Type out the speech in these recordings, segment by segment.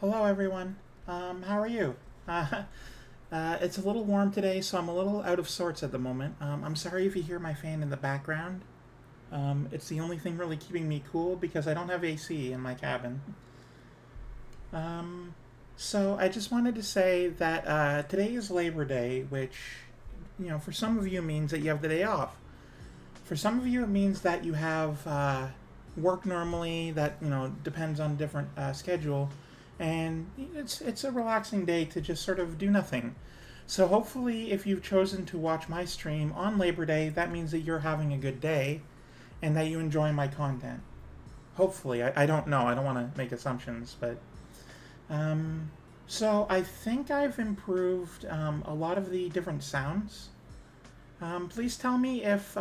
Hello, everyone. How are you? It's a little warm today, so I'm a little out of sorts at the moment. I'm sorry if you hear my fan in the background. It's the only thing really keeping me cool because I don't have AC in my cabin. Um, so I just wanted to say that today is Labor Day, which, for some of you means that you have the day off. For some of you, it means that you have work normally that depends on different schedule, and it's a relaxing day to just sort of do nothing. So hopefully, if you've chosen to watch my stream on Labor Day, that means that you're having a good day and that you enjoy my content. Hopefully, I don't know. I don't want to make assumptions, but um, so I think I've improved a lot of the different sounds. Please tell me if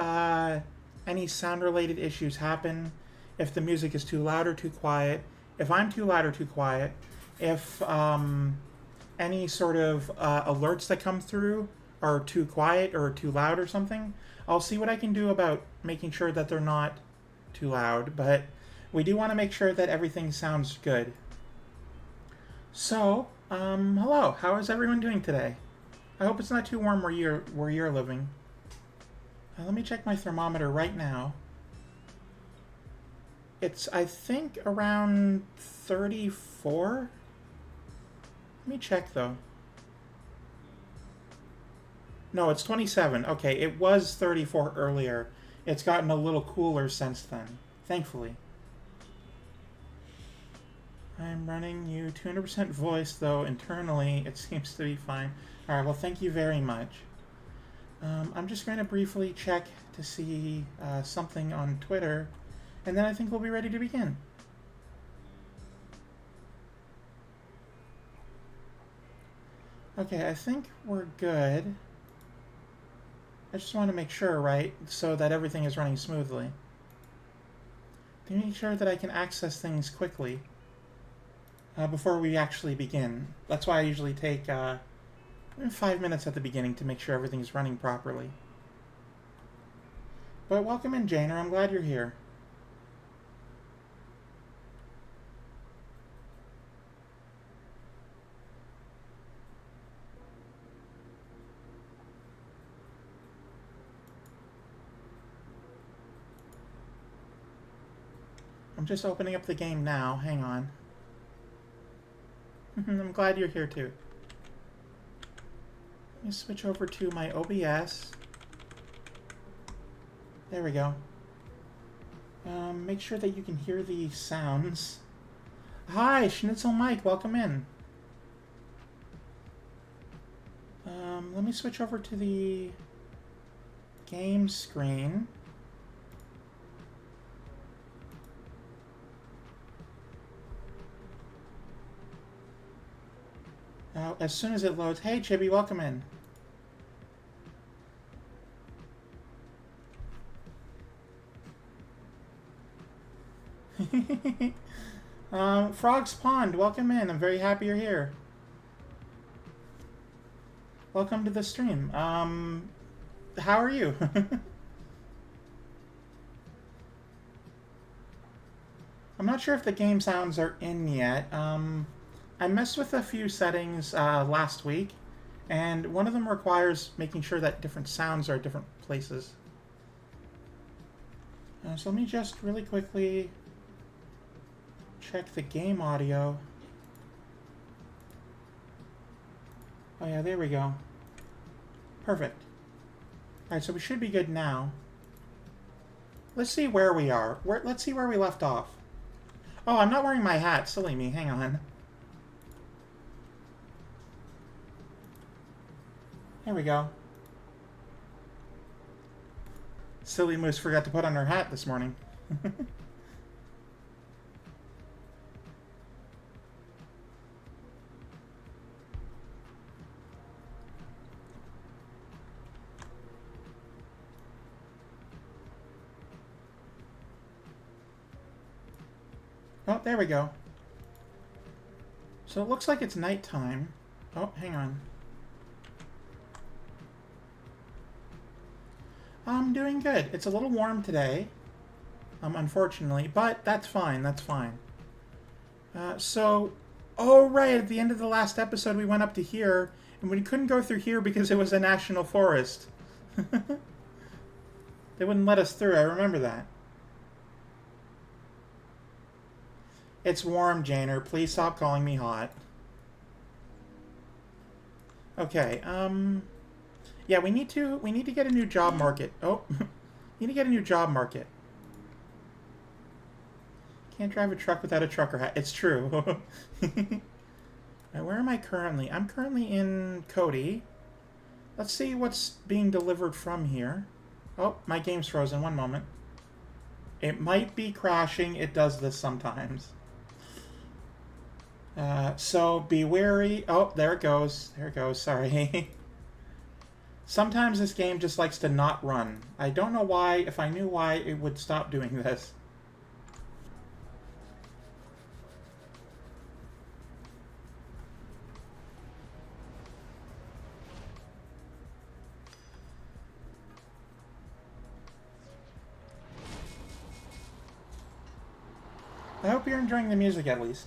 any sound related issues happen, if the music is too loud or too quiet, if I'm too loud or too quiet, if any sort of alerts that come through are too quiet or too loud or something. I'll see what I can do about making sure that they're not too loud, but we do want to make sure that everything sounds good. So, hello. How is everyone doing today? I hope it's not too warm where you're living. Let me check my thermometer right now. It's, I think, around 34. Let me check, though. No, it's 27. Okay, it was 34 earlier. It's gotten a little cooler since then, thankfully. I'm running you 200% voice, though internally it seems to be fine. Alright, well, thank you very much. I'm just going to briefly check to see something on Twitter, and then I think we'll be ready to begin. Okay, I think we're good. I just want to make sure, right, so that everything is running smoothly. To make sure that I can access things quickly before we actually begin. That's why I usually take 5 minutes at the beginning to make sure everything's running properly. But welcome in, Janer. I'm glad you're here. I'm just opening up the game now. Hang on. I'm glad you're here too. Let me switch over to my OBS. There we go. Make sure that you can hear the sounds. Hi, Schnitzel Mike. Welcome in. Let me switch over to the game screen. As soon as it loads, hey Chibi, welcome in. Frog's Pond, welcome in. I'm very happy you're here. Welcome to the stream. How are you? I'm not sure if the game sounds are in yet. I messed with a few settings last week, and one of them requires making sure that different sounds are at different places. So let me just really quickly check the game audio. Oh yeah, there we go. Perfect. Alright, so we should be good now. Let's see where we are. Let's see where we left off. Oh, I'm not wearing my hat. Silly me. Hang on. There we go. Silly Moose forgot to put on her hat this morning. Oh, there we go. So it looks like it's nighttime. Oh, hang on. I'm doing good. It's a little warm today, unfortunately, but that's fine. That's fine. So Oh, right. At the end of the last episode, we went up to here, and we couldn't go through here because it was a national forest. They wouldn't let us through. I remember that. It's warm, Janer. Please stop calling me hot. Okay, yeah, we need to get a new job market. Oh, need to get a new job market. Can't drive a truck without a trucker hat. It's true. Now, where am I currently? I'm currently in Cody. Let's see what's being delivered from here. Oh, my game's frozen. One moment. It might be crashing. It does this sometimes. So be wary. Oh, there it goes. There it goes. Sorry. Sometimes this game just likes to not run. I don't know why. If I knew why, it would stop doing this. I hope you're enjoying the music at least.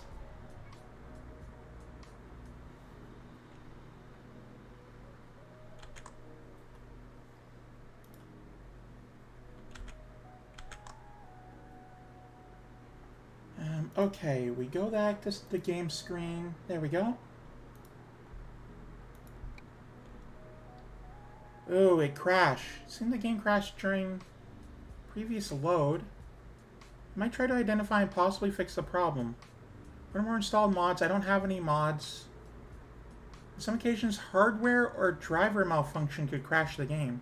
Okay, we go back to the game screen. There we go. Oh, it crashed. Seemed the game crashed during previous load. I might try to identify and possibly fix the problem. What are more installed mods? I don't have any mods. On some occasions, hardware or driver malfunction could crash the game.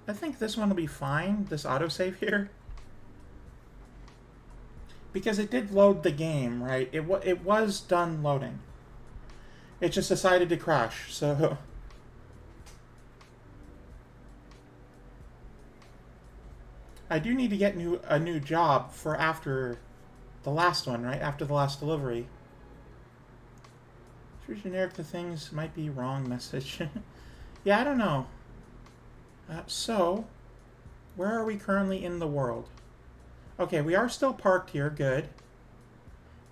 I think this one will be fine, this autosave here. Because it did load the game, right? It was done loading. It just decided to crash, so... I do need to get a new job for after the last one, right? After the last delivery. Sure, generic to things might be wrong message. Yeah, I don't know. So, where are we currently in the world? Okay, we are still parked here. Good.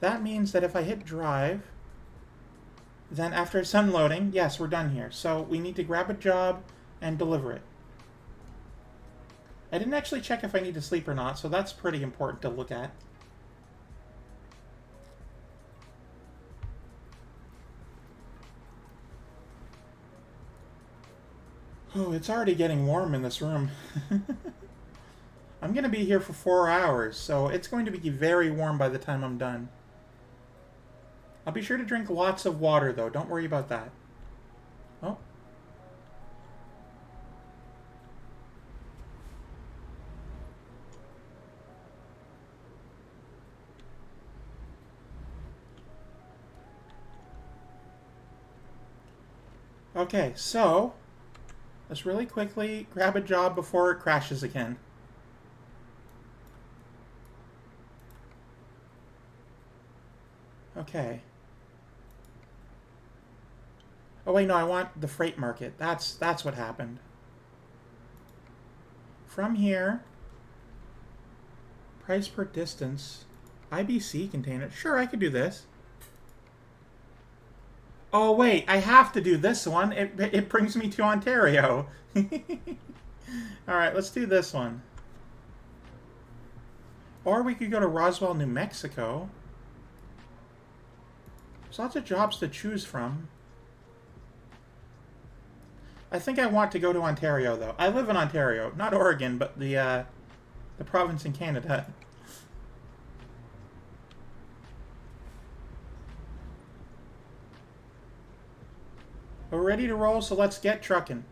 That means that if I hit drive, then after it's unloading, yes, we're done here. So we need to grab a job and deliver it. I didn't actually check if I need to sleep or not, so that's pretty important to look at. Oh, it's already getting warm in this room. I'm going to be here for 4 hours, so it's going to be very warm by the time I'm done. I'll be sure to drink lots of water, though. Don't worry about that. Oh. Okay, so let's really quickly grab a job before it crashes again. Okay. Oh wait, no, I want the freight market. That's what happened. From here, price per distance, IBC container. Sure, I could do this. Oh wait, I have to do this one. It brings me to Ontario. All right, let's do this one. Or we could go to Roswell, New Mexico. There's lots of jobs to choose from. I think I want to go to Ontario, though. I live in Ontario. Not Oregon, but the province in Canada. We're ready to roll, so let's get trucking.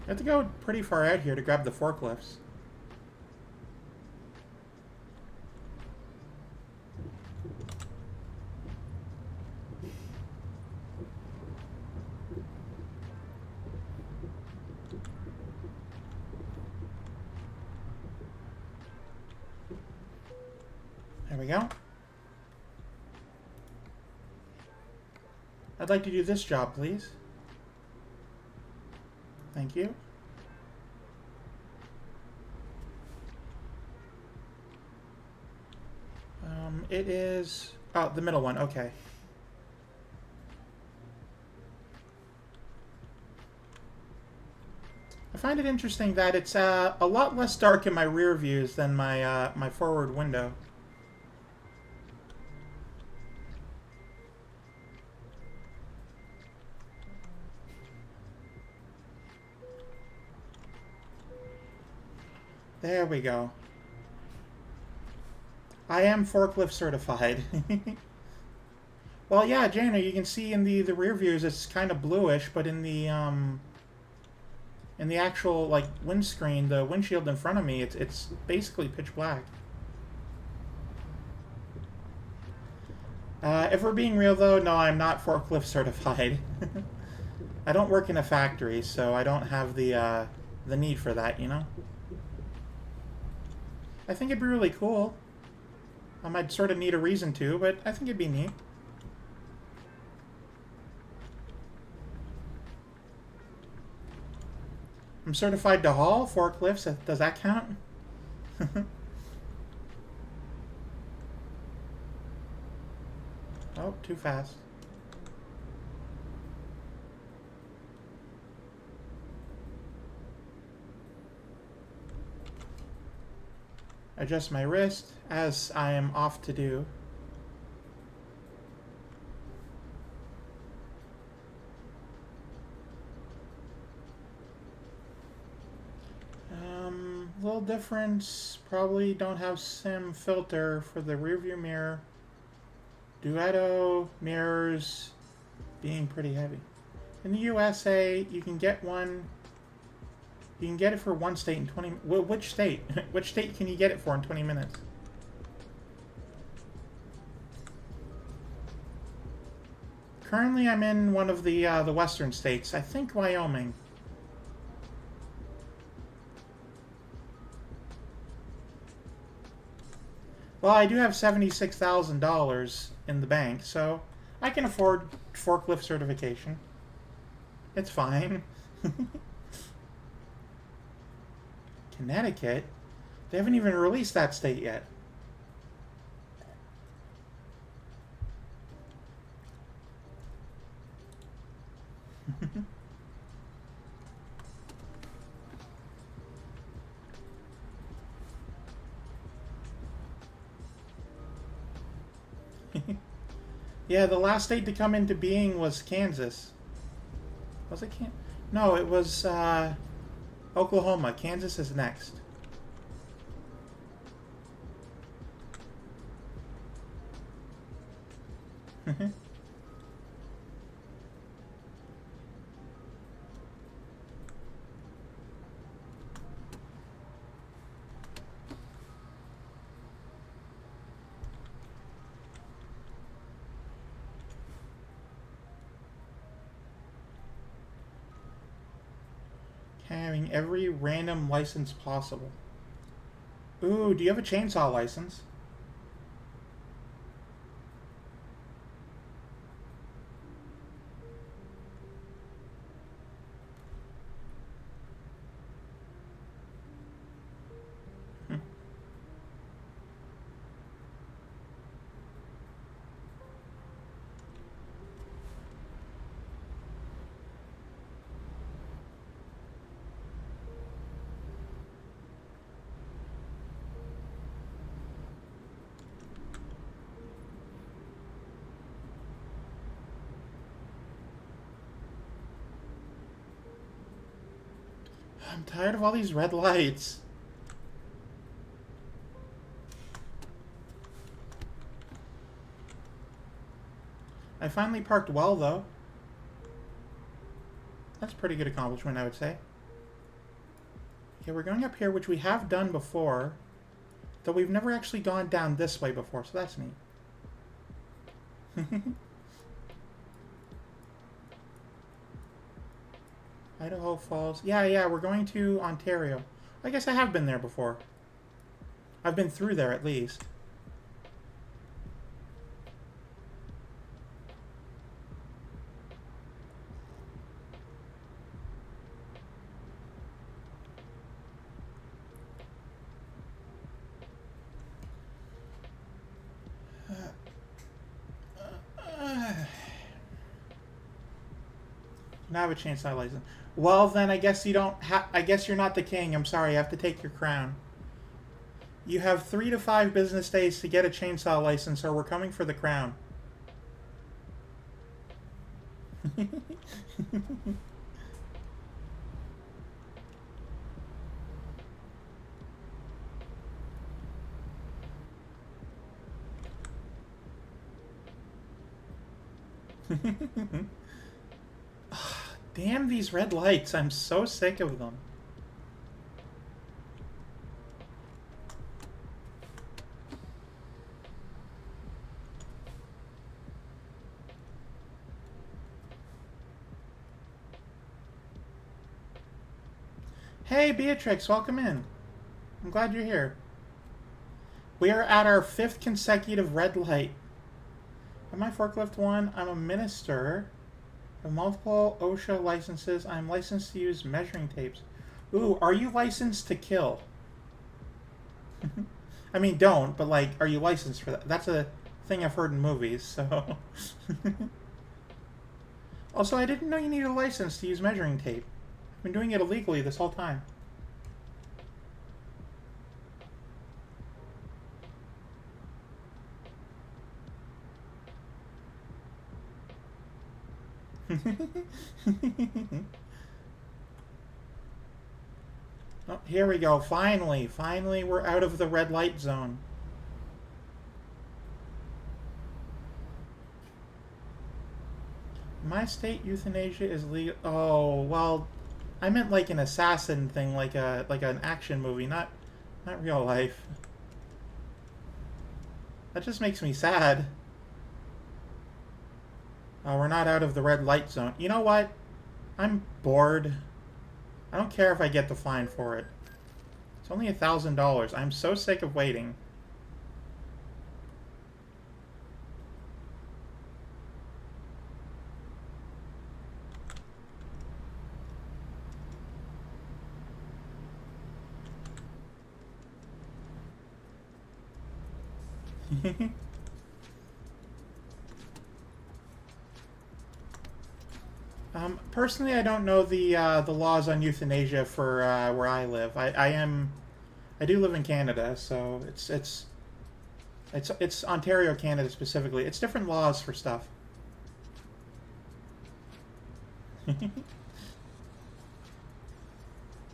I have to go pretty far out here to grab the forklifts. There we go. I'd like to do this job, please. Thank you. It is... Oh, the middle one. Okay. I find it interesting that it's a lot less dark in my rear views than my my forward window. There we go. I am forklift certified. Well, yeah, Jana, you can see in the rear views it's kind of bluish, but in the actual like windscreen, the windshield in front of me, it's basically pitch black. If we're being real though, no, I'm not forklift certified. I don't work in a factory, so I don't have the need for that, you know? I think it'd be really cool. I might sort of need a reason to, but I think it'd be neat. I'm certified to haul forklifts. Does that count? Oh, too fast. Adjust my wrist, as I am off to do. Little difference, probably don't have sim filter for the rearview mirror. Duetto mirrors being pretty heavy. In the USA, you can get one. You can get it for one state in 20. Which state? Which state can you get it for in 20 minutes? Currently, I'm in one of the western states. I think Wyoming. Well, I do have $76,000 in the bank, so I can afford forklift certification. It's fine. Connecticut? They haven't even released that state yet. Yeah, the last state to come into being was Kansas. Was it Kansas? No, it was Oklahoma. Kansas is next. Having every random license possible. Ooh, do you have a chainsaw license? I'm tired of all these red lights. I finally parked well, though. That's a pretty good accomplishment, I would say. Okay, we're going up here, which we have done before. Though we've never actually gone down this way before, so that's neat. Idaho Falls. Yeah, we're going to Ontario. I guess I have been there before. I've been through there, at least. don't have a chainsaw license. Well, then I guess you don't. I guess you're not the king. I'm sorry. You have to take your crown. You have 3 to 5 business days to get a chainsaw license, or we're coming for the crown. Damn these red lights. I'm so sick of them. Hey, Beatrix, welcome in. I'm glad you're here. We are at our 5th consecutive red light. Am I forklift 1? I'm a minister. I have multiple OSHA licenses. I'm licensed to use measuring tapes. Ooh, are you licensed to kill? I mean, don't, but like, are you licensed for that? That's a thing I've heard in movies, so. Also, I didn't know you needed a license to use measuring tape. I've been doing it illegally this whole time. Oh, here we go. Finally, we're out of the red light zone. In my state, euthanasia is legal. Oh, well, I meant like an assassin thing, like an action movie, not real life. That just makes me sad. Oh, we're not out of the red light zone. You know what? I'm bored. I don't care if I get the fine for it. It's only $1,000. I'm so sick of waiting. Personally, I don't know the laws on euthanasia for where I live. I do live in Canada, so it's Ontario, Canada specifically. It's different laws for stuff.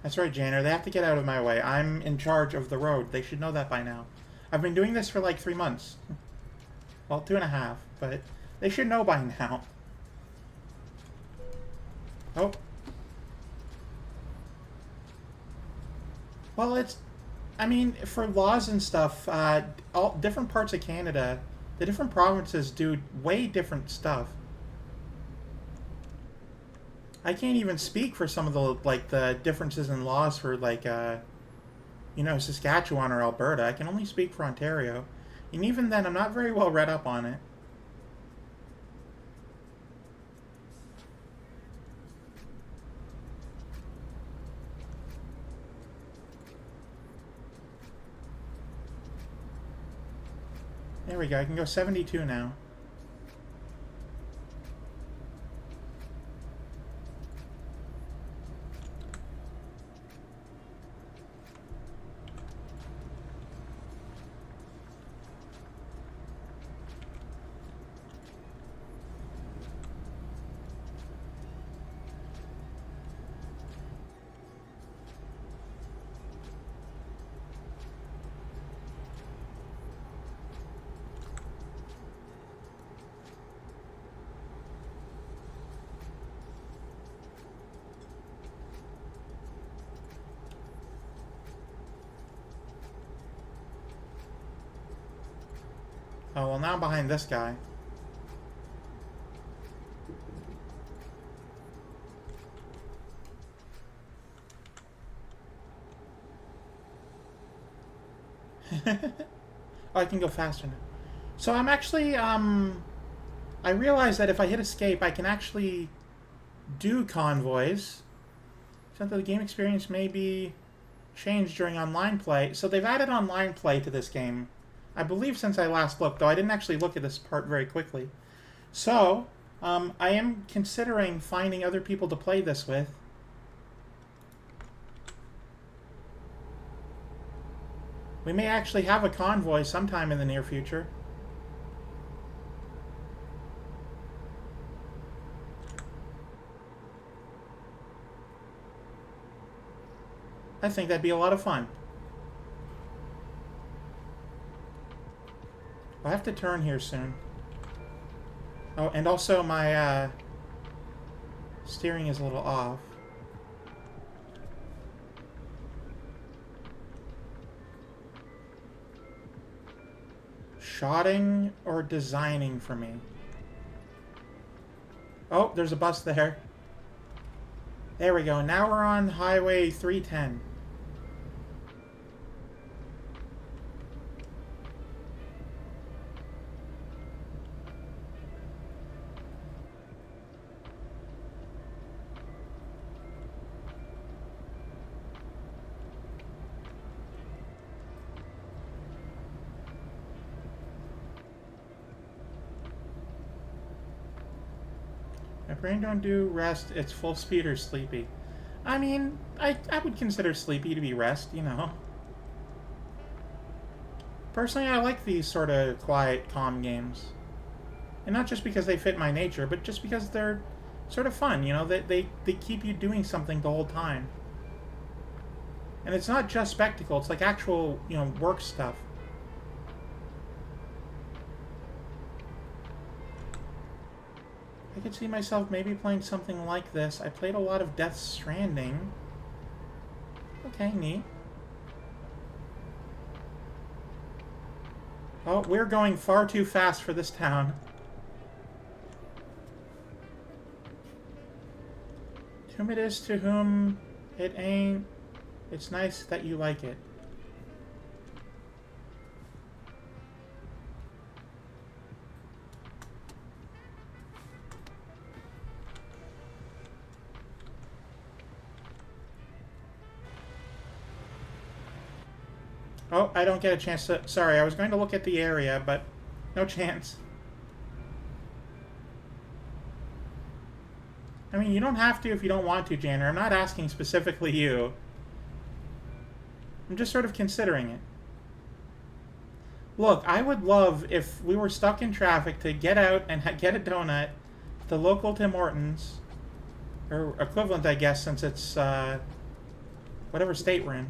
That's right, Janner. They have to get out of my way. I'm in charge of the road. They should know that by now. I've been doing this for like 3 months. Well, 2.5, but they should know by now. Oh. Well, I mean, for laws and stuff, all different parts of Canada, the different provinces do way different stuff. I can't even speak for some of the differences in laws for Saskatchewan or Alberta. I can only speak for Ontario. And even then, I'm not very well read up on it. There we go. I can go 72 now. Oh, well, now I'm behind this guy. Oh, I can go faster now. So I'm actually, I realized that if I hit escape, I can actually do convoys. Except that the game experience may be changed during online play. So they've added online play to this game. I believe since I last looked, though I didn't actually look at this part very quickly. So, I am considering finding other people to play this with. We may actually have a convoy sometime in the near future. I think that'd be a lot of fun. I'll have to turn here soon. Oh, and also my steering is a little off. Shotting or designing for me? Oh, there's a bus there. There we go. Now we're on Highway 310. My brain don't do rest, it's full speed or sleepy. I mean, I would consider sleepy to be rest, you know. Personally, I like these sort of quiet, calm games. And not just because they fit my nature, but just because they're sort of fun, you know. They keep you doing something the whole time. And it's not just spectacle, it's like actual, you know, work stuff. I could see myself maybe playing something like this. I played a lot of Death Stranding. Okay, neat. Oh, we're going far too fast for this town. To whom it is, to whom it ain't. It's nice that you like it. Oh, I don't get a chance to... Sorry, I was going to look at the area, but no chance. I mean, you don't have to if you don't want to, Janner. I'm not asking specifically you. I'm just sort of considering it. Look, I would love if we were stuck in traffic to get out and get a donut at the local Tim Hortons. Or equivalent, I guess, since it's whatever state we're in.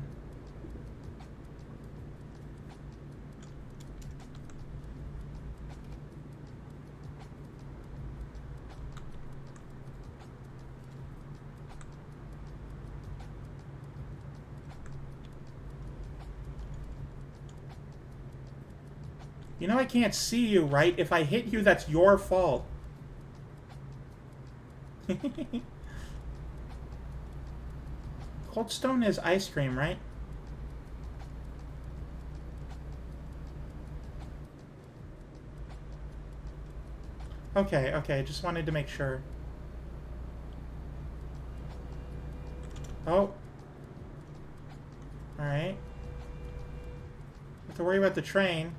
You know I can't see you, right? If I hit you, that's your fault. Cold Stone is ice cream, right? Okay, okay, just wanted to make sure. Oh. Alright. Have to worry about the train.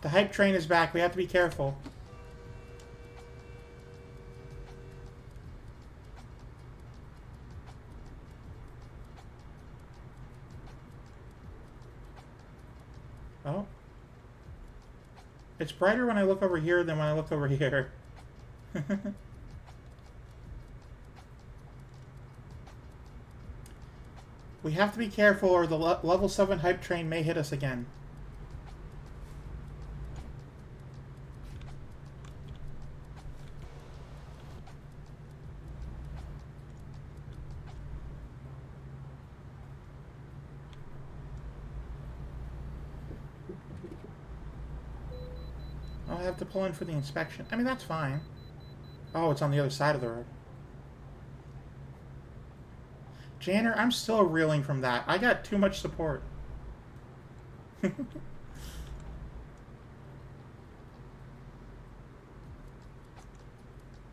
The hype train is back. We have to be careful. Oh. It's brighter when I look over here than when I look over here. We have to be careful or the level 7 hype train may hit us again. I'll have to pull in for the inspection. I mean, that's fine. Oh, it's on the other side of the road. Janner, I'm still reeling from that. I got too much support.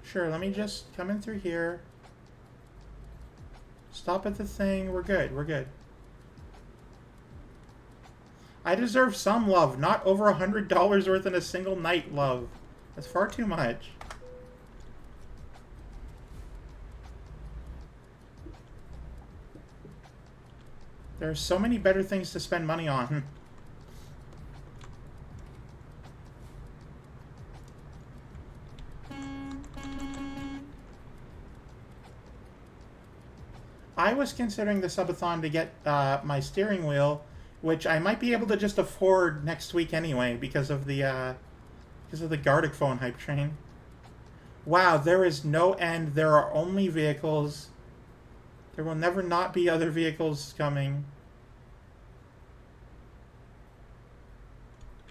Sure, let me just come in through here. Stop at the thing. We're good. We're good. I deserve some love, not over $100 worth in a single night love. That's far too much. There are so many better things to spend money on. I was considering the subathon to get my steering wheel, which I might be able to just afford next week anyway because of the Gardic phone hype train. Wow, there is no end. There are only vehicles. There will never not be other vehicles coming.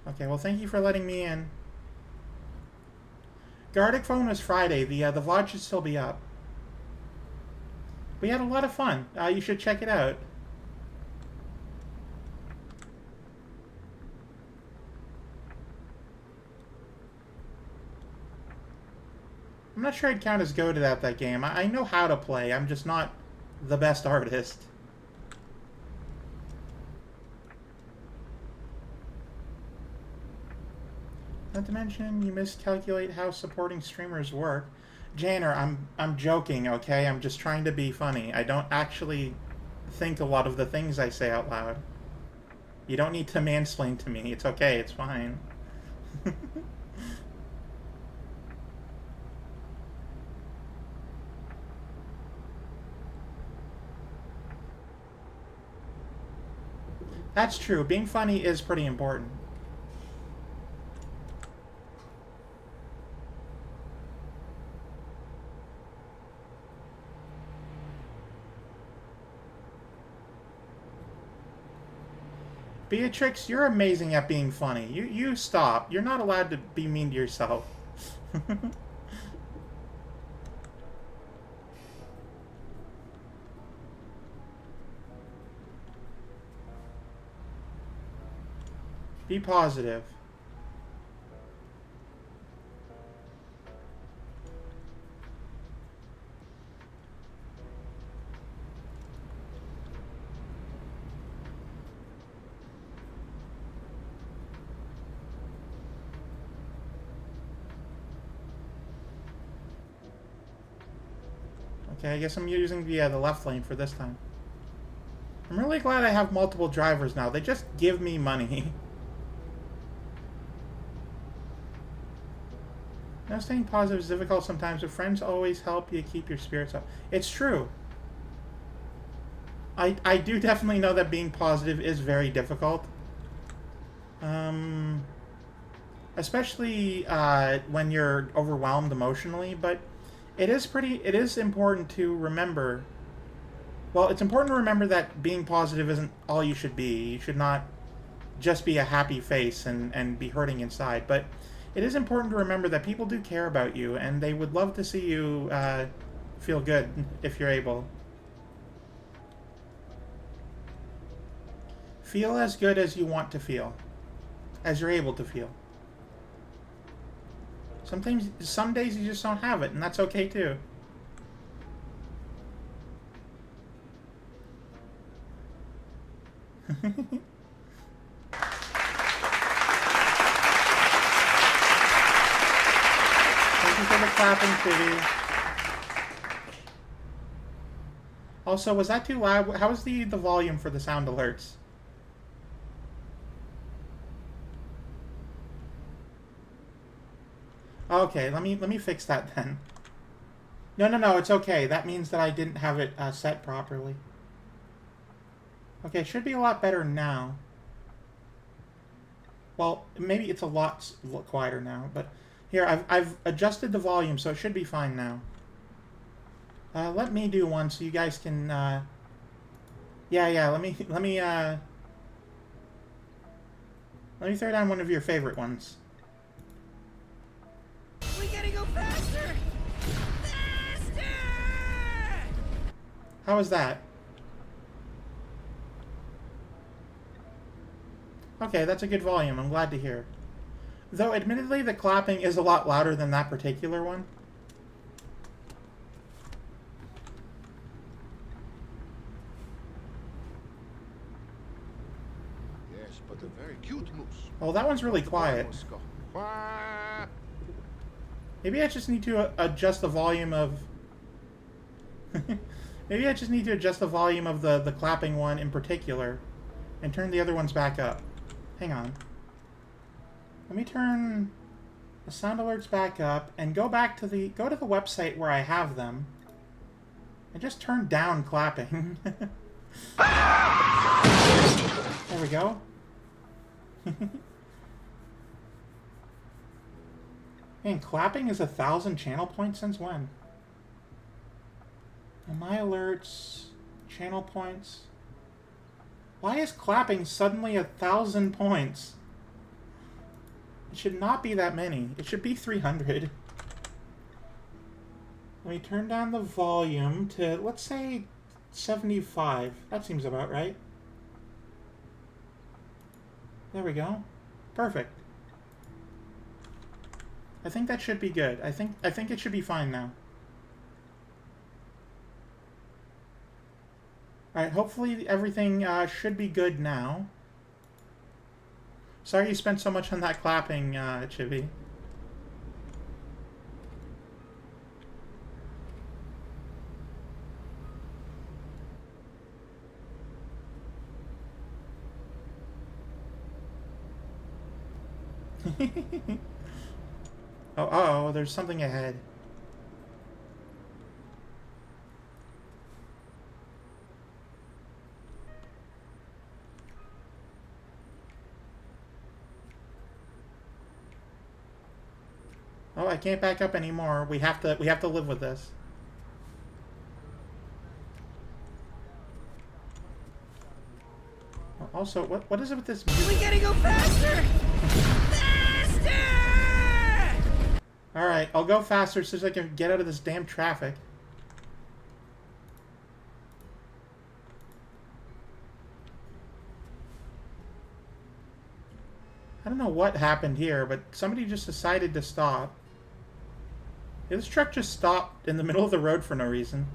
Okay, well, thank you for letting me in. Gardic phone was Friday. The VOD should still be up. We had a lot of fun. You should check it out. I'm not sure I'd count as goated at that game. I know how to play. I'm just not the best artist. Not to mention, you miscalculate how supporting streamers work. Janner, I'm joking, okay? I'm just trying to be funny. I don't actually think a lot of the things I say out loud. You don't need to mansplain to me. It's okay, it's fine. That's true. Being funny is pretty important. Beatrix, you're amazing at being funny. You stop. You're not allowed to be mean to yourself. Be positive. Okay, I guess I'm using the left lane for this time. I'm really glad I have multiple drivers now. They just give me money. Now, staying positive is difficult sometimes, but friends always help you keep your spirits up. It's true. I do definitely know that being positive is very difficult. Especially when you're overwhelmed emotionally, but it is important to remember. Well, it's important to remember that being positive isn't all you should be. You should not just be a happy face and be hurting inside. But it is important to remember that people do care about you, and they would love to see you feel good if you're able. Feel as good as you want to feel, as you're able to feel. Some days you just don't have it, and that's okay too. Thank you for the clapping, Kitty. Also, was that too loud? How was the volume for the sound alerts? Okay, let me fix that then. No, it's okay. That means that I didn't have it set properly. Okay, it should be a lot better now. Well, maybe it's a lot quieter now, but here, I've adjusted the volume, so it should be fine now. Let me do one so you guys can, yeah, let me throw down one of your favorite ones. We gotta go faster! Faster! How was that? Okay, that's a good volume. I'm glad to hear. Though, admittedly, the clapping is a lot louder than that particular one. Yes, but a very cute moose. Oh, that one's really quiet. Maybe I just need to adjust the volume of... Maybe I just need to adjust the volume of the clapping one in particular and turn the other ones back up. Hang on. Let me turn the sound alerts back up and go to the website where I have them and just turn down clapping. There we go. Man, clapping is 1,000 channel points since when? And my alerts, channel points. Why is clapping suddenly 1,000 points? It should not be that many. It should be 300. Let me turn down the volume to, let's say, 75. That seems about right. There we go. Perfect. I think that should be good. I think it should be fine now. Alright, hopefully everything should be good now. Sorry you spent so much on that clapping, Chibi. Oh, uh-oh, there's something ahead. Oh, I can't back up anymore. We have to live with this. Also, what is it with this music? We gotta go faster! Faster! Alright, I'll go faster so I can get out of this damn traffic. I don't know what happened here, but somebody just decided to stop. Yeah, this truck just stopped in the middle of the road for no reason.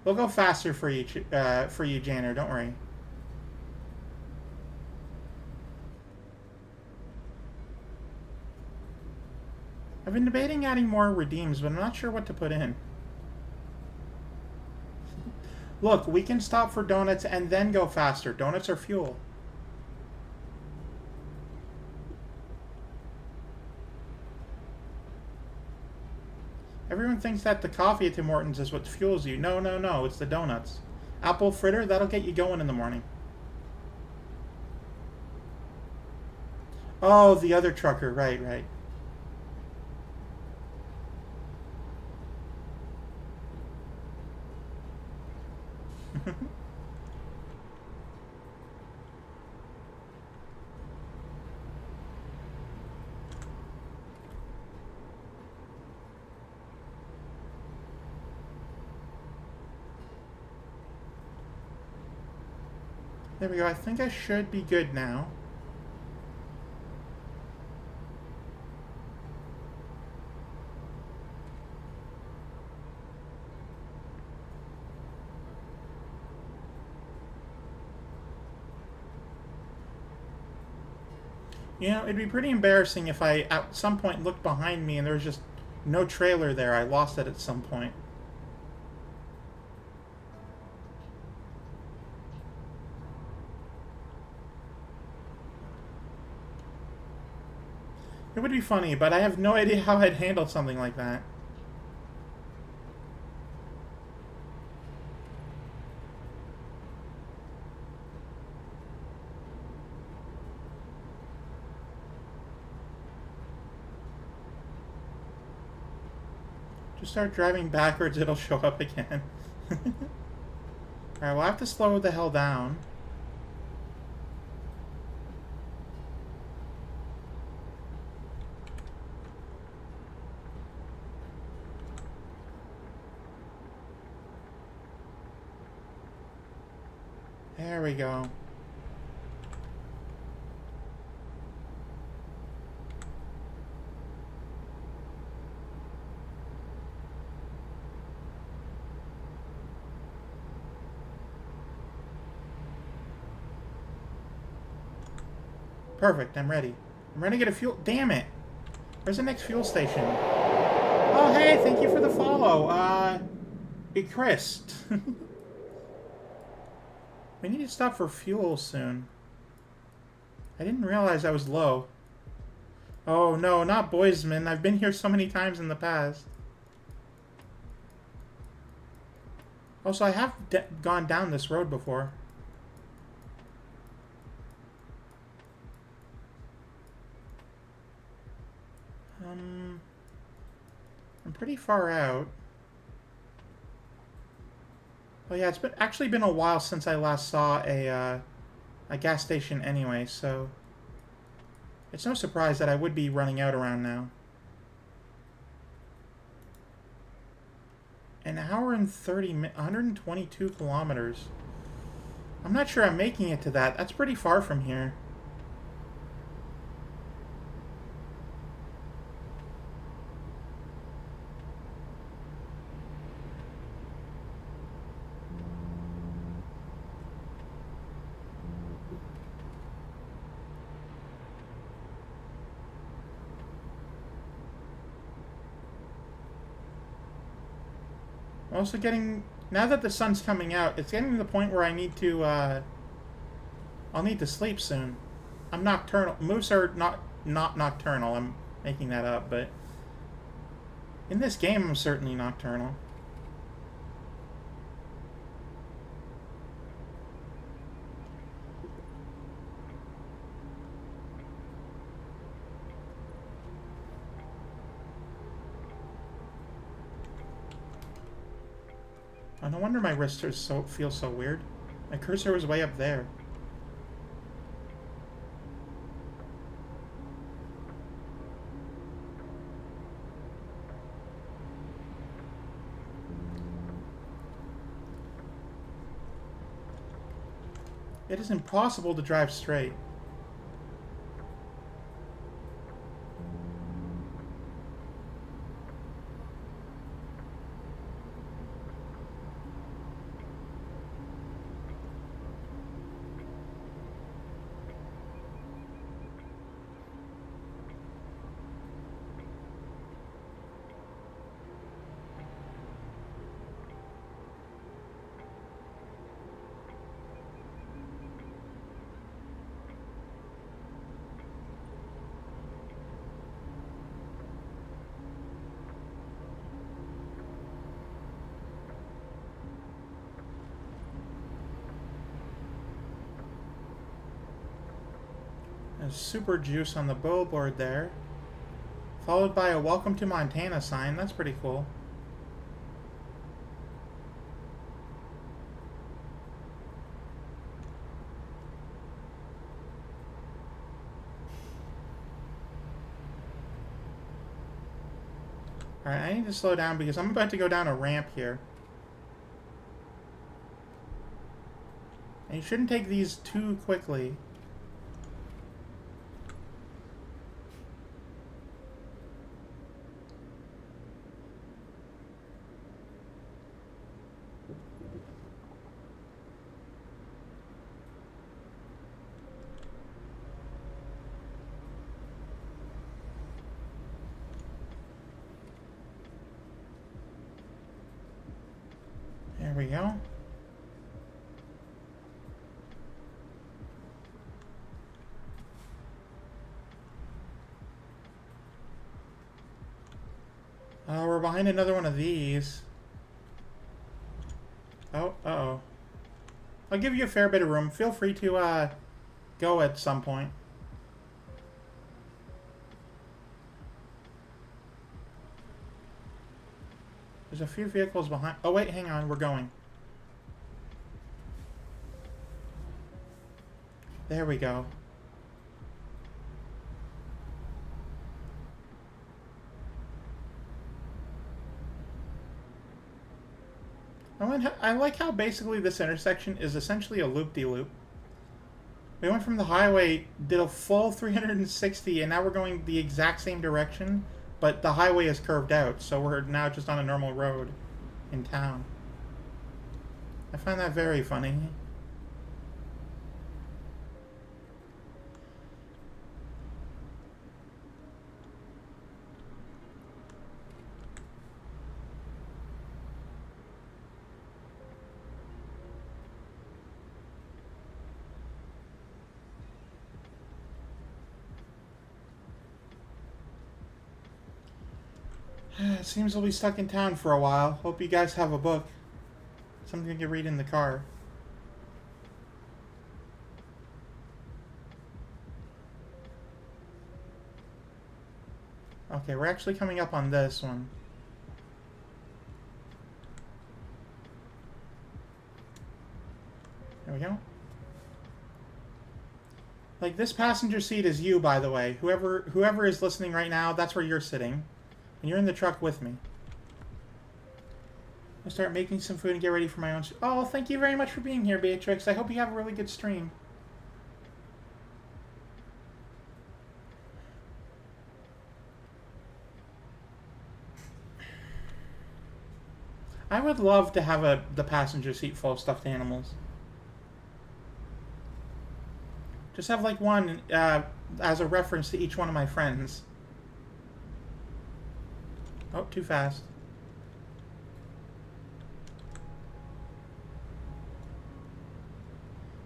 We'll go faster for you, Janner, don't worry. I've been debating adding more redeems, but I'm not sure what to put in. Look, we can stop for donuts and then go faster. Donuts are fuel. Everyone thinks that the coffee at Tim Hortons is what fuels you. No, no, no, it's the donuts. Apple fritter, that'll get you going in the morning. Oh, the other trucker, right, right. There we go. I think I should be good now. You know, it'd be pretty embarrassing if I, at some point, looked behind me and there was just no trailer there. I lost it at some point. It would be funny, but I have no idea how I'd handle something like that. Just start driving backwards, it'll show up again. Alright, we'll have to slow the hell down. There we go. Perfect, I'm ready. I'm ready to get a fuel. Damn it! Where's the next fuel station? Oh, hey, thank you for the follow. Chris. We need to stop for fuel soon. I didn't realize I was low. Oh, no, not Boisman. I've been here so many times in the past. Also, I have gone down this road before. I'm pretty far out. Oh yeah, it's actually been a while since I last saw a gas station anyway, so it's no surprise that I would be running out around now. An hour and 122 kilometers. I'm not sure I'm making it to that. That's pretty far from here. I'm also getting, now that the sun's coming out, it's getting to the point where I need to, I'll need to sleep soon. I'm nocturnal. Moose are not nocturnal. I'm making that up, but in this game, I'm certainly nocturnal. Oh, no wonder my wrist feels so weird. My cursor was way up there. It is impossible to drive straight. There's super juice on the billboard there. Followed by a Welcome to Montana sign. That's pretty cool. Alright, I need to slow down because I'm about to go down a ramp here. And you shouldn't take these too quickly. There we go. We're behind another one of these. Oh, uh-oh. I'll give you a fair bit of room. Feel free to, go at some point. There's a few vehicles behind. Oh, wait, hang on. We're going. There we go. I like how basically this intersection is essentially a loop-de-loop. We went from the highway, did a full 360, and now we're going the exact same direction, but the highway is curved out, so we're now just on a normal road in town. I find that very funny. It seems we'll be stuck in town for a while. Hope you guys have a book. Something you can read in the car. Okay, we're actually coming up on this one. There we go. Like, this passenger seat is you, by the way. Whoever is listening right now, that's where you're sitting. And you're in the truck with me. I'll start making some food and get ready for my own... Oh, thank you very much for being here, Beatrix. I hope you have a really good stream. I would love to have the passenger seat full of stuffed animals. Just have like one as a reference to each one of my friends. Oh, too fast.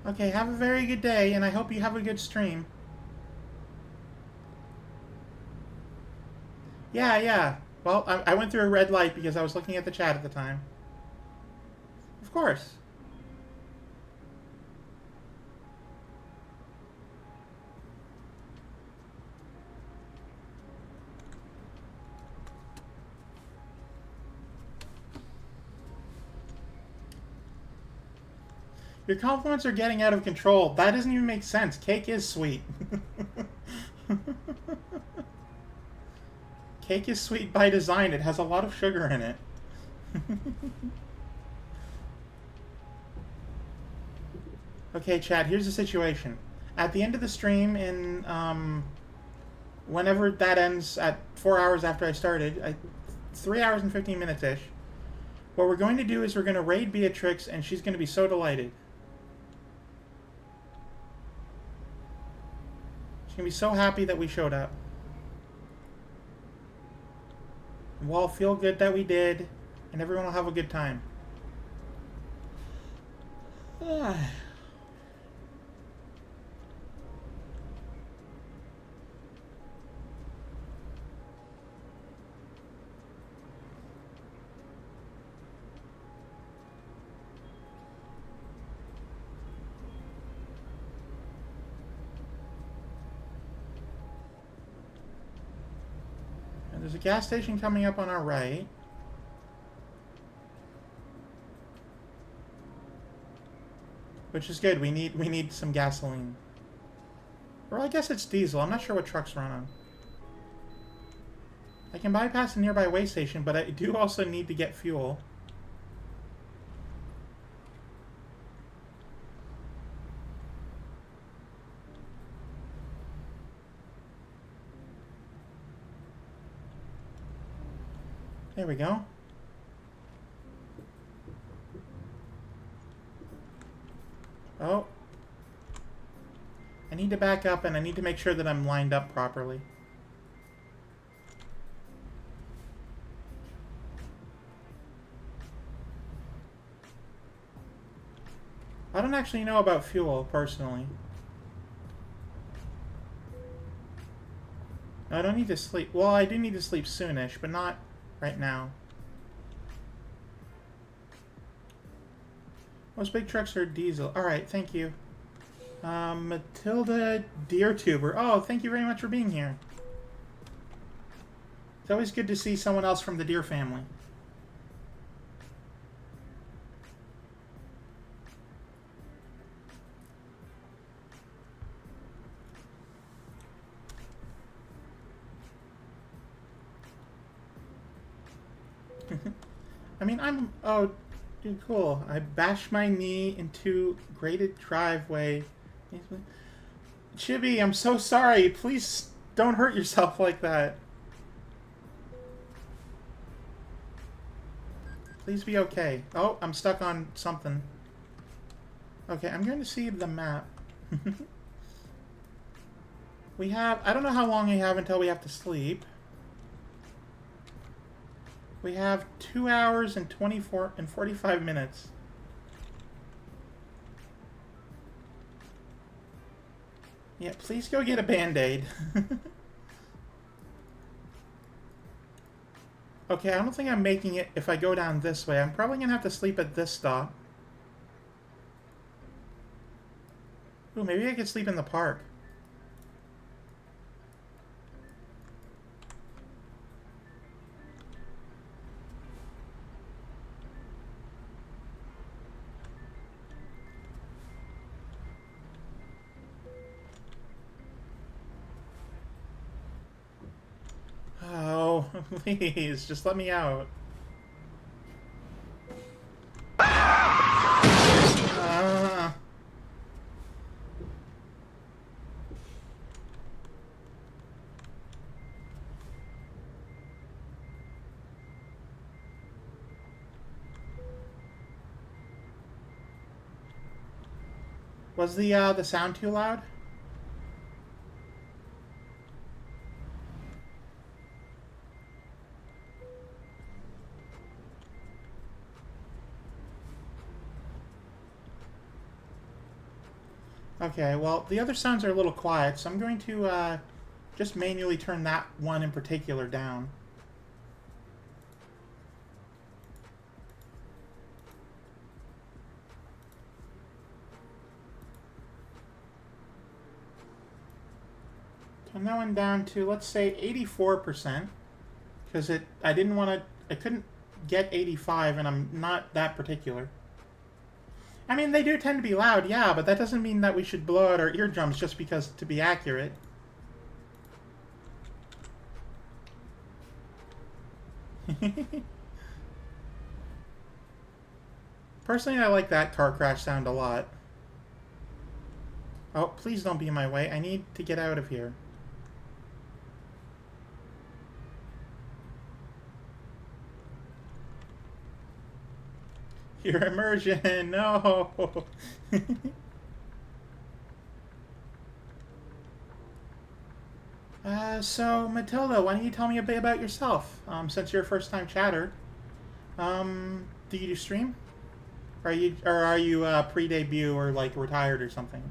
Okay, have a very good day, and I hope you have a good stream. Yeah. Well, I went through a red light because I was looking at the chat at the time. Of course. Your compliments are getting out of control. That doesn't even make sense. Cake is sweet. Cake is sweet by design. It has a lot of sugar in it. Okay, chat, here's the situation. At the end of the stream, in whenever that ends, at 4 hours after I started, 3 hours and 15 minutes-ish, what we're going to do is we're going to raid Beatrix, and she's going to be so delighted. She's going to be so happy that we showed up. We'll all feel good that we did, and everyone will have a good time. There's a gas station coming up on our right. Which is good. We need some gasoline. Or I guess it's diesel. I'm not sure what trucks run on. I can bypass a nearby way station, but I do also need to get fuel. There we go. Oh. I need to back up, and I need to make sure that I'm lined up properly. I don't actually know about fuel, personally. No, I don't need to sleep. Well, I do need to sleep soonish, but not right now. Most big trucks are diesel. Alright, thank you. Matilda DeerTuber. Oh, thank you very much for being here. It's always good to see someone else from the deer family. I mean, oh, dude, cool. I bashed my knee into graded driveway. Chibi, I'm so sorry. Please don't hurt yourself like that. Please be okay. Oh, I'm stuck on something. Okay, I'm going to see the map. We have... I don't know how long we have until we have to sleep. We have 2 hours and 45 minutes. Yeah, please go get a Band-Aid. Okay, I don't think I'm making it if I go down this way. I'm probably gonna have to sleep at this stop. Ooh, maybe I could sleep in the park. Oh, please, just let me out. Uh, was the sound too loud? Okay, well, the other sounds are a little quiet, so I'm going to just manually turn that one in particular down. Turn that one down to, let's say, 84%, because I didn't want to, I couldn't get 85, and I'm not that particular. I mean, they do tend to be loud, yeah, but that doesn't mean that we should blow out our eardrums just because to be accurate. Personally, I like that car crash sound a lot. Oh, please don't be in my way. I need to get out of here. Your immersion, no! So, Matilda, why don't you tell me a bit about yourself? Since you're a first-time chatter, do you do stream? Or are you pre-debut or like retired or something?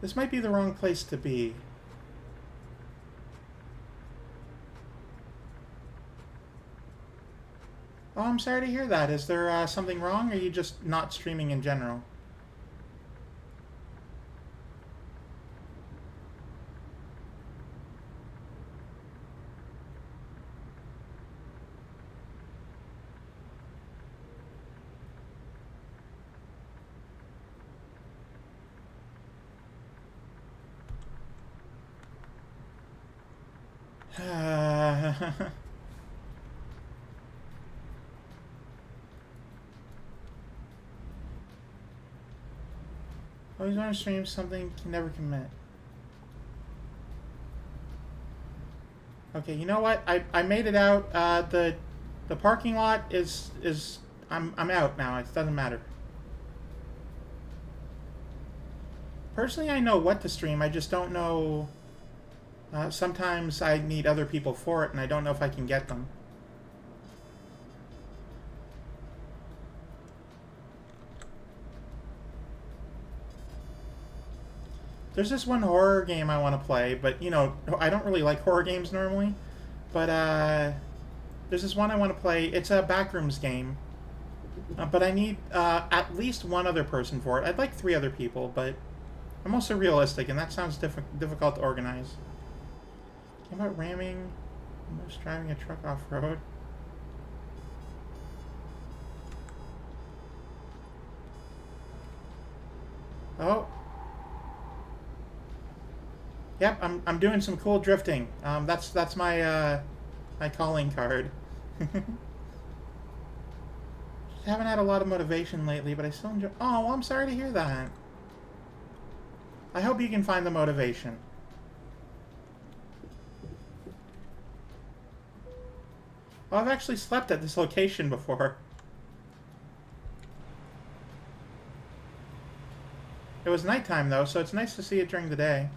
This might be the wrong place to be. Oh, I'm sorry to hear that. Is there something wrong, or are you just not streaming in general? Always want to stream something, can never commit. Okay, you know what? I made it out. The parking lot is I'm out now. It doesn't matter. Personally, I know what to stream. I just don't know. Sometimes I need other people for it, and I don't know if I can get them. There's this one horror game I want to play, but, you know, I don't really like horror games normally. But, there's this one I want to play. It's a Backrooms game. But I need at least one other person for it. I'd like 3 other people, but I'm also realistic, and that sounds difficult to organize. How about ramming? Almost driving a truck off-road. Oh. Yep, I'm doing some cool drifting. That's my my calling card. Just haven't had a lot of motivation lately, but I still enjoy. Oh, well, I'm sorry to hear that. I hope you can find the motivation. Well, I've actually slept at this location before. It was nighttime, though, so it's nice to see it during the day.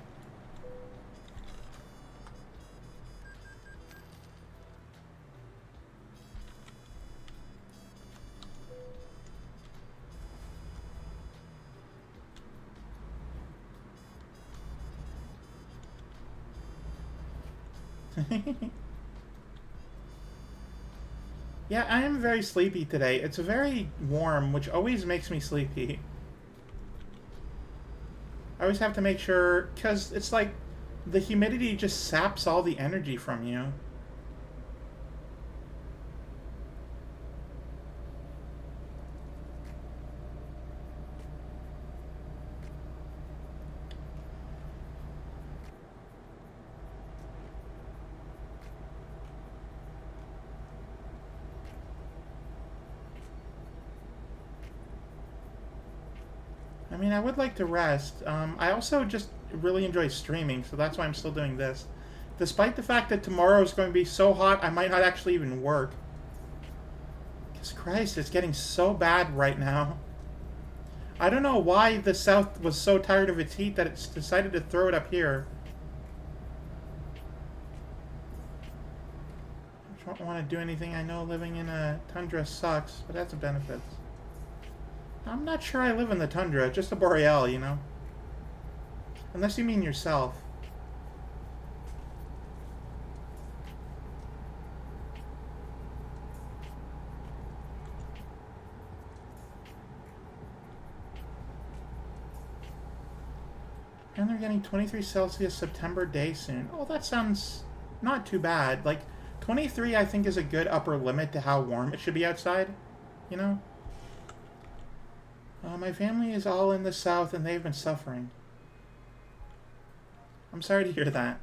Yeah, I am very sleepy today. It's very warm, which always makes me sleepy. I always have to make sure, because it's like the humidity just saps all the energy from you. I mean, I would like to rest. I also just really enjoy streaming, so that's why I'm still doing this. Despite the fact that tomorrow is going to be so hot, I might not actually even work. Because Christ, it's getting so bad right now. I don't know why the South was so tired of its heat that it's decided to throw it up here. I don't want to do anything. I know living in a tundra sucks, but that's a benefit. I'm not sure I live in the tundra, just a boreal, you know? Unless you mean yourself. And they're getting 23 Celsius September day soon. Oh, that sounds not too bad. Like, 23 I think is a good upper limit to how warm it should be outside, you know? My family is all in the South, and they've been suffering. I'm sorry to hear that.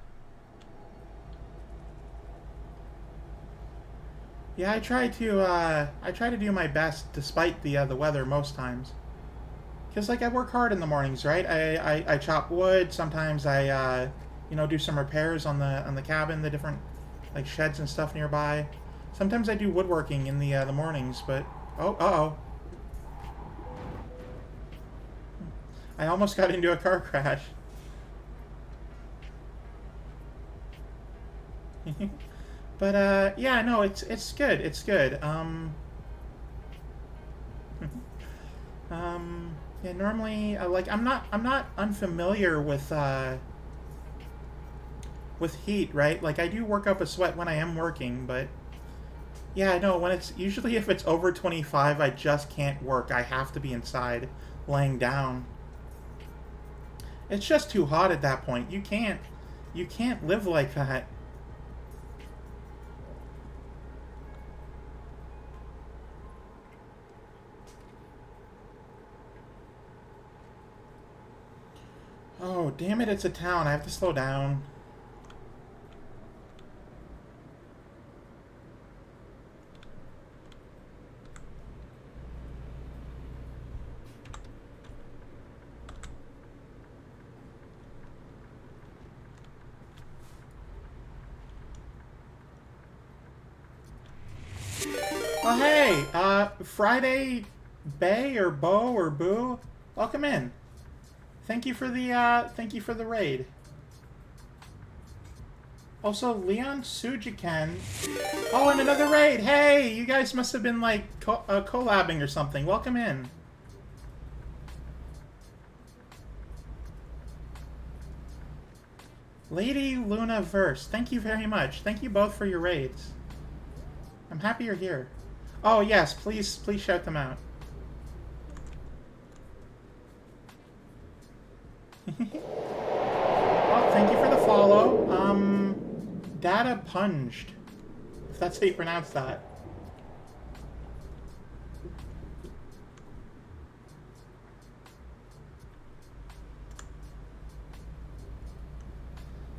Yeah, I try to do my best despite the weather most times. Cause like I work hard in the mornings, right? I chop wood. Sometimes I do some repairs on the cabin, the different like sheds and stuff nearby. Sometimes I do woodworking in the mornings, but oh. I almost got into a car crash. But yeah, no, it's good. It's good. Yeah, normally like I'm not unfamiliar with heat, right? Like I do work up a sweat when I am working, but yeah, no, when it's usually if it's over 25, I just can't work. I have to be inside laying down. It's just too hot at that point. You can't live like that. Oh, damn it, it's a town. I have to slow down. Oh, hey, Friday Bay or Bo or Boo, welcome in. Thank you for the raid. Also, Leon Sujiken. Oh, and another raid. Hey, you guys must have been like collabing or something. Welcome in. Lady Luna Verse. Thank you very much. Thank you both for your raids. I'm happy you're here. Oh yes, please shout them out. Well, thank you for the follow. Data Punged. If that's how you pronounce that.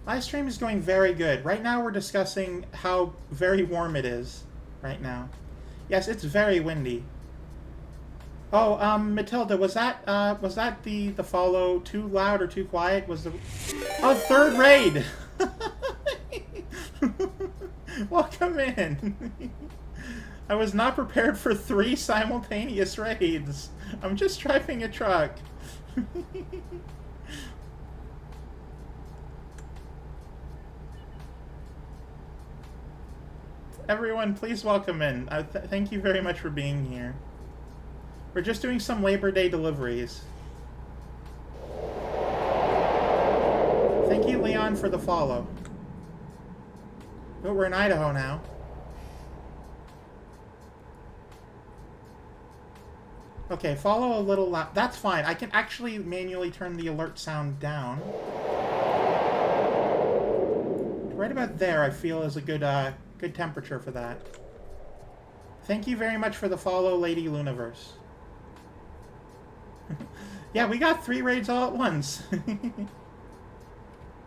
Live stream is going very good. Right now we're discussing how very warm it is right now. Yes, it's very windy. Oh, Matilda, was that the follow too loud or too quiet? Was the third raid? Welcome in. I was not prepared for 3 simultaneous raids. I'm just driving a truck. Everyone, please welcome in. Thank you very much for being here. We're just doing some Labor Day deliveries. Thank you, Leon, for the follow. Oh, we're in Idaho now. Okay, follow a little loud. That's fine. I can actually manually turn the alert sound down. Right about there, I feel, is a good temperature for that. Thank you very much for the follow, Lady Luniverse. Yeah, we got 3 raids all at once.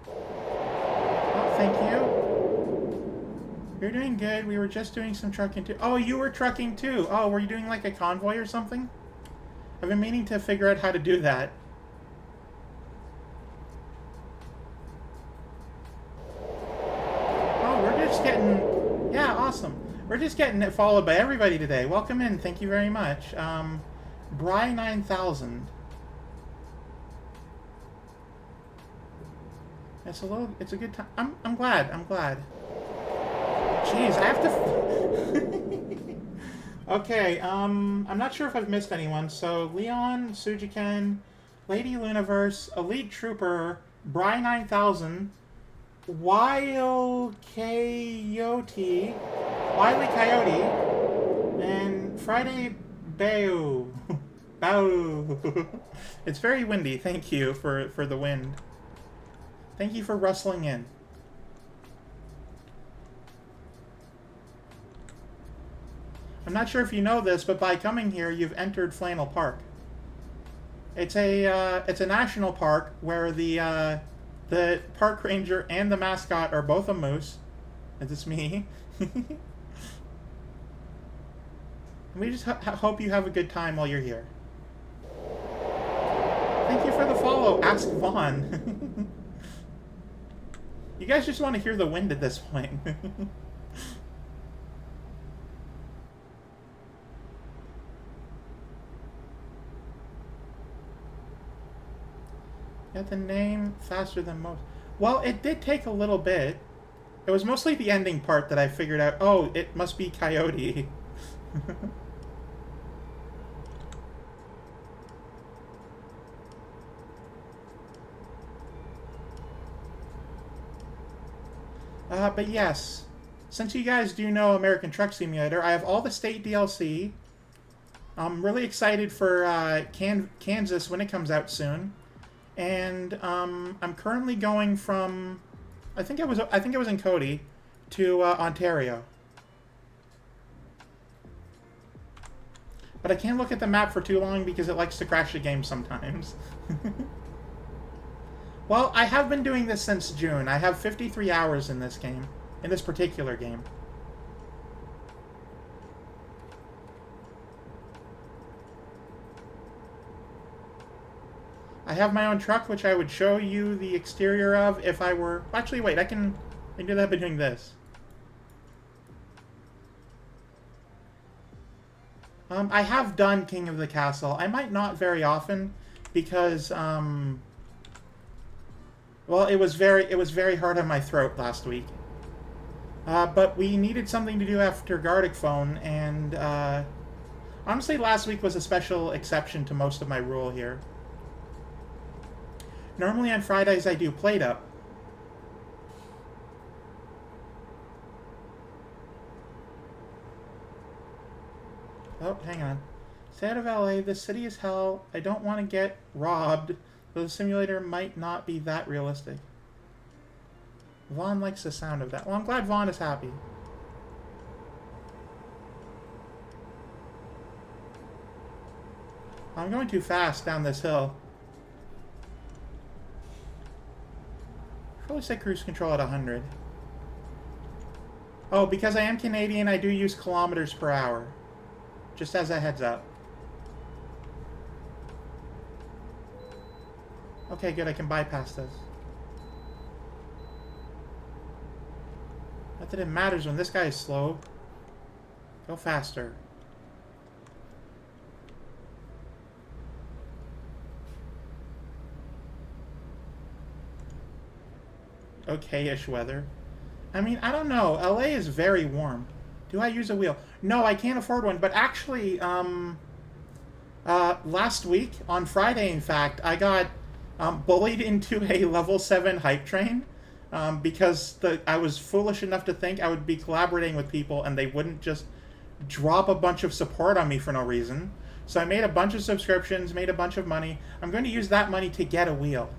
Oh, thank you. You're doing good. We were just doing some trucking too. Oh, you were trucking too. Oh, were you doing like a convoy or something? I've been meaning to figure out how to do that. Oh, we're just getting... Yeah, awesome. We're just getting it followed by everybody today. Welcome in. Thank you very much. Bry 9000. It's a good time. I'm glad. Jeez, I have to... Okay, I'm not sure if I've missed anyone. So, Leon, Sujiken, Lady Luniverse, Elite Trooper, Bry 9000, Wily Coyote, and Friday Bao. Bao. It's very windy. Thank you for the wind. Thank you for rustling in. I'm not sure if you know this, but by coming here, you've entered Flannel Park. It's a national park where the park ranger and the mascot are both a moose. And it's me. And we just hope you have a good time while you're here. Thank you for the follow, Ask Vaughn. You guys just want to hear the wind at this point. Got the name faster than most. Well, it did take a little bit. It was mostly the ending part that I figured out. Oh, it must be Coyote. But yes, since you guys do know American Truck Simulator, I have all the state DLC. I'm really excited for Kansas when it comes out soon. And I'm currently going from, I think it was in Cody, to Ontario. But I can't look at the map for too long because it likes to crash the game sometimes. Well, I have been doing this since June. I have 53 hours in this game, in this particular game. I have my own truck, which I would show you the exterior of if I were... Actually, wait, I can do that by doing this. I have done King of the Castle. I might not very often, because, well, it was very hard on my throat last week. But we needed something to do after Gartic Phone, and, honestly, last week was a special exception to most of my rule here. Normally on Fridays I do Plate Up. Oh, hang on. Stay out of LA. This city is hell. I don't want to get robbed, though the simulator might not be that realistic. Vaughn likes the sound of that. Well, I'm glad Vaughn is happy. I'm going too fast down this hill. Probably set cruise control at 100. Oh, because I am Canadian, I do use kilometers per hour. Just as a heads up. Okay, good, I can bypass this. Not that it matters when this guy is slow. Go faster. okay-ish weather. I mean, I don't know. LA is very warm. Do I use a wheel? No, I can't afford one. But actually, last week, on Friday, in fact, I got bullied into a level 7 hype train because I was foolish enough to think I would be collaborating with people and they wouldn't just drop a bunch of support on me for no reason. So I made a bunch of subscriptions, made a bunch of money. I'm going to use that money to get a wheel.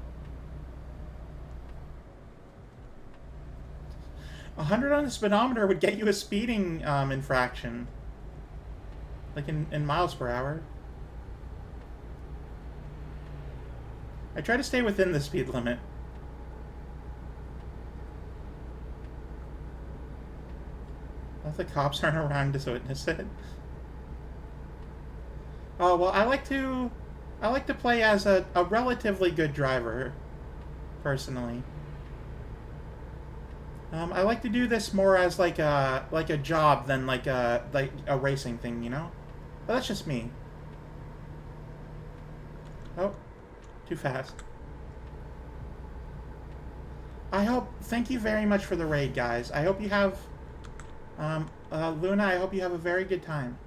100 on the speedometer would get you a speeding infraction. Like in miles per hour. I try to stay within the speed limit. Well, the cops aren't around to witness it. Oh, well, I like to play as a relatively good driver, personally. I like to do this more as like a job than like a racing thing, you know? But that's just me. Oh, too fast. Thank you very much for the raid, guys. I hope you have, Luna, I hope you have a very good time.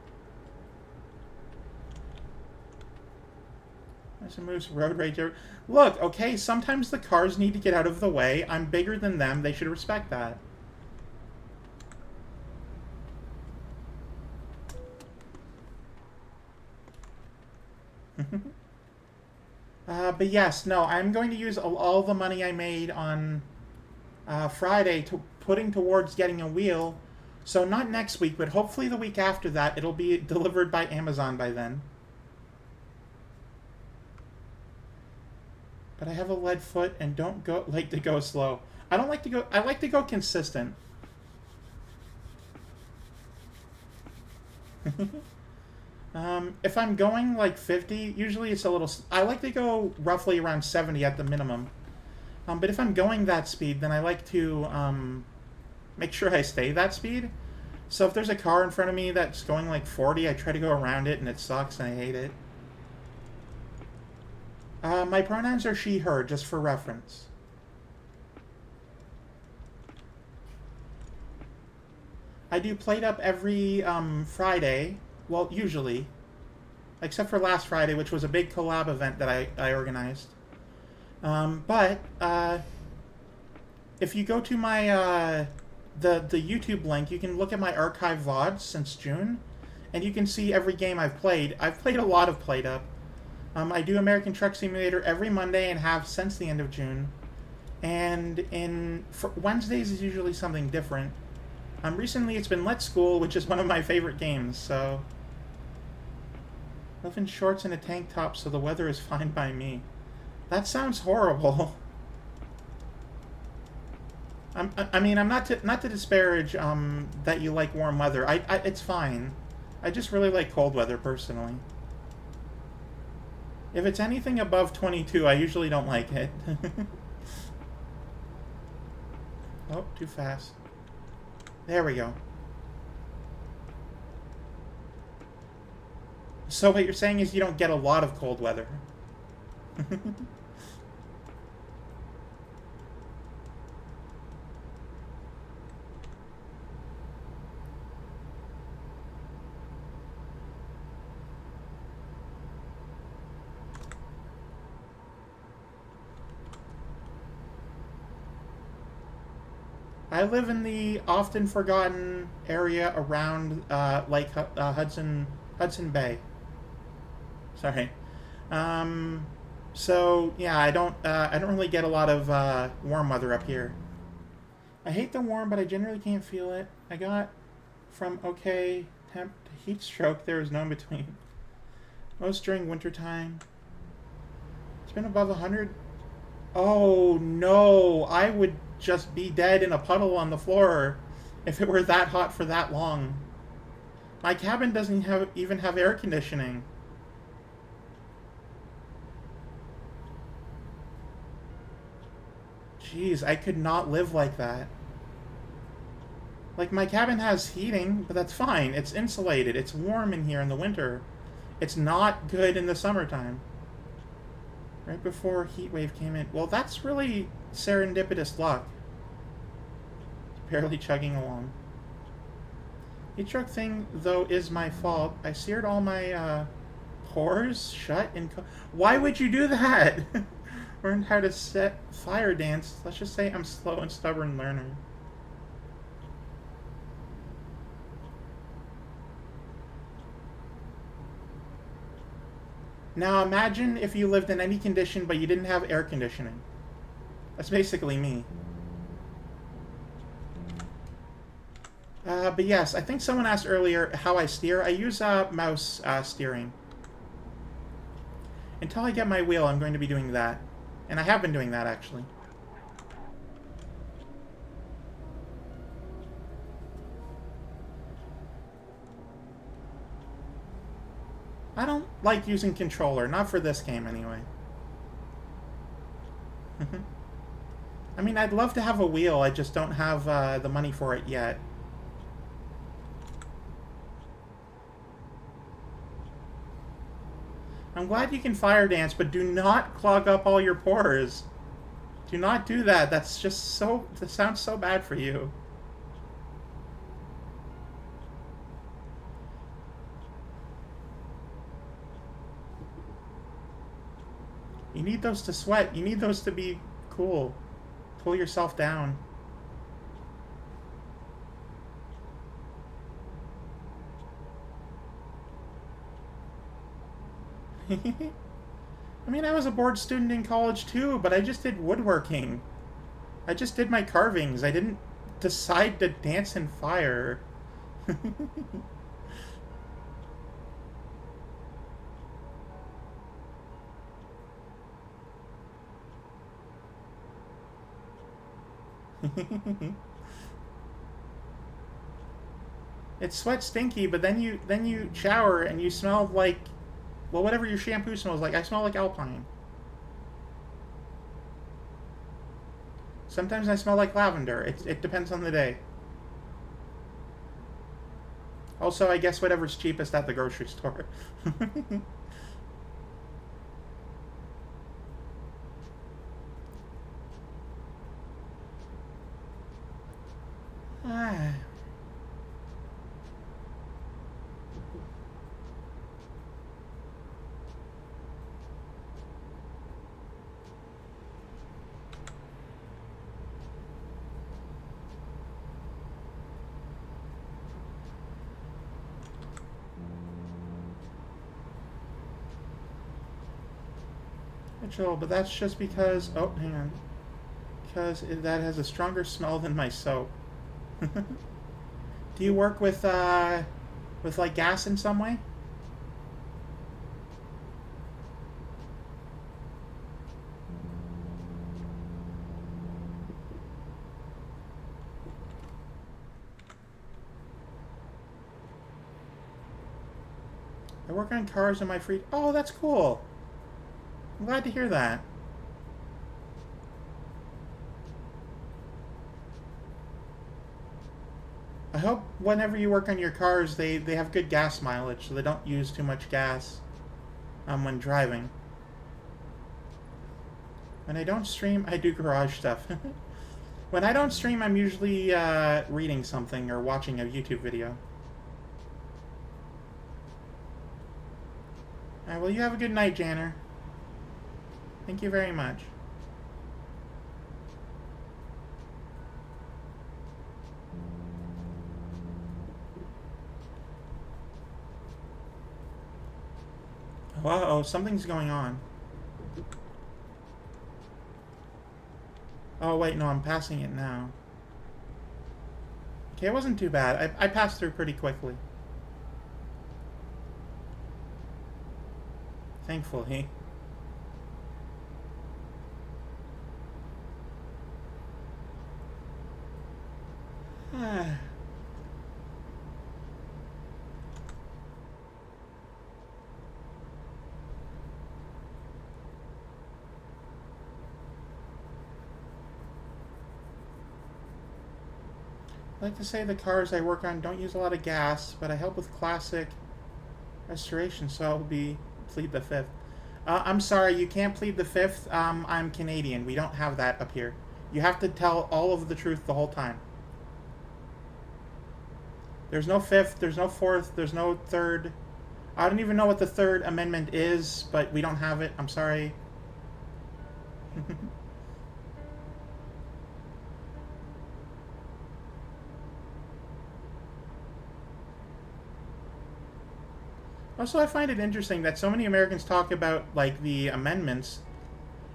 There's a moose road rager. Look, okay, sometimes the cars need to get out of the way. I'm bigger than them. They should respect that. But yes, no, I'm going to use all the money I made on Friday to putting towards getting a wheel. So not next week, but hopefully the week after that, it'll be delivered by Amazon by then. But I have a lead foot and don't like to go slow. I like to go consistent. If I'm going like 50, usually it's a little... I like to go roughly around 70 at the minimum. But if I'm going that speed, then I like to make sure I stay that speed. So if there's a car in front of me that's going like 40, I try to go around it and it sucks and I hate it. My pronouns are she, her, just for reference. I do Plate Up every Friday. Well, usually. Except for last Friday, which was a big collab event that I organized. But if you go to my the YouTube link, you can look at my archive VODs since June, and you can see every game I've played. I've played a lot of Plate Up. I do American Truck Simulator every Monday and have since the end of June. And Wednesdays is usually something different. Recently it's been Let's School, which is one of my favorite games, so... Live in shorts and a tank top, so the weather is fine by me. That sounds horrible. I mean, I'm not to disparage that you like warm weather. It's fine. I just really like cold weather, personally. If it's anything above 22, I usually don't like it. Oh, too fast. There we go. So what you're saying is you don't get a lot of cold weather. I live in the often forgotten area around Lake Hudson Bay. Sorry. So yeah, I don't really get a lot of warm weather up here. I hate the warm, but I generally can't feel it. I got from okay temp to heat stroke. There is no in between. Most during wintertime. It's been above 100. Oh no! I would just be dead in a puddle on the floor if it were that hot for that long. My cabin doesn't even have air conditioning. Jeez, I could not live like that. Like, my cabin has heating, but that's fine. It's insulated. It's warm in here in the winter. It's not good in the summertime. Right before heat wave came in. Well, that's really serendipitous luck. Barely chugging along. Each truck thing, though, is my fault. I seared all my, pores shut and... Why would you do that? Learned how to set fire dance. Let's just say I'm slow and stubborn learner. Now imagine if you lived in any condition but you didn't have air conditioning. That's basically me. But yes, I think someone asked earlier how I steer. I use mouse steering. Until I get my wheel, I'm going to be doing that. And I have been doing that, actually. I don't like using controller. Not for this game, anyway. I mean, I'd love to have a wheel. I just don't have the money for it yet. I'm glad you can fire dance, but do not clog up all your pores. Do not do that. That's just so... That sounds so bad for you. You need those to sweat. You need those to be cool. Pull yourself down. I mean, I was a bored student in college too, but I just did woodworking. I just did my carvings. I didn't decide to dance in fire. It's sweat stinky, but then you shower and you smell like, well, whatever your shampoo smells like. I smell like Alpine. Sometimes I smell like lavender. It depends on the day. Also, I guess whatever's cheapest at the grocery store. Ah. Mitchell, but that's just because... Oh, hang on. Because that has a stronger smell than my soap. Do you work with like gas in some way? I work on cars in my free... Oh, that's cool. I'm glad to hear that. I hope whenever you work on your cars, they have good gas mileage, so they don't use too much gas when driving. When I don't stream, I do garage stuff. When I don't stream, I'm usually reading something or watching a YouTube video. Alright, well, you have a good night, Janner. Thank you very much. Uh-oh, something's going on. Oh, wait, no, I'm passing it now. Okay, it wasn't too bad. I passed through pretty quickly. Thankfully. I like to say the cars I work on don't use a lot of gas, but I help with classic restoration, so I'll plead the fifth. I'm sorry, you can't plead the fifth. I'm Canadian. We don't have that up here. You have to tell all of the truth the whole time. There's no fifth, there's no fourth, there's no third. I don't even know what the Third Amendment is, but we don't have it. I'm sorry. Also, I find it interesting that so many Americans talk about, like, the amendments.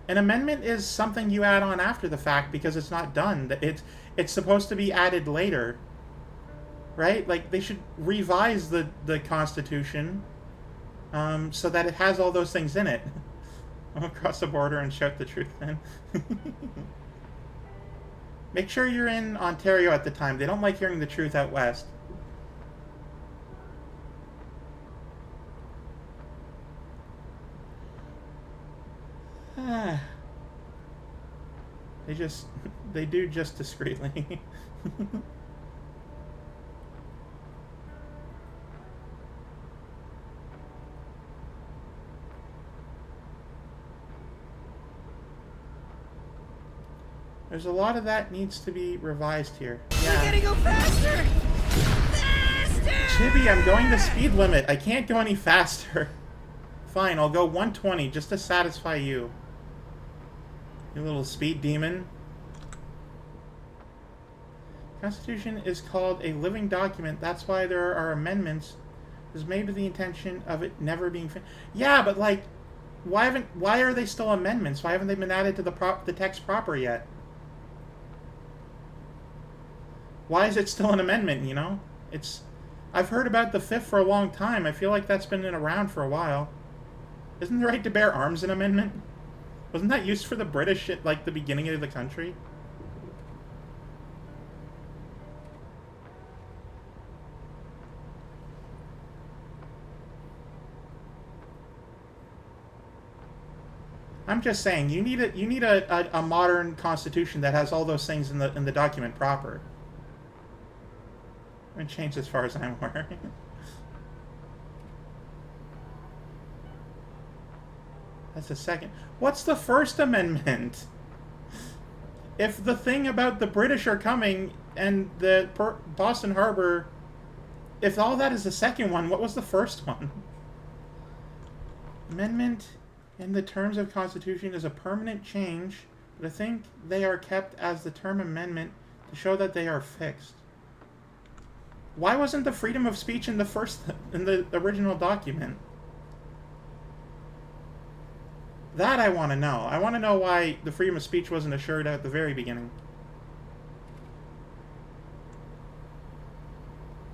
An amendment is something you add on after the fact because it's not done. It's supposed to be added later. Right? Like, they should revise the Constitution so that it has all those things in it. I'm across the border and shout the truth, then. Make sure you're in Ontario at the time. They don't like hearing the truth out west. They do just discreetly. There's a lot of that needs to be revised here. Yeah. We gotta go faster! Faster! Chibi, I'm going the speed limit. I can't go any faster. Fine, I'll go 120 just to satisfy you. You little speed demon. Constitution is called a living document. That's why there are amendments. It was made with the intention of it never being yeah, but like, why are they still amendments? Why haven't they been added to the text proper yet? Why is it still an amendment, you know? I've heard about the Fifth for a long time. I feel like that's been around for a while. Isn't the right to bear arms an amendment? Wasn't that used for the British at, like, the beginning of the country? I'm just saying, you need a modern constitution that has all those things in the document proper. I'm gonna change as far as I'm aware. That's the second. What's the First Amendment? If the thing about the British are coming and the Boston Harbor, if all that is the second one, what was the first one? Amendment in the terms of Constitution is a permanent change, but I think they are kept as the term amendment to show that they are fixed. Why wasn't the freedom of speech in the original document? That I want to know. I want to know why the freedom of speech wasn't assured at the very beginning.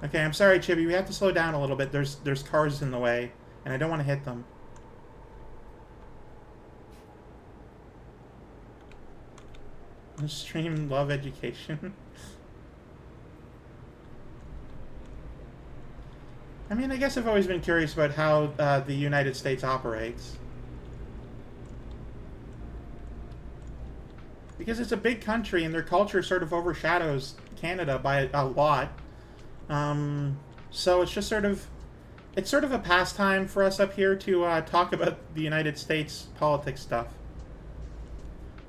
Okay, I'm sorry, Chibi. We have to slow down a little bit. There's cars in the way, and I don't want to hit them. Stream love education. I mean, I guess I've always been curious about how the United States operates. Because it's a big country and their culture sort of overshadows Canada by a lot. So it's just sort of a pastime for us up here to talk about the United States politics stuff.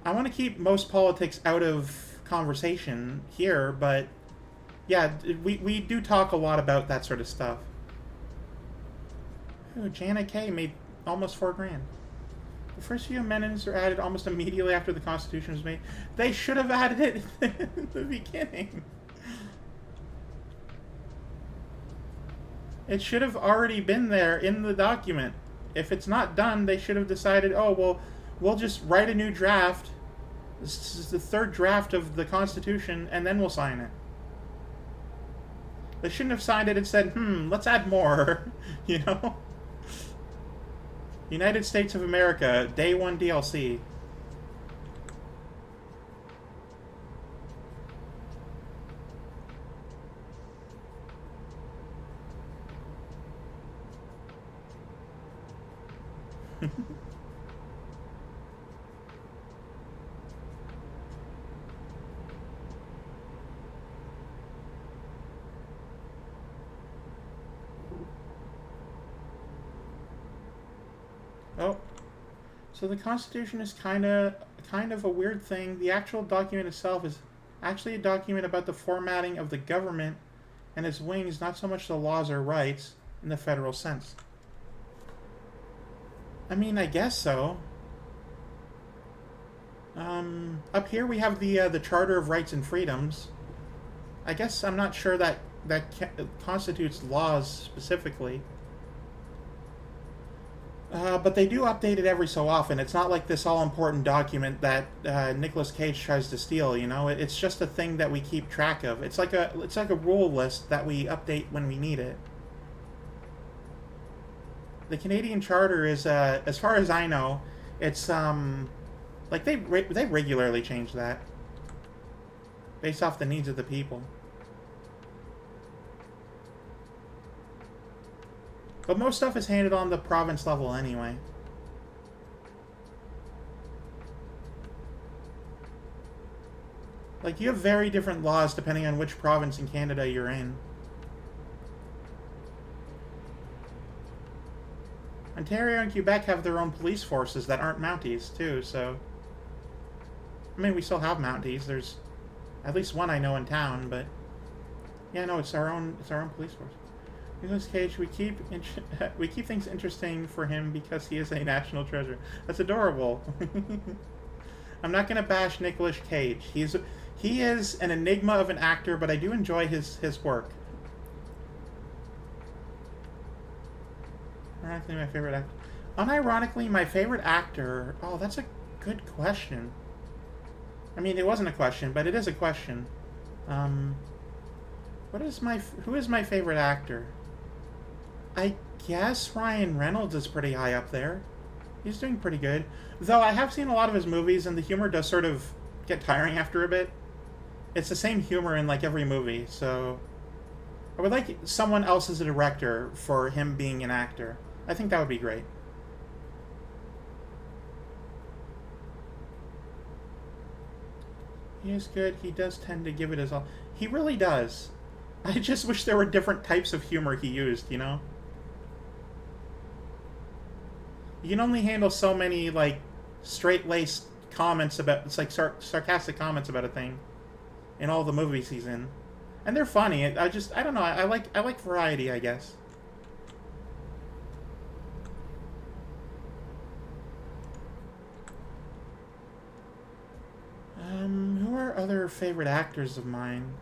I want to keep most politics out of conversation here, but yeah, we do talk a lot about that sort of stuff. Ooh, Jana K made almost $4,000. The first few amendments were added almost immediately after the Constitution was made. They should have added it in the beginning. It should have already been there in the document. If it's not done, they should have decided, oh, well, we'll just write a new draft. This is the third draft of the Constitution, and then we'll sign it. They shouldn't have signed it and said, let's add more, you know? United States of America, Day 1 DLC. Oh, so the Constitution is kind of a weird thing. The actual document itself is actually a document about the formatting of the government and its wings not so much the laws or rights in the federal sense. I mean, I guess so. Up here we have the Charter of Rights and Freedoms. I guess I'm not sure that constitutes laws specifically. But they do update it every so often. It's not like this all-important document that Nicolas Cage tries to steal. You know, it's just a thing that we keep track of. It's like a rule list that we update when we need it. The Canadian Charter is, as far as I know, it's like they regularly change that based off the needs of the people. But most stuff is handled on the province level anyway. Like, you have very different laws depending on which province in Canada you're in. Ontario and Quebec have their own police forces that aren't Mounties, too, so... I mean, we still have Mounties. There's at least one I know in town, but... Yeah, no, it's our own police force. Nicolas Cage, we keep things interesting for him because he is a national treasure. That's adorable. I'm not gonna bash Nicolas Cage. He is an enigma of an actor, but I do enjoy his work. Ironically, my favorite actor. Unironically, my favorite actor. Oh, that's a good question. I mean, it wasn't a question, but it is a question. Who is my favorite actor? I guess Ryan Reynolds is pretty high up there. He's doing pretty good. Though I have seen a lot of his movies, and the humor does sort of get tiring after a bit. It's the same humor in, like, every movie, so... I would like someone else as a director for him being an actor. I think that would be great. He is good. He does tend to give it his all. He really does. I just wish there were different types of humor he used, you know? You can only handle so many, like, straight-laced comments about... It's like sarcastic comments about a thing in all the movies he's in. And they're funny. I don't know. I like variety, I guess. Who are other favorite actors of mine?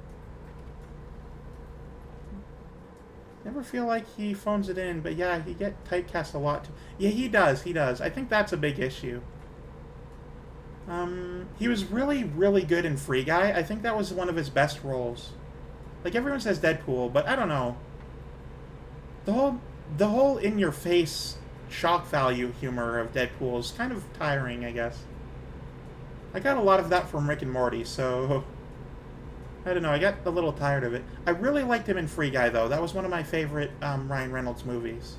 Never feel like he phones it in, but yeah, he get typecast a lot. Yeah, he does. I think that's a big issue. He was really, really good in Free Guy. I think that was one of his best roles. Like, everyone says Deadpool, but I don't know. The whole in-your-face shock value humor of Deadpool is kind of tiring, I guess. I got a lot of that from Rick and Morty, so... I don't know, I got a little tired of it. I really liked him in Free Guy, though. That was one of my favorite Ryan Reynolds movies.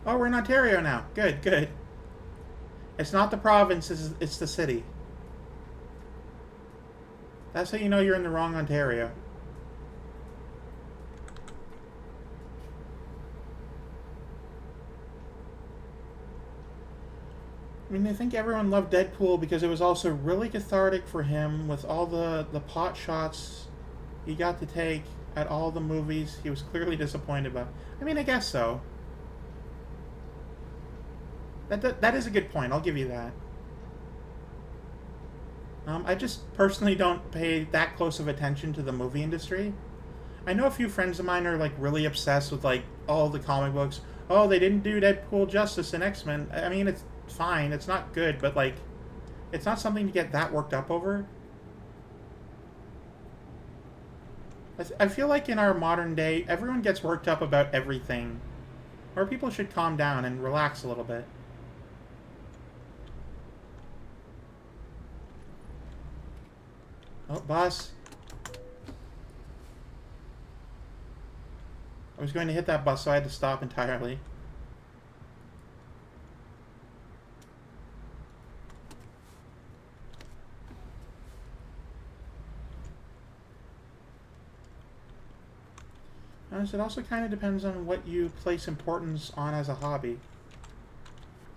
Oh, we're in Ontario now. Good, good. It's not the province, it's the city. That's how you know you're in the wrong Ontario. I mean, I think everyone loved Deadpool because it was also really cathartic for him with all the pot shots he got to take at all the movies he was clearly disappointed about. I mean, I guess so. That is a good point, I'll give you that. I just personally don't pay that close of attention to the movie industry. I know a few friends of mine are, like, really obsessed with, like, all the comic books. Oh, they didn't do Deadpool justice in X-Men. I mean, it's fine. It's not good, but, like, it's not something to get that worked up over. I feel like in our modern day, everyone gets worked up about everything. Or people should calm down and relax a little bit. Oh, boss. I was going to hit that bus, so I had to stop entirely. It also kind of depends on what you place importance on as a hobby.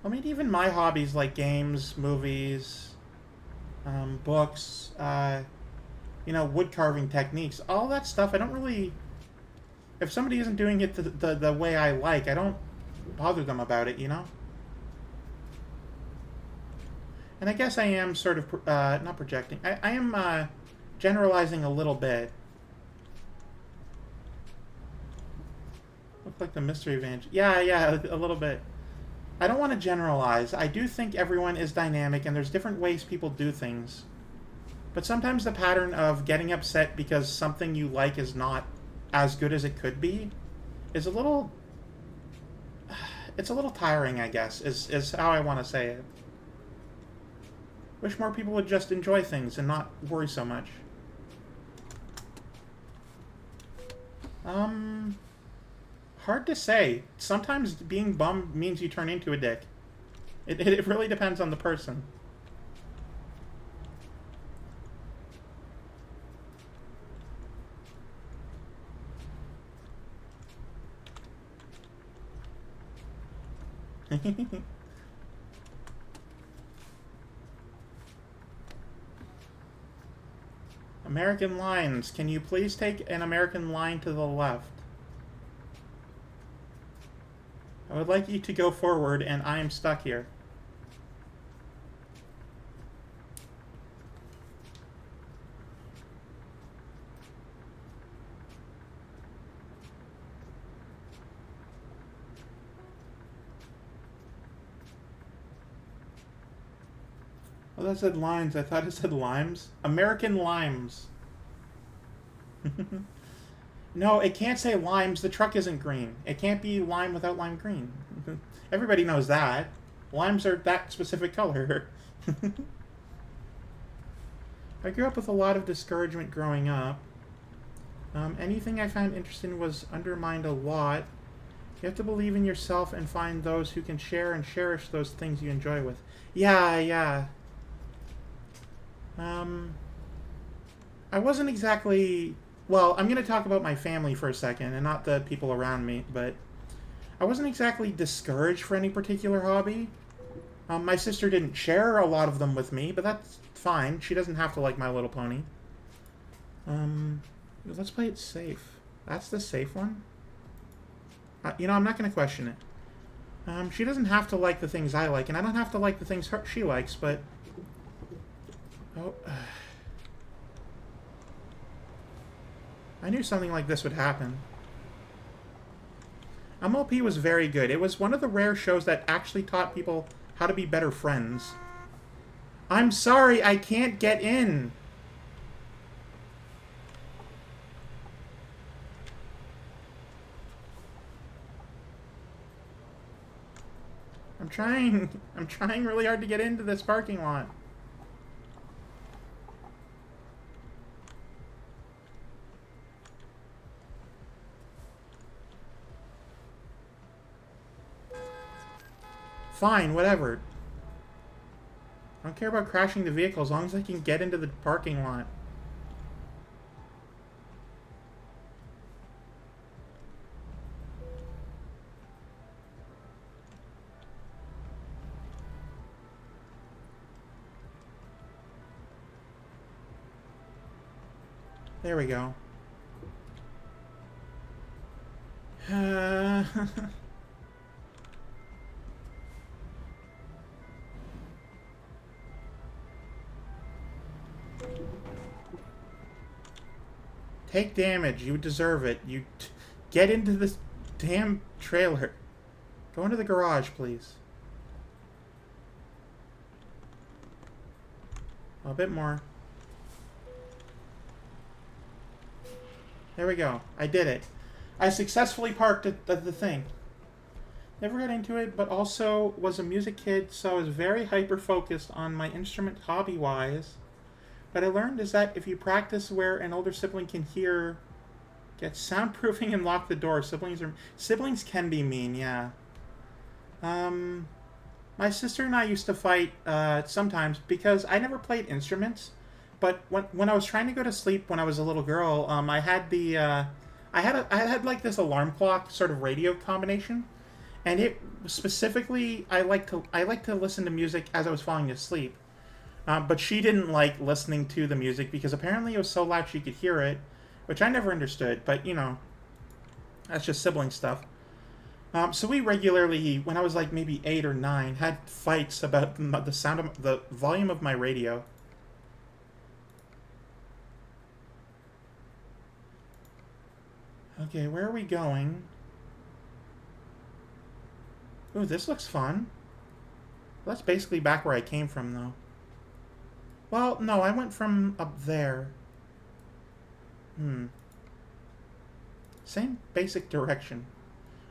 I mean, even my hobbies like games, movies, books, wood carving techniques, all that stuff, I don't really... If somebody isn't doing it the way I like, I don't bother them about it, you know? And I guess I am sort of, not projecting, I am generalizing a little bit. Look like the mystery event. Yeah, a little bit. I don't want to generalize. I do think everyone is dynamic and there's different ways people do things. But sometimes the pattern of getting upset because something you like is not as good as it could be is a little... It's a little tiring, I guess, is how I want to say it. Wish more people would just enjoy things and not worry so much. Hard to say. Sometimes being bummed means you turn into a dick. It really depends on the person. American lines. Can you please take an American line to the left? I would like you to go forward, and I am stuck here. Oh, that said lines. I thought it said limes. American limes. No, it can't say limes. The truck isn't green. It can't be lime without lime green. Everybody knows that. Limes are that specific color. I grew up with a lot of discouragement growing up. Anything I found interesting was undermined a lot. You have to believe in yourself and find those who can share and cherish those things you enjoy with. Yeah. I wasn't exactly... Well, I'm going to talk about my family for a second, and not the people around me, but I wasn't exactly discouraged for any particular hobby. My sister didn't share a lot of them with me, but that's fine. She doesn't have to like My Little Pony. Let's play it safe. That's the safe one? I'm not going to question it. She doesn't have to like the things I like, and I don't have to like the things she likes, but... Oh... I knew something like this would happen. MLP was very good. It was one of the rare shows that actually taught people how to be better friends. I'm sorry, I can't get in. I'm trying really hard to get into this parking lot. Fine, whatever. I don't care about crashing the vehicle as long as I can get into the parking lot. There we go. Take damage. You deserve it. Get into this damn trailer. Go into the garage, please. A bit more. There we go. I did it. I successfully parked at the thing. Never got into it, but also was a music kid, so I was very hyper-focused on my instrument hobby-wise. What I learned is that if you practice where an older sibling can hear, get soundproofing and lock the door. Siblings can be mean, yeah. My sister and I used to fight sometimes because I never played instruments. But when I was trying to go to sleep when I was a little girl, I had the I had like this alarm clock sort of radio combination, and it specifically I like to listen to music as I was falling asleep. But she didn't like listening to the music because apparently it was so loud she could hear it, which I never understood. But you know, that's just sibling stuff. So we regularly, when I was like maybe 8 or 9, had fights about the sound of the volume of my radio. Okay, where are we going? Ooh, this looks fun. That's basically back where I came from, though. Well, no, I went from up there. Hmm. Same basic direction.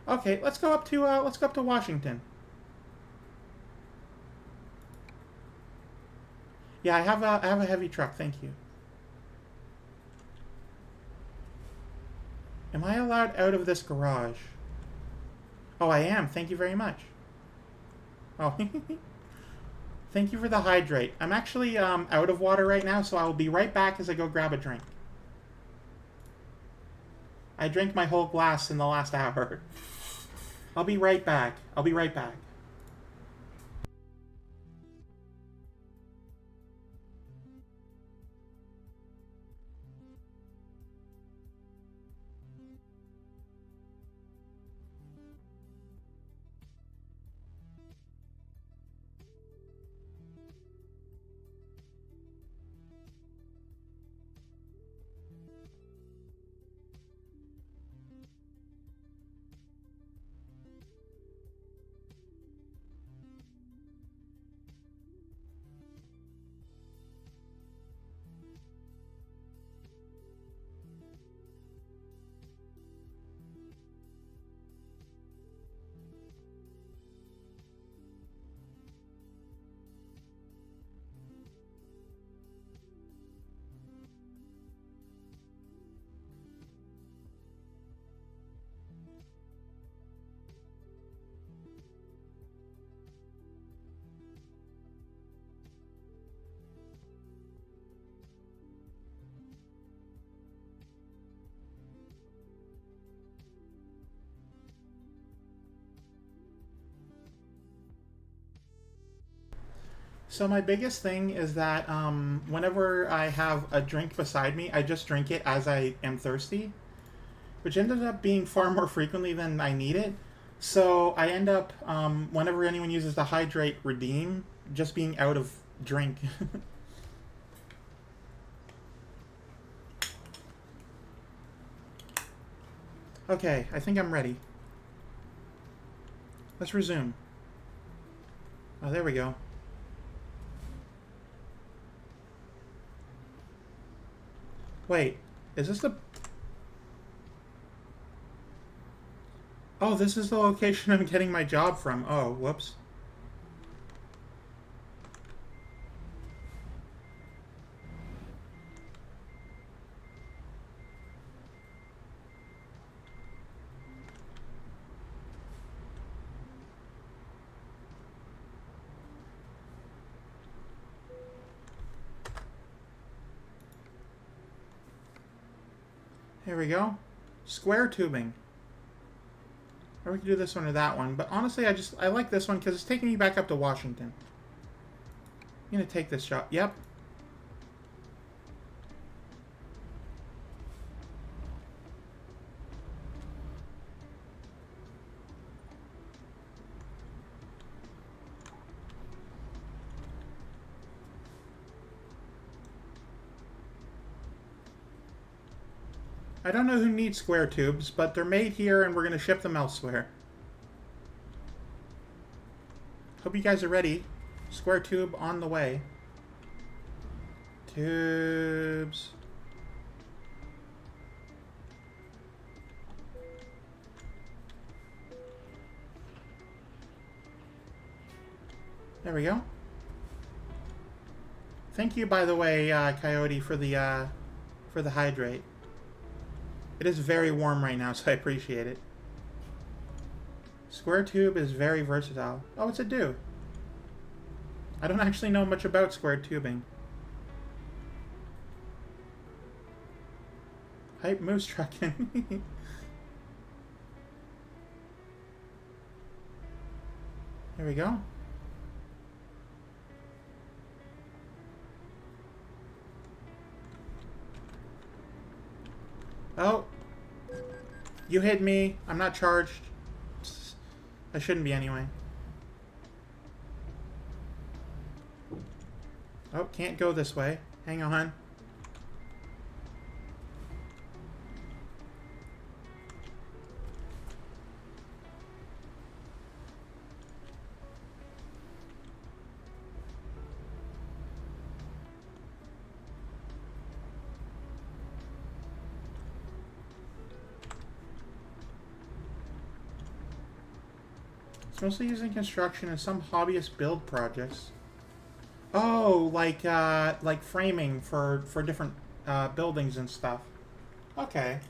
Okay, let's go up to Washington. Yeah, I have a heavy truck. Thank you. Am I allowed out of this garage? Oh, I am. Thank you very much. Oh, thank you for the hydrate. I'm actually out of water right now, so I will be right back as I go grab a drink. I drank my whole glass in the last hour. I'll be right back. I'll be right back. So my biggest thing is that whenever I have a drink beside me, I just drink it as I am thirsty, which ended up being far more frequently than I need it. So I end up, whenever anyone uses the hydrate redeem, just being out of drink. Okay, I think I'm ready. Let's resume. Oh, there we go. Wait, is this the... Oh, this is the location I'm getting my job from. Oh, whoops. Here we go. Square tubing. Or we could do this one or that one. But honestly, I like this one because it's taking me back up to Washington. I'm going to take this job. Yep. I don't know who needs square tubes, but they're made here and we're going to ship them elsewhere. Hope you guys are ready. Square tube on the way. Tubes. There we go. Thank you, by the way, Coyote, for the hydrate. It is very warm right now, so I appreciate it. Square tube is very versatile. Oh, what's it do? I don't actually know much about square tubing. Hype moose trucking. There we go. Oh. You hit me. I'm not charged. I shouldn't be anyway. Oh, can't go this way. Hang on. It's mostly used in construction and some hobbyist build projects. Oh, like framing for different buildings and stuff. Okay.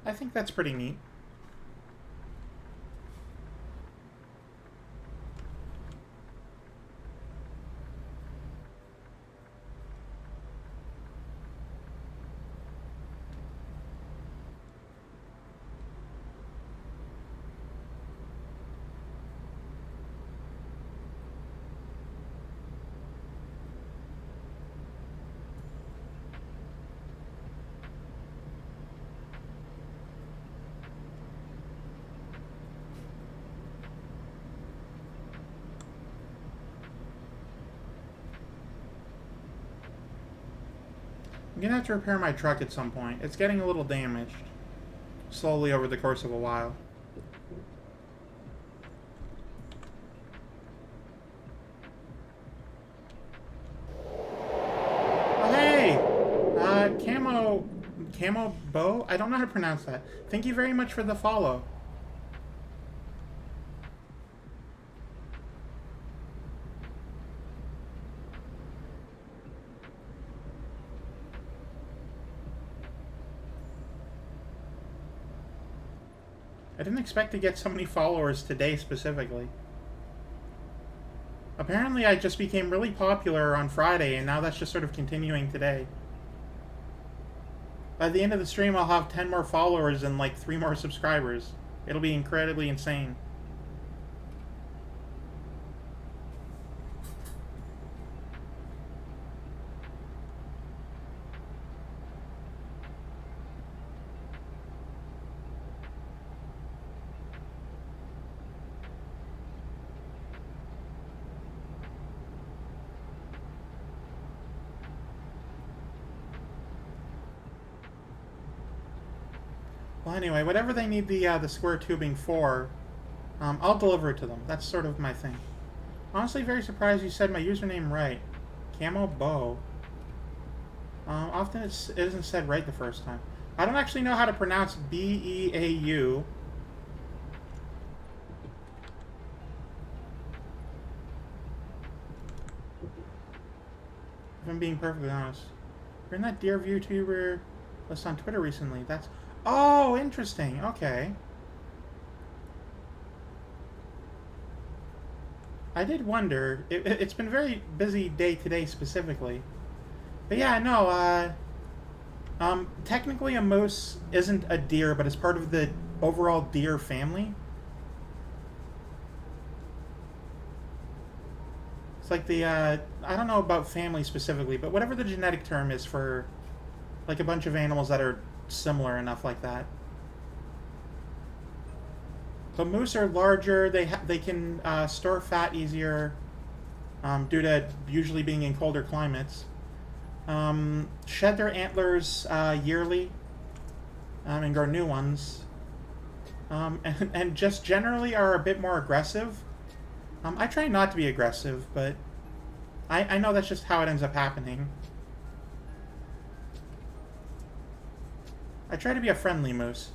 I think that's pretty neat. I'm gonna have to repair my truck at some point. It's getting a little damaged. Slowly over the course of a while. Oh, hey! Camo Bow? I don't know how to pronounce that. Thank you very much for the follow. I didn't expect to get so many followers today specifically. Apparently I just became really popular on Friday, and now that's just sort of continuing today. By the end of the stream, I'll have 10 more followers and like 3 more subscribers. It'll be incredibly insane. Well, anyway, whatever they need the square tubing for, I'll deliver it to them. That's sort of my thing. Honestly, very surprised you said my username right. Camo Bow. Often it isn't said right the first time. I don't actually know how to pronounce B-E-A-U. If I'm being perfectly honest. You're in that Deer VTuber list on Twitter recently. That's... Oh, interesting. Okay. I did wonder. It's been a very busy day today specifically. But yeah, no, technically a moose isn't a deer, but it's part of the overall deer family. It's like the, I don't know about family specifically, but whatever the genetic term is for, like, a bunch of animals that are similar enough like that. So moose are larger. They can store fat easier due to usually being in colder climates. Shed their antlers yearly and grow new ones. And just generally are a bit more aggressive. I try not to be aggressive, but I know that's just how it ends up happening. I try to be a friendly moose.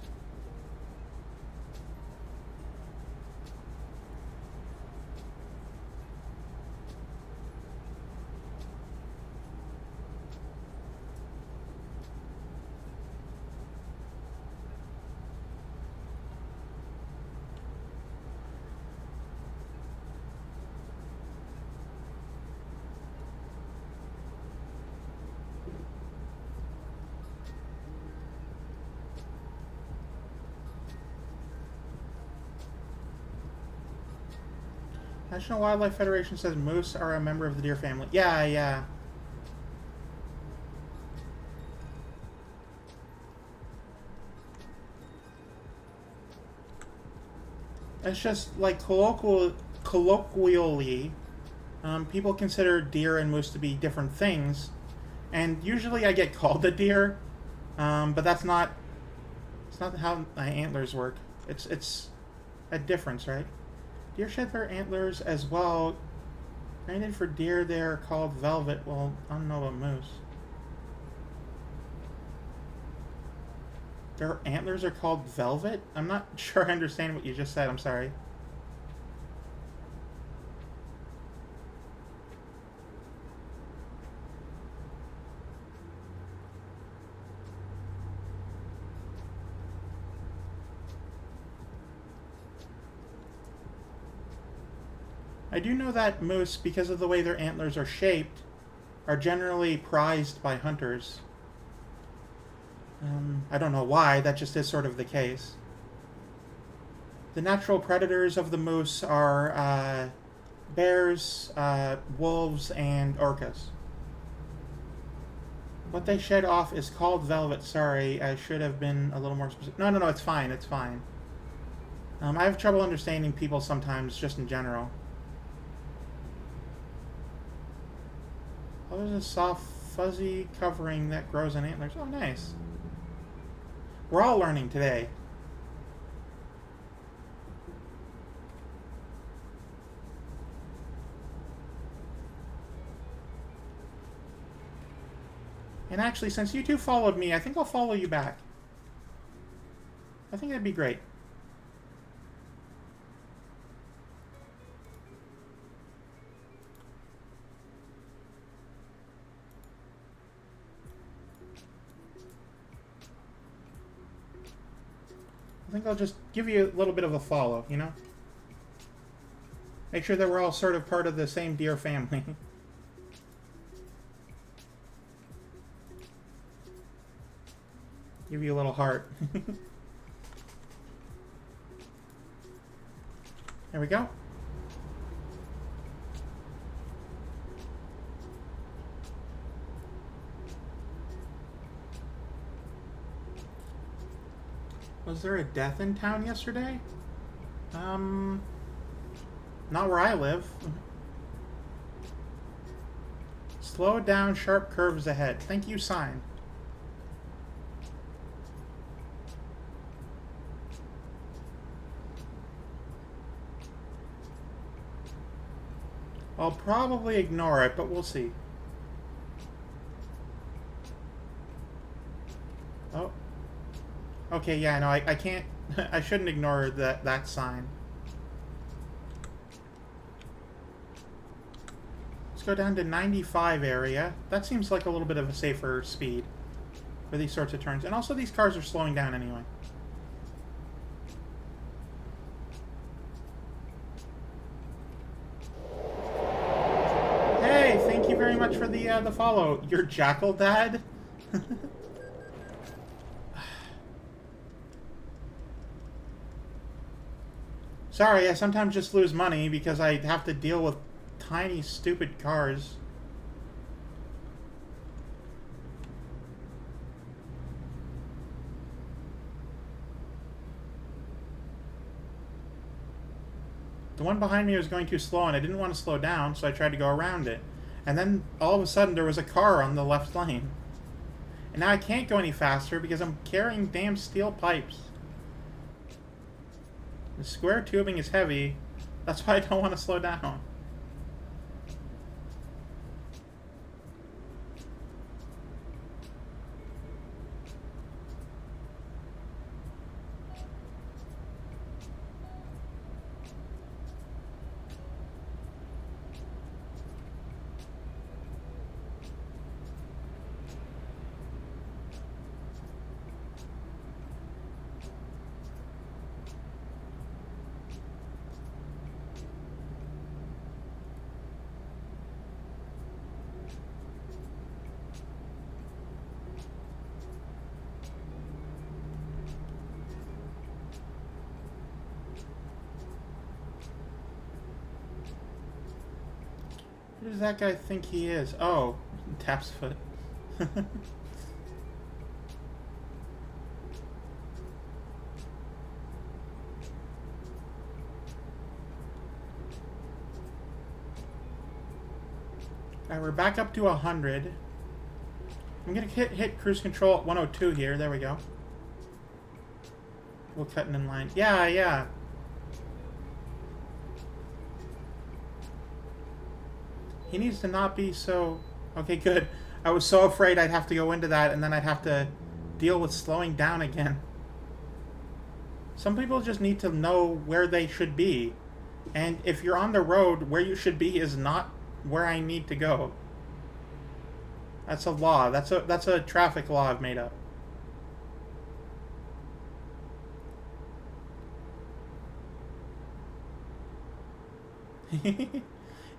National Wildlife Federation says moose are a member of the deer family. Yeah, yeah. It's just like colloquially, people consider deer and moose to be different things, and usually I get called a deer, but that's not. It's not how my antlers work. It's a difference, right? Deer shed their antlers as well. Granted, for deer, they're called velvet. Well, I don't know about moose. Their antlers are called velvet? I'm not sure I understand what you just said. I'm sorry. I do know that moose, because of the way their antlers are shaped, are generally prized by hunters. I don't know why, that just is sort of the case. The natural predators of the moose are bears, wolves, and orcas. What they shed off is called velvet. Sorry, I should have been a little more specific. No, it's fine, it's fine. I have trouble understanding people sometimes, just in general. Oh, there's a soft, fuzzy covering that grows on antlers. Oh, nice. We're all learning today. And actually, since you two followed me, I think I'll follow you back. I think that'd be great. I think I'll just give you a little bit of a follow, you know? Make sure that we're all sort of part of the same deer family. Give you a little heart. There we go. Was there a death in town yesterday? Not where I live. Slow down, sharp curves ahead. Thank you, sign. I'll probably ignore it, but we'll see. Oh. Okay, yeah, no, I can't... I shouldn't ignore that sign. Let's go down to 95 area. That seems like a little bit of a safer speed for these sorts of turns. And also, these cars are slowing down anyway. Hey, thank you very much for the follow. Your jackal dad? Sorry, I sometimes just lose money because I have to deal with tiny, stupid cars. The one behind me was going too slow, and I didn't want to slow down, so I tried to go around it. And then, all of a sudden, there was a car on the left lane. And now I can't go any faster because I'm carrying damn steel pipes. The square tubing is heavy. That's why I don't want to slow down. Who does that guy think he is? Oh, Tap's foot. Alright, we're back up to 100. I'm gonna hit cruise control at 102 here. There we go. We're cutting in line. Yeah, yeah. He needs to not be so... Okay, good. I was so afraid I'd have to go into that and then I'd have to deal with slowing down again. Some people just need to know where they should be. And if you're on the road, where you should be is not where I need to go. That's a law. That's a traffic law I've made up.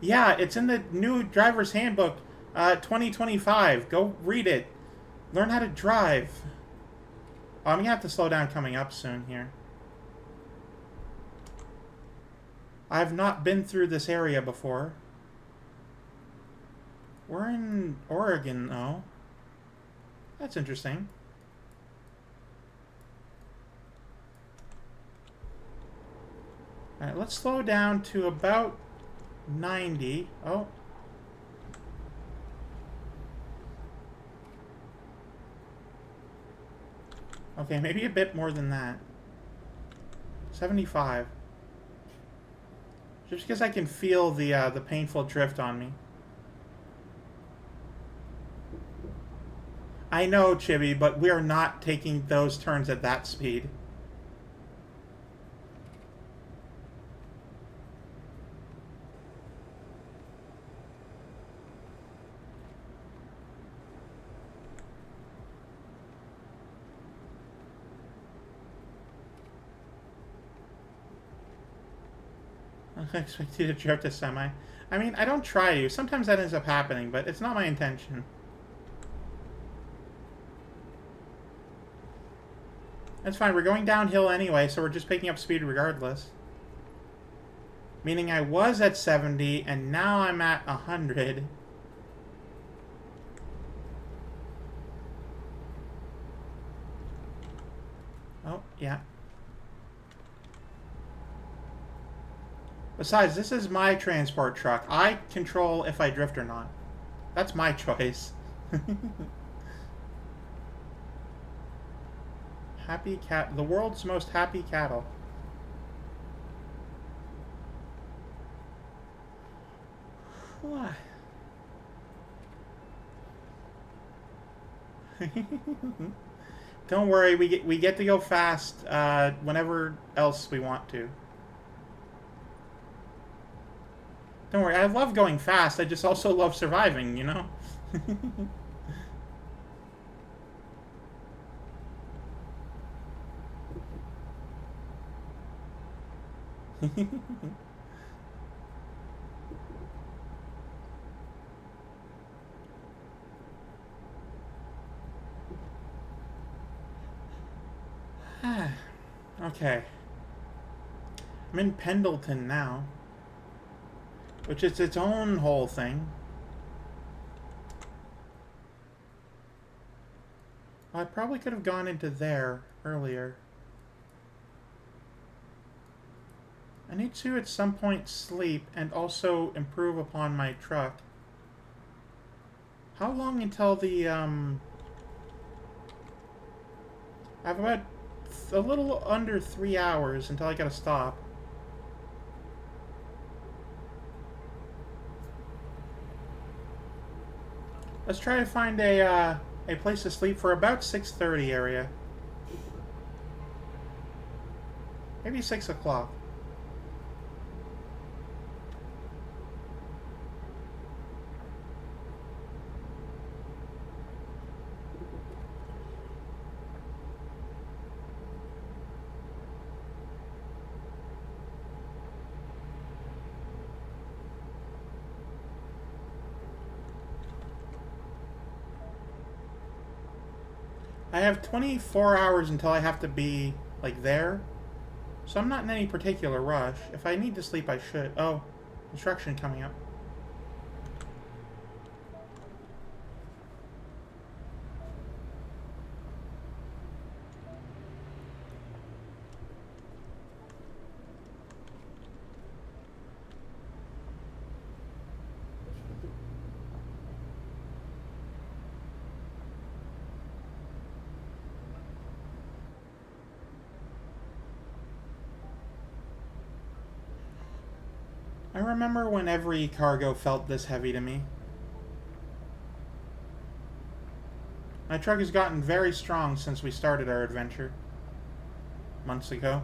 Yeah, it's in the new driver's handbook, 2025. Go read it. Learn how to drive. Oh, I'm gonna have to slow down coming up soon here. I've not been through this area before. We're in Oregon, though. That's interesting. Alright, let's slow down to about 90. Oh. Okay, maybe a bit more than that. 75. Just because I can feel the painful drift on me. I know, Chibi, but we are not taking those turns at that speed. I expect you to drift a semi. I mean, I don't try to. Sometimes that ends up happening, but it's not my intention. That's fine. We're going downhill anyway, so we're just picking up speed regardless. Meaning I was at 70, and now I'm at 100. Oh, yeah. Besides, this is my transport truck. I control if I drift or not. That's my choice. Happy cat. The world's most happy cattle. Why? Don't worry, we get to go fast whenever else we want to. Don't worry, I love going fast. I just also love surviving, you know? Okay. I'm in Pendleton now. Which is its own whole thing. Well, I probably could have gone into there earlier. I need to at some point sleep and also improve upon my truck. How long until the I have about a little under 3 hours until I gotta stop. Let's try to find a place to sleep for about 6:30 area. Maybe 6 o'clock. I have 24 hours until I have to be, like, there. So I'm not in any particular rush. If I need to sleep, I should. Oh, instruction coming up. I remember when every cargo felt this heavy to me. My truck has gotten very strong since we started our adventure. Months ago.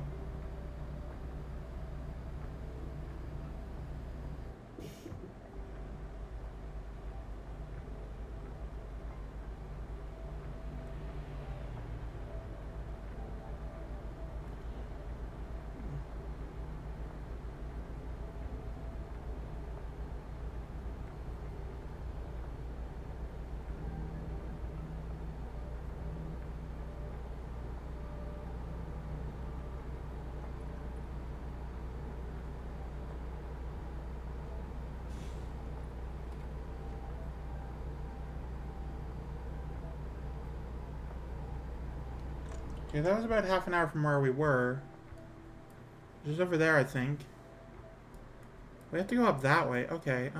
Okay, that was about half an hour from where we were. Just over there, I think. We have to go up that way. Okay,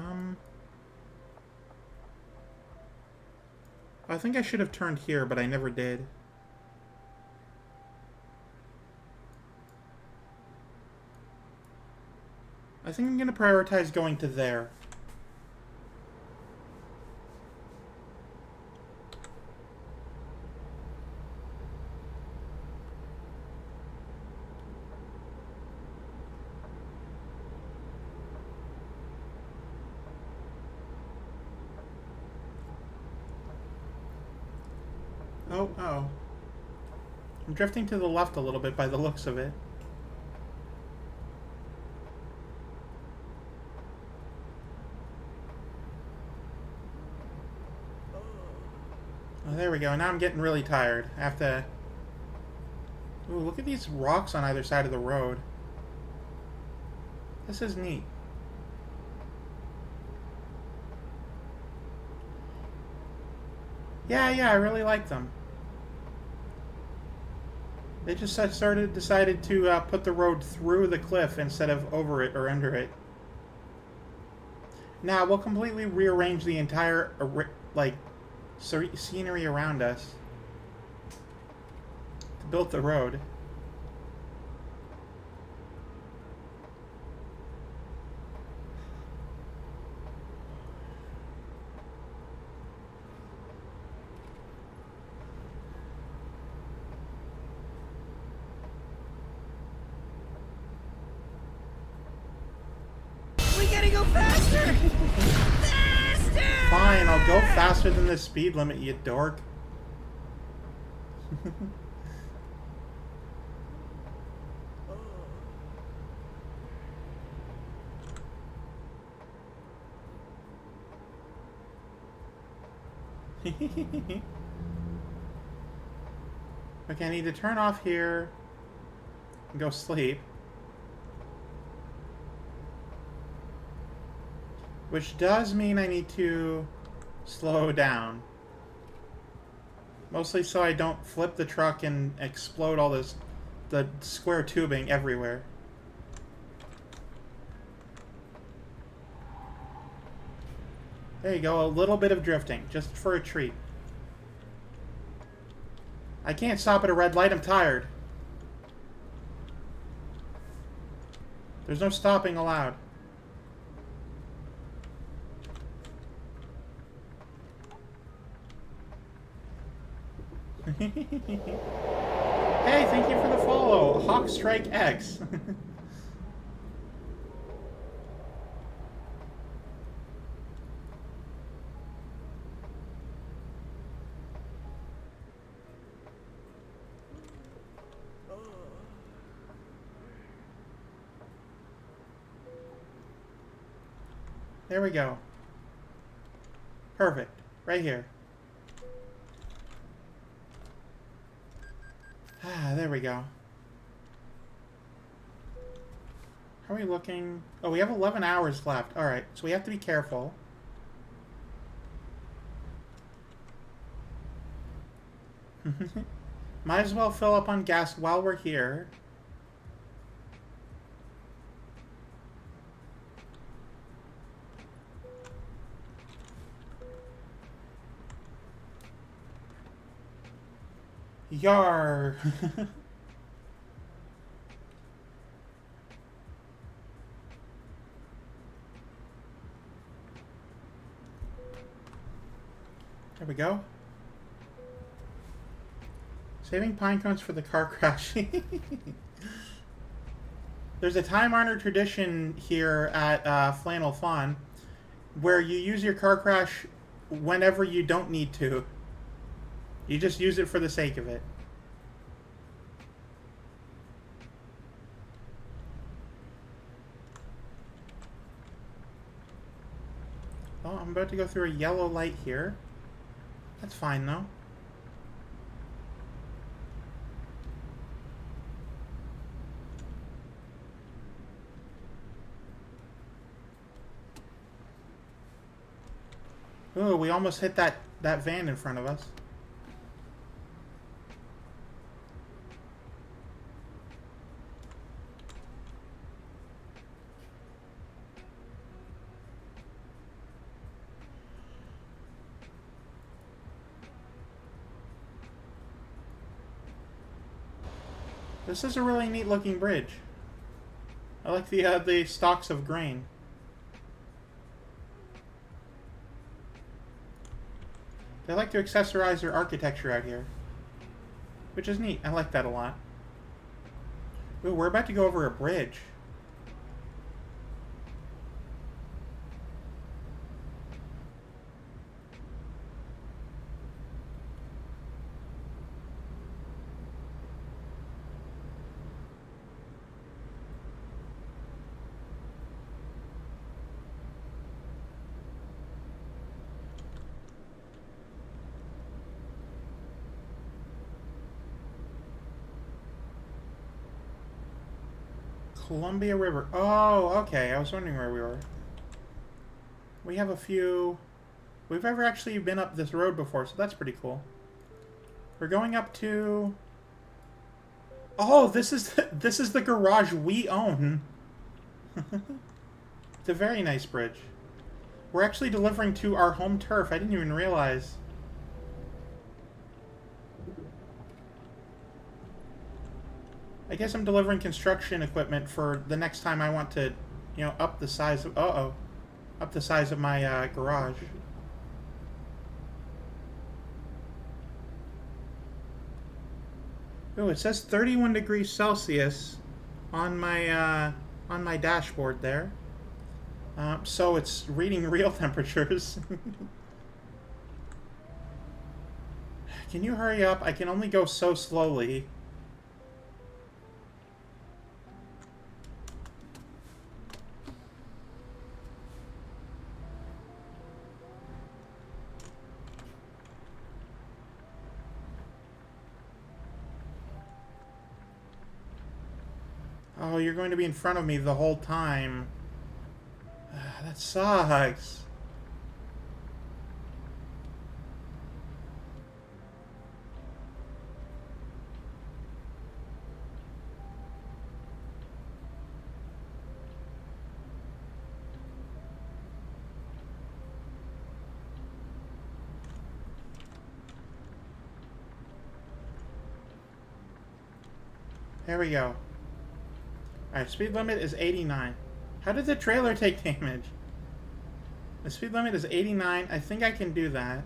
I think I should have turned here, but I never did. I think I'm going to prioritize going to there. Oh. I'm drifting to the left a little bit by the looks of it. Oh, there we go. Now I'm getting really tired. I have to... Ooh, look at these rocks on either side of the road. This is neat. Yeah, I really like them. They just decided to put the road through the cliff instead of over it or under it. Now, we'll completely rearrange the entire, like, scenery around us to build the road. We gotta go faster! Faster! Fine, I'll go faster than the speed limit, you dork. Okay, I need to turn off here and go sleep. Which does mean I need to slow down. Mostly so I don't flip the truck and explode all the square tubing everywhere. There you go, a little bit of drifting, just for a treat. I can't stop at a red light, I'm tired. There's no stopping allowed. Hey, thank you for the follow, Hawk Strike X. There we go. Perfect. Right here. Ah, there we go. How are we looking? Oh, we have 11 hours left. Alright, so we have to be careful. Might as well fill up on gas while we're here. Yar. There we go. Saving pine cones for the car crash. There's a time-honored tradition here at Flannel Fawn where you use your car crash whenever you don't need to. You just use it for the sake of it. Oh, I'm about to go through a yellow light here. That's fine, though. Ooh, we almost hit that van in front of us. This is a really neat looking bridge. I like the stalks of grain. They like to accessorize their architecture out here, which is neat. I like that a lot. Ooh, we're about to go over a bridge. Columbia River. Oh, okay. I was wondering where we were. We have a few... We've never actually been up this road before, so that's pretty cool. We're going up to... Oh, this is the garage we own. It's a very nice bridge. We're actually delivering to our home turf. I didn't even realize. I guess I'm delivering construction equipment for the next time I want to, you know, up the size of... Uh-oh. Up the size of my garage. Oh, it says 31 degrees Celsius on my dashboard there. So it's reading real temperatures. Can you hurry up? I can only go so slowly. Oh, you're going to be in front of me the whole time. That sucks. There we go. Alright, speed limit is 89. How did the trailer take damage? The speed limit is 89. I think I can do that.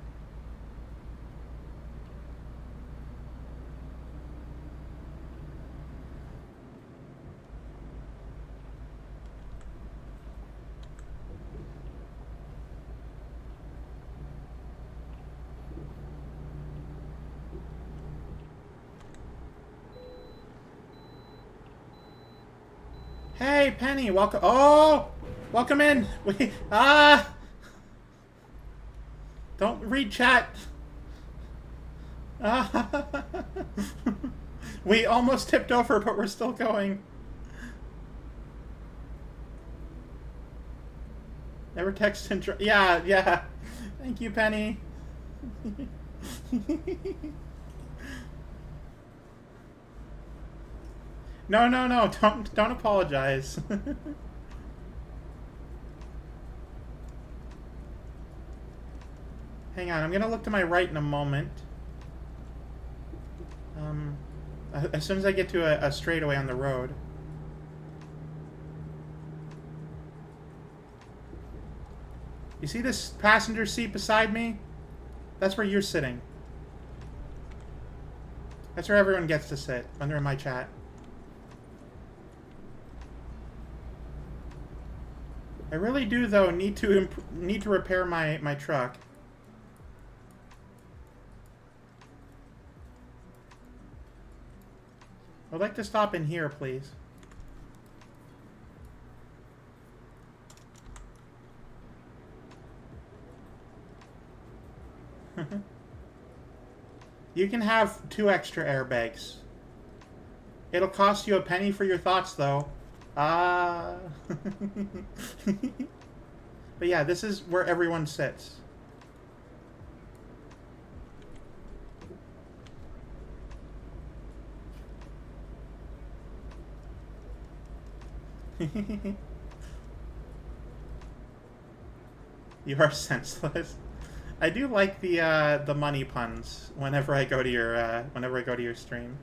Hey, Penny, welcome. Oh, welcome in. Don't read chat. We almost tipped over, but we're still going. Never text and yeah. Thank you, Penny. No, don't apologize. Hang on, I'm gonna look to my right in a moment. As soon as I get to a straightaway on the road. You see this passenger seat beside me? That's where you're sitting. That's where everyone gets to sit, under my chat. I really do, though, need to repair my truck. I'd like to stop in here, please. You can have 2 extra airbags. It'll cost you a penny for your thoughts, though. Ah. But yeah, this is where everyone sits. You are senseless. I do like the money puns whenever I go to your stream.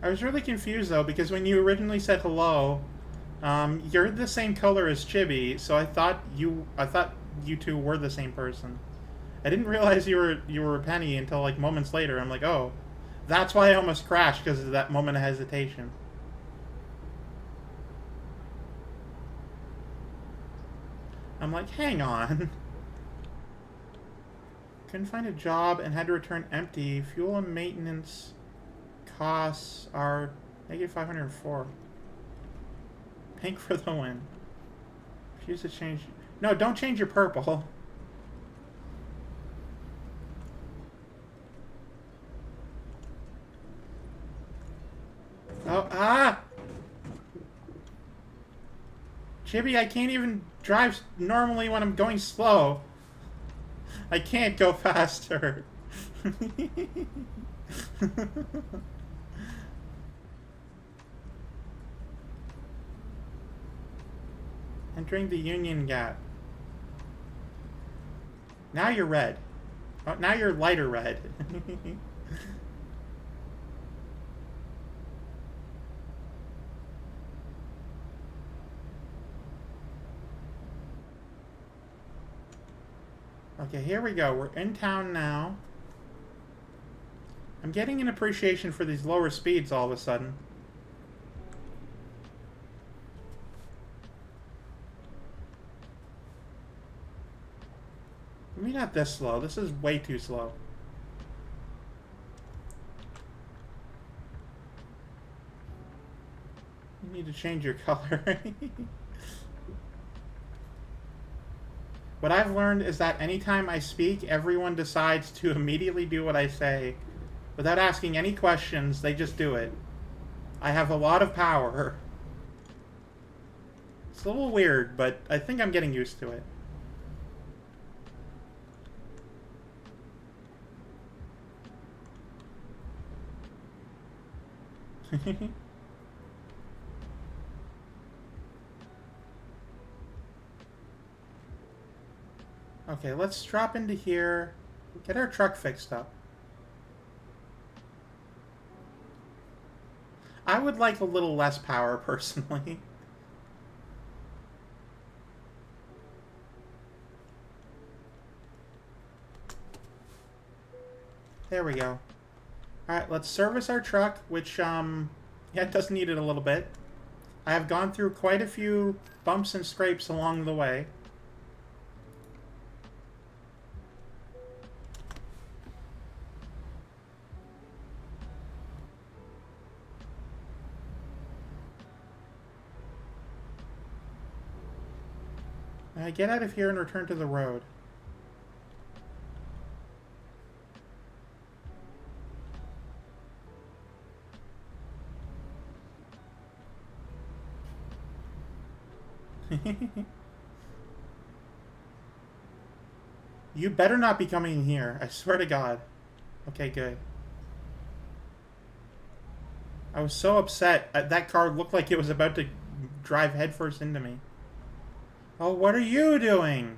I was really confused though because when you originally said hello, you're the same color as Chibi, so I thought you two were the same person. I didn't realize you were Penny until like moments later. I'm like, oh, that's why I almost crashed because of that moment of hesitation. I'm like, hang on. Couldn't find a job and had to return empty. Fuel and maintenance costs are negative 504. Pink for the win. Refuse to change. No, don't change your purple. Oh, ah! Chibi, I can't even drive normally when I'm going slow. I can't go faster. Entering the Union Gap. Now you're red. Oh, now you're lighter red. Okay, here we go. We're in town now. I'm getting an appreciation for these lower speeds all of a sudden. Maybe not this slow. This is way too slow. You need to change your color. What I've learned is that anytime I speak, everyone decides to immediately do what I say. Without asking any questions, they just do it. I have a lot of power. It's a little weird, but I think I'm getting used to it. Okay, let's drop into here. Get our truck fixed up. I would like a little less power, personally. There we go. Alright, let's service our truck, which, yeah, it does need it a little bit. I have gone through quite a few bumps and scrapes along the way. Get out of here and return to the road. You better not be coming here. I swear to God. Okay, good. I was so upset. That car looked like it was about to drive headfirst into me. Oh, what are you doing?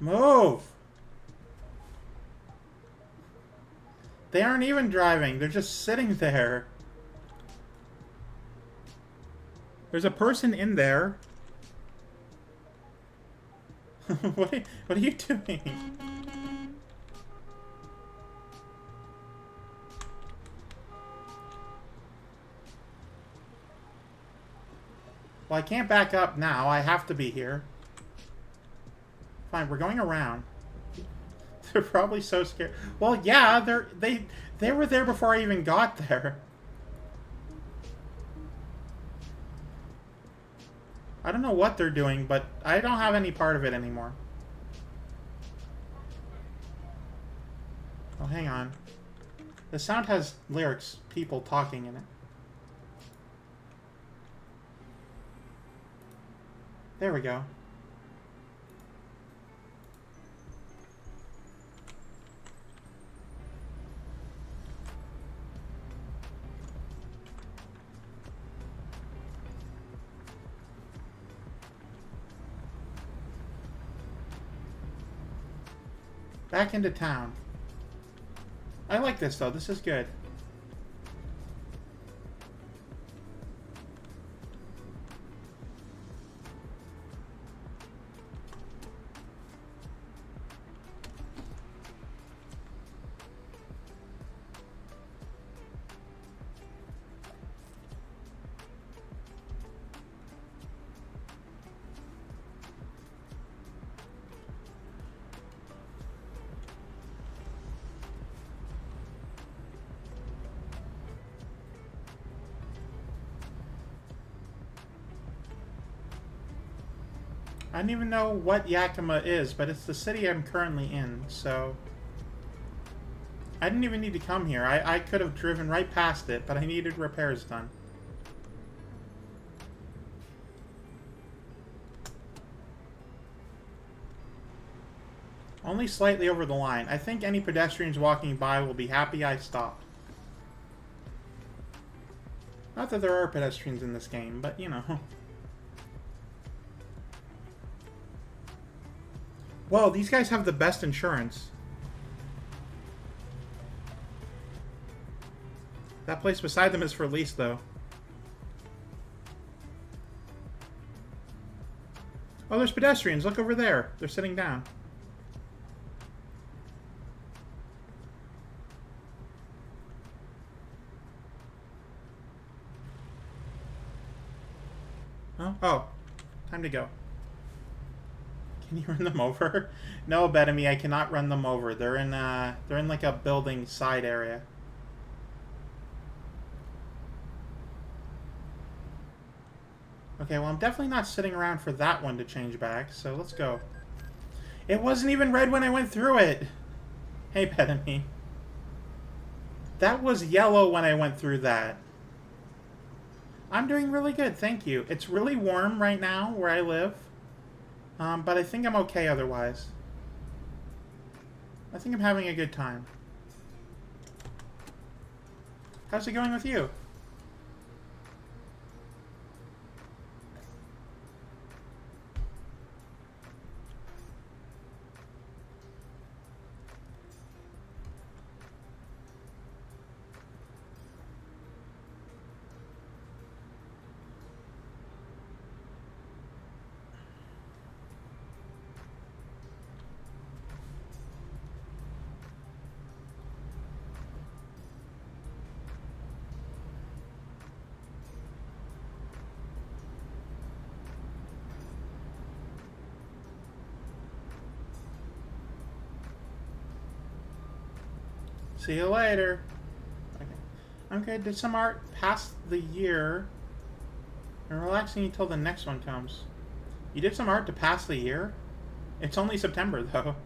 Move! They aren't even driving. They're just sitting there. There's a person in there. What are you doing? Well, I can't back up now. I have to be here. Fine, we're going around. They're probably so scared. Well, yeah, they were there before I even got there. I don't know what they're doing, but I don't have any part of it anymore. Oh, hang on. The sound has lyrics, people talking in it. There we go. Back into town. I like this, though. This is good. I don't even know what Yakima is, but it's the city I'm currently in, so... I didn't even need to come here. I could have driven right past it, but I needed repairs done. Only slightly over the line. I think any pedestrians walking by will be happy I stopped. Not that there are pedestrians in this game, but you know... Whoa, these guys have the best insurance. That place beside them is for lease, though. Oh, there's pedestrians. Look over there. They're sitting down. Oh, oh. Time to go. Can you run them over? No, Betamy, I cannot run them over. They're in like a building side area. Okay, well, I'm definitely not sitting around for that one to change back, so let's go. It wasn't even red when I went through it. Hey, Betamy. That was yellow when I went through that. I'm doing really good, thank you. It's really warm right now where I live. But I think I'm okay otherwise. I think I'm having a good time. How's it going with you? See you later. Okay. I'm good. Did some art past the year. And relaxing until the next one comes. You did some art to pass the year? It's only September, though.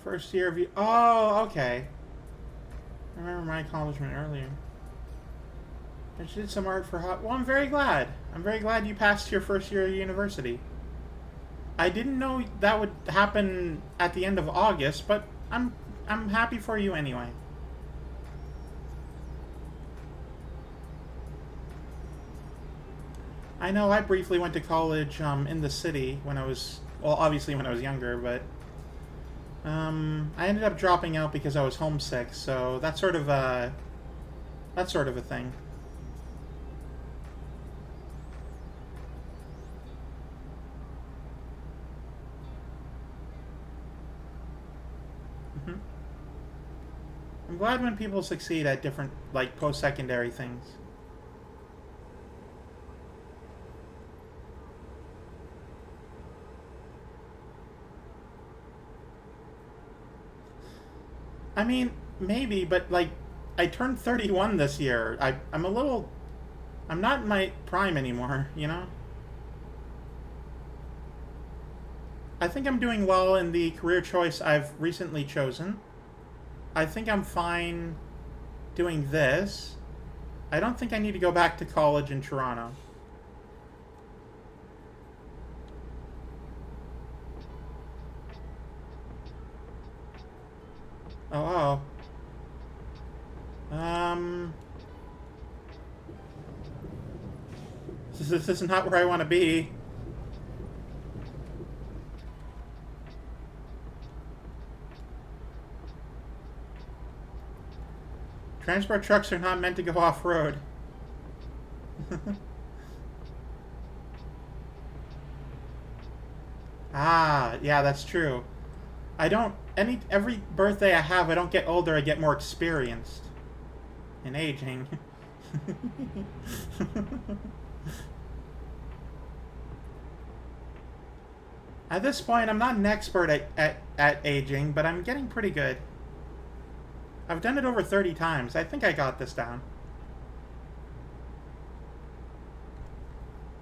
First year of you. Oh, okay. I remember my accomplishment earlier. I did some art for hot. Well, I'm very glad. I'm very glad you passed your first year of university. I didn't know that would happen at the end of August, but I'm happy for you anyway. I know I briefly went to college in the city when I was, well, obviously when I was younger, but I ended up dropping out because I was homesick, so that's sort of a thing. Mhm. I'm glad when people succeed at different, like, post-secondary things. I mean, maybe, but, like, I turned 31 this year. I'm a little... I'm not in my prime anymore, you know? I think I'm doing well in the career choice I've recently chosen. I think I'm fine doing this. I don't think I need to go back to college in Toronto. Oh, this is not where I want to be. Transport trucks are not meant to go off-road. Ah, yeah, that's true. I don't... Every birthday I have, I don't get older, I get more experienced. In aging. At this point, I'm not an expert at aging, but I'm getting pretty good. I've done it over 30 times. I think I got this down.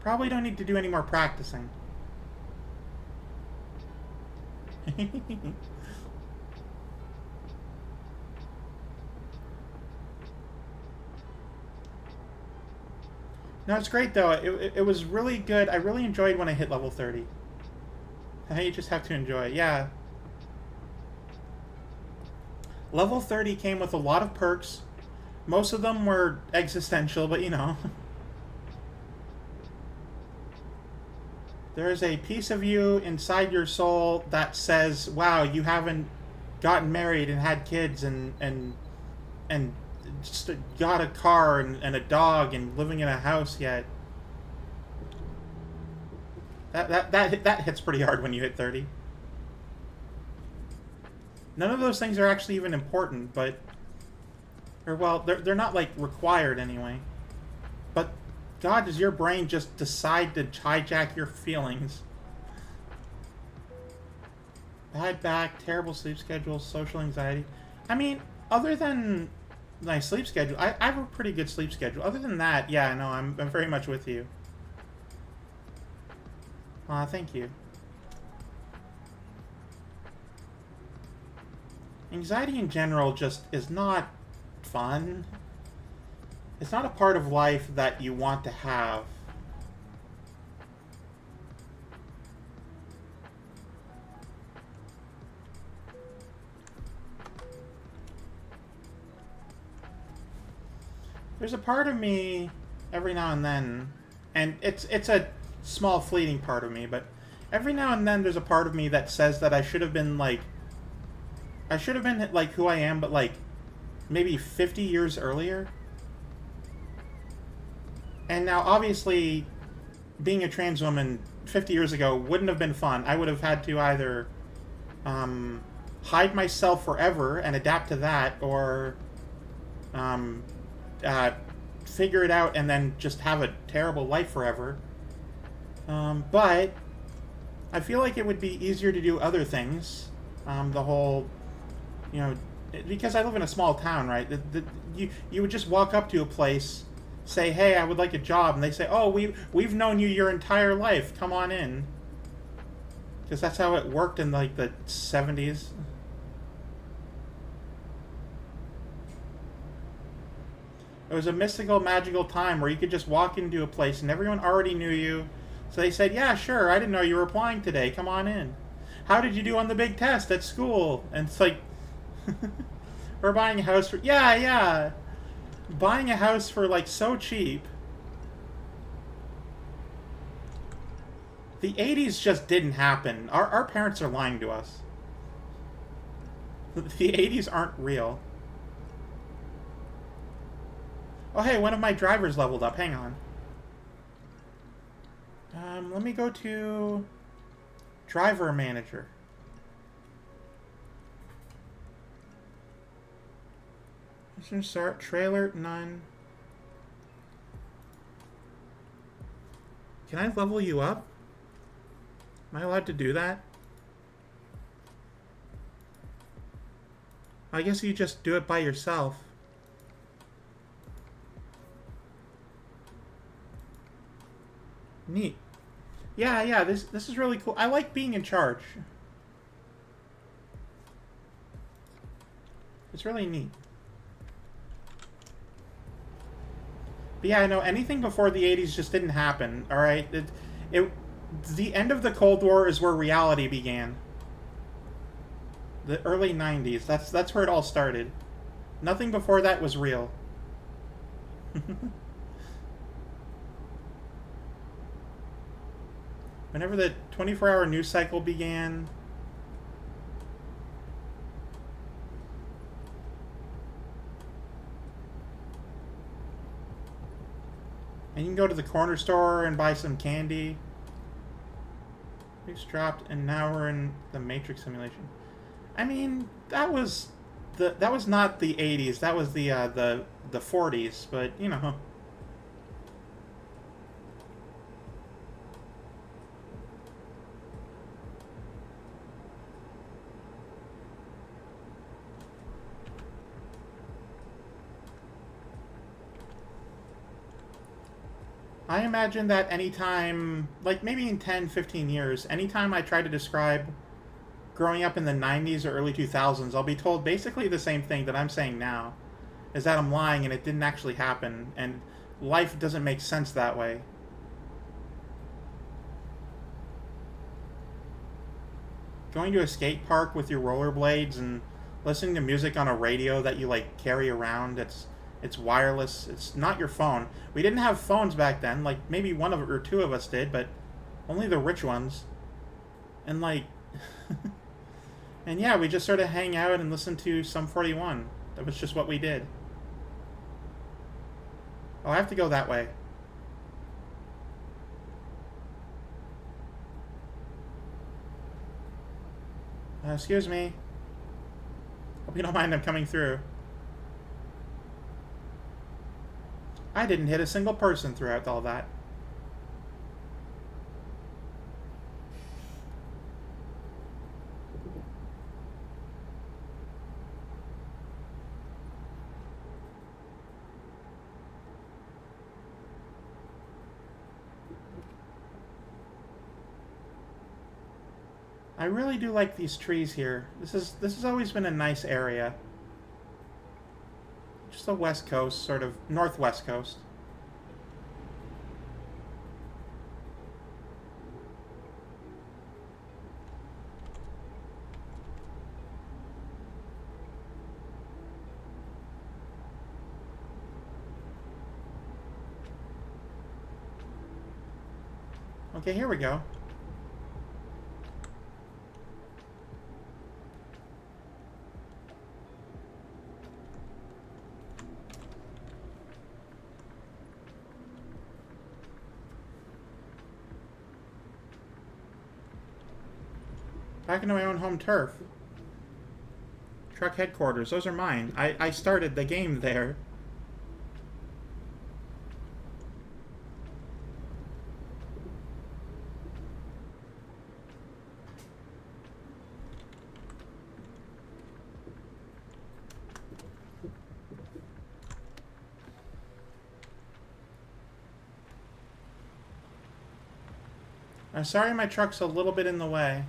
Probably don't need to do any more practicing. No, it's great though. It was really good. I really enjoyed when I hit level 30. You just have to enjoy it. Yeah. Level 30 came with a lot of perks. Most of them were existential, but you know. There is a piece of you inside your soul that says, wow, you haven't gotten married and had kids and just got a car and a dog and living in a house yet. That hits pretty hard when you hit 30. None of those things are actually even important, but... Or, well, they're not, like, required anyway. But, God, does your brain just decide to hijack your feelings? Bad back, terrible sleep schedule, social anxiety. I mean, other than my sleep schedule, I have a pretty good sleep schedule. Other than that, yeah, no, I'm very much with you. Thank you. Anxiety in general just is not fun. It's not a part of life that you want to have. There's a part of me every now and then, and it's a small fleeting part of me, but every now and then there's a part of me that says that I should have been like who I am, but like maybe 50 years earlier. And now obviously being a trans woman 50 years ago wouldn't have been fun. I would have had to either hide myself forever and adapt to that, or figure it out and then just have a terrible life forever. But I feel like it would be easier to do other things. The whole, you know, because I live in a small town, right? You would just walk up to a place, say, "Hey, I would like a job," and they say, "Oh, we've known you your entire life. Come on in." Because that's how it worked in like the 70s. It was a mystical, magical time where you could just walk into a place and everyone already knew you. So they said, yeah, sure, I didn't know you were applying today. Come on in. How did you do on the big test at school? And it's like, we're buying a house for, yeah, yeah. Buying a house for like so cheap. The 80s just didn't happen. Our parents are lying to us. The 80s aren't real. Oh, hey, one of my drivers leveled up. Hang on. Let me go to driver manager. Let's just start. Trailer, none. Can I level you up? Am I allowed to do that? I guess you just do it by yourself. Neat. Yeah, yeah, this is really cool. I like being in charge. It's really neat. But yeah, I know anything before the 80s just didn't happen, alright? The end of the Cold War is where reality began. The early 90s, that's where it all started. Nothing before that was real. Whenever the 24-hour news cycle began... And you can go to the corner store and buy some candy. News dropped, and now we're in the Matrix simulation. I mean, that was not the 80s. That was the 40s. But you know. I imagine that anytime, like maybe in 10, 15 years, anytime I try to describe growing up in the 90s or early 2000s, I'll be told basically the same thing that I'm saying now, is that I'm lying and it didn't actually happen, and life doesn't make sense that way. Going to a skate park with your rollerblades and listening to music on a radio that you like carry around, it's wireless. It's not your phone. We didn't have phones back then. Like, maybe one of or two of us did, but only the rich ones. And, like... and yeah, we just sort of hang out and listen to Sum 41. That was just what we did. Oh, I have to go that way. Excuse me. Hope you don't mind I'm coming through. I didn't hit a single person throughout all that. I really do like these trees here. This has always been a nice area. Just the west coast, sort of northwest coast. Okay, here we go. Back into my own home turf. Truck headquarters, those are mine. I started the game there. I'm sorry my truck's a little bit in the way.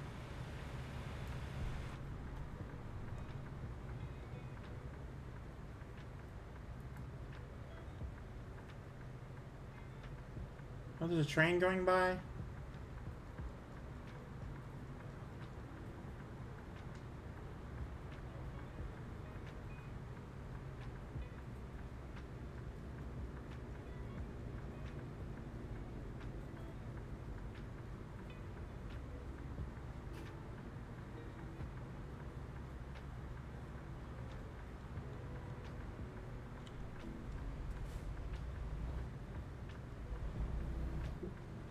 Oh, there's a train going by.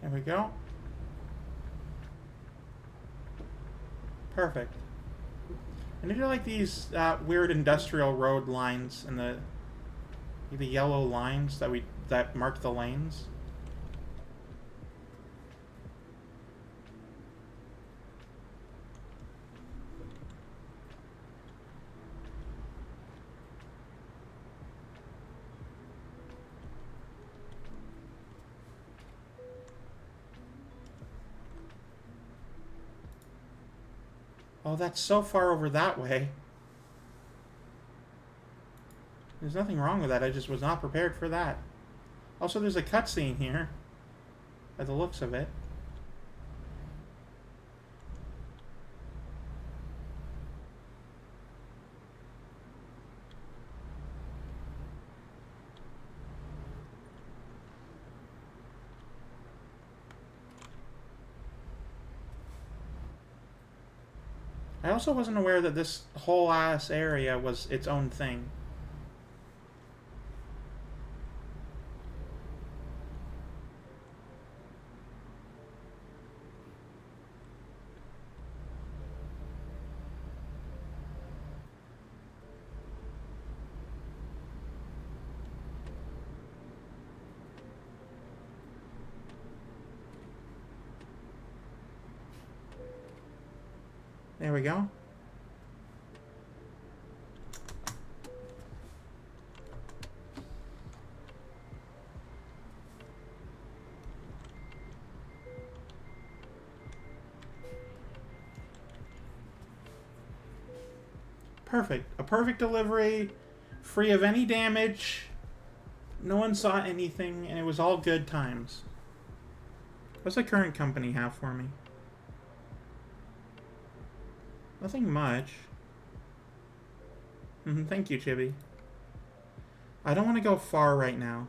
There we go. Perfect. And I do like these weird industrial road lines and the yellow lines that mark the lanes. Oh, that's so far over that way. There's nothing wrong with that. I just was not prepared for that. Also, there's a cutscene here, by the looks of it. I also wasn't aware that this whole ass area was its own thing. There we go. Perfect. A perfect delivery, free of any damage. No one saw anything, and it was all good times. What's the current company have for me? Nothing much. Thank you, Chibi. I don't want to go far right now.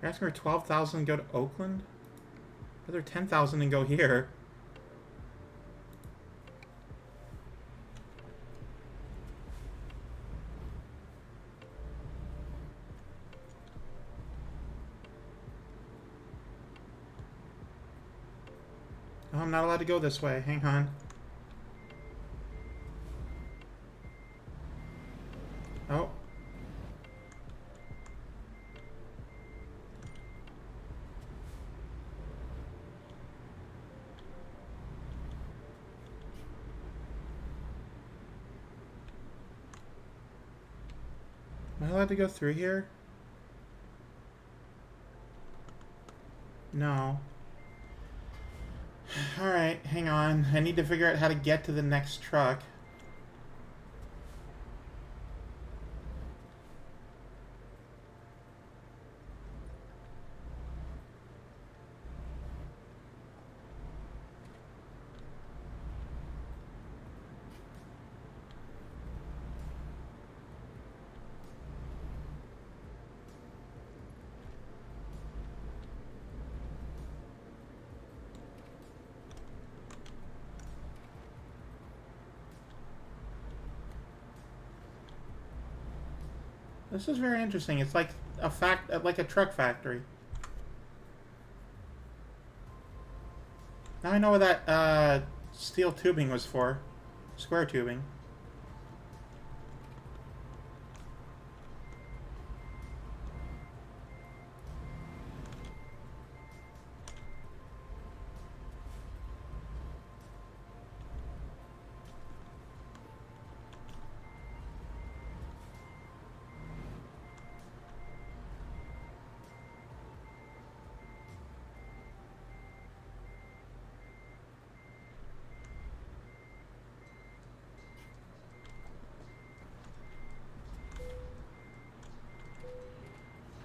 You're asking for 12,000 and go to Oakland? Rather 10,000 and go here. Oh, I'm not allowed to go this way. Hang on. Oh. Am I allowed to go through here? No. Alright, hang on. I need to figure out how to get to the next truck. This is very interesting. It's like like a truck factory. Now I know what that steel tubing was for. Square tubing.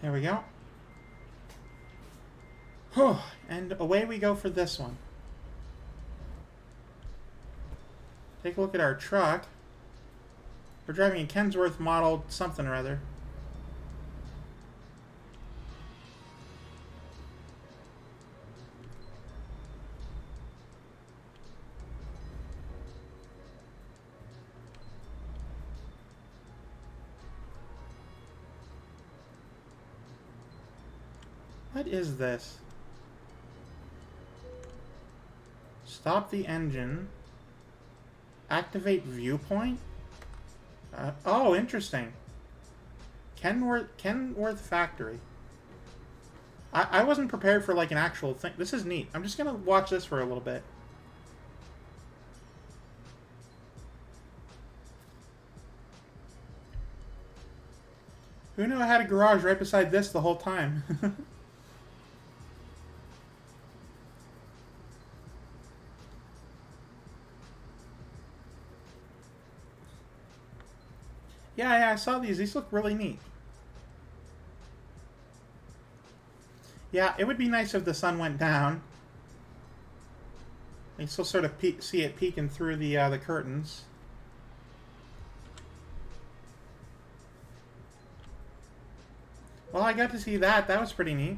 There we go. Whew. And away we go for this one. Take a look at our truck. We're driving a Kensworth model something or other. What is this? Stop the engine. Activate viewpoint? Oh, interesting. Kenworth Factory. I wasn't prepared for like an actual thing. This is neat. I'm just gonna watch this for a little bit. Who knew I had a garage right beside this the whole time? Yeah, I saw these. These look really neat. Yeah, it would be nice if the sun went down. You still sort of see it peeking through the curtains. Well, I got to see that. That was pretty neat.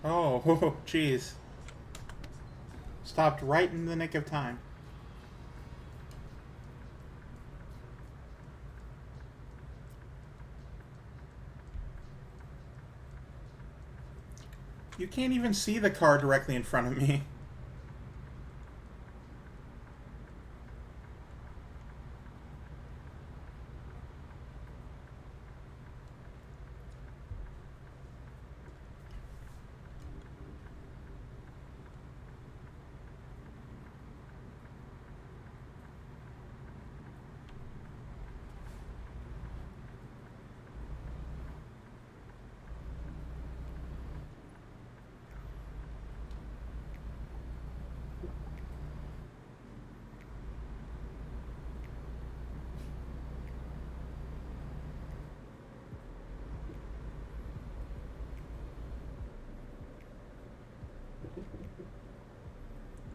Oh, jeez. Stopped right in the nick of time. You can't even see the car directly in front of me.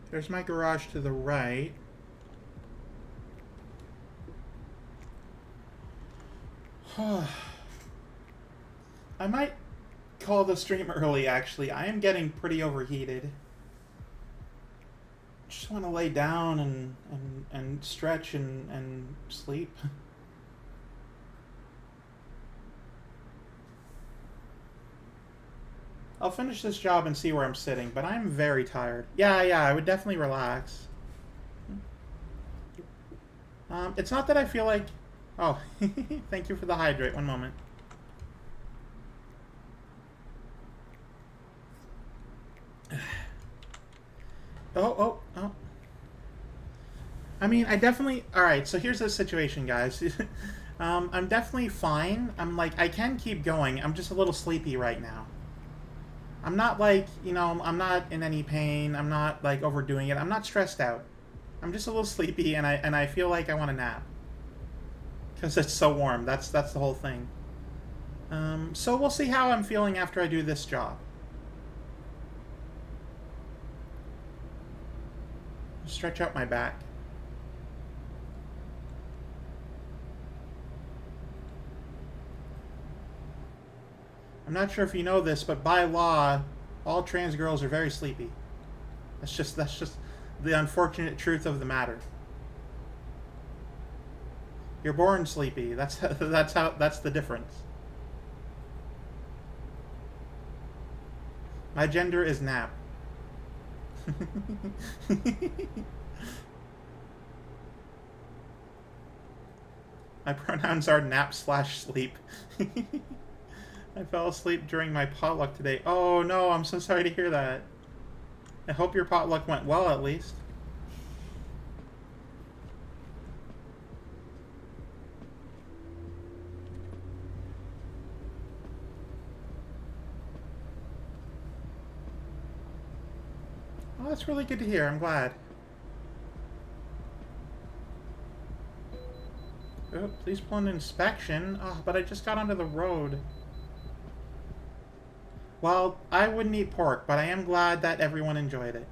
There's my garage to the right. I might call the stream early, actually. I am getting pretty overheated. Just want to lay down and stretch and sleep. I'll finish this job and see where I'm sitting, but I'm very tired. Yeah, I would definitely relax. It's not that I feel like... Oh, thank you for the hydrate. One moment. Oh. I mean, I definitely... Alright, so here's the situation, guys. I'm definitely fine. I'm like, I can keep going. I'm just a little sleepy right now. I'm not like, you know, I'm not in any pain. I'm not like overdoing it. I'm not stressed out. I'm just a little sleepy, and I feel like I want to nap. Because it's so warm. That's the whole thing. So we'll see how I'm feeling after I do this job. Stretch out my back. I'm not sure if you know this, but by law, all trans girls are very sleepy. That's just the unfortunate truth of the matter. You're born sleepy. That's the difference. My gender is nap. My pronouns are nap/sleep. I fell asleep during my potluck today. Oh no, I'm so sorry to hear that. I hope your potluck went well at least. Oh, that's really good to hear. I'm glad. Oh, please pull an inspection. Oh, but I just got onto the road. Well, I wouldn't eat pork, but I am glad that everyone enjoyed it.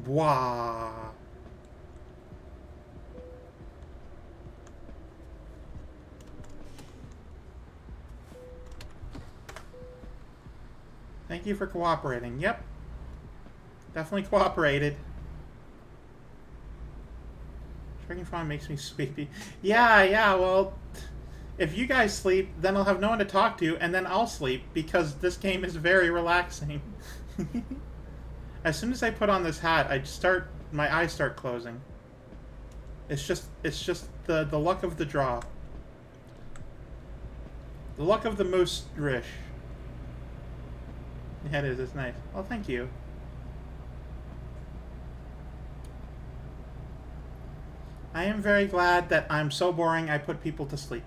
Wow. Thank you for cooperating. Yep. Definitely cooperated. Drinking fun makes me sleepy. Yeah, well, if you guys sleep, then I'll have no one to talk to, and then I'll sleep, because this game is very relaxing. As soon as I put on this hat, my eyes start closing. It's just the luck of the draw. The luck of the moose rish. Yeah, it is. It's nice. Oh, thank you. I am very glad that I'm so boring I put people to sleep.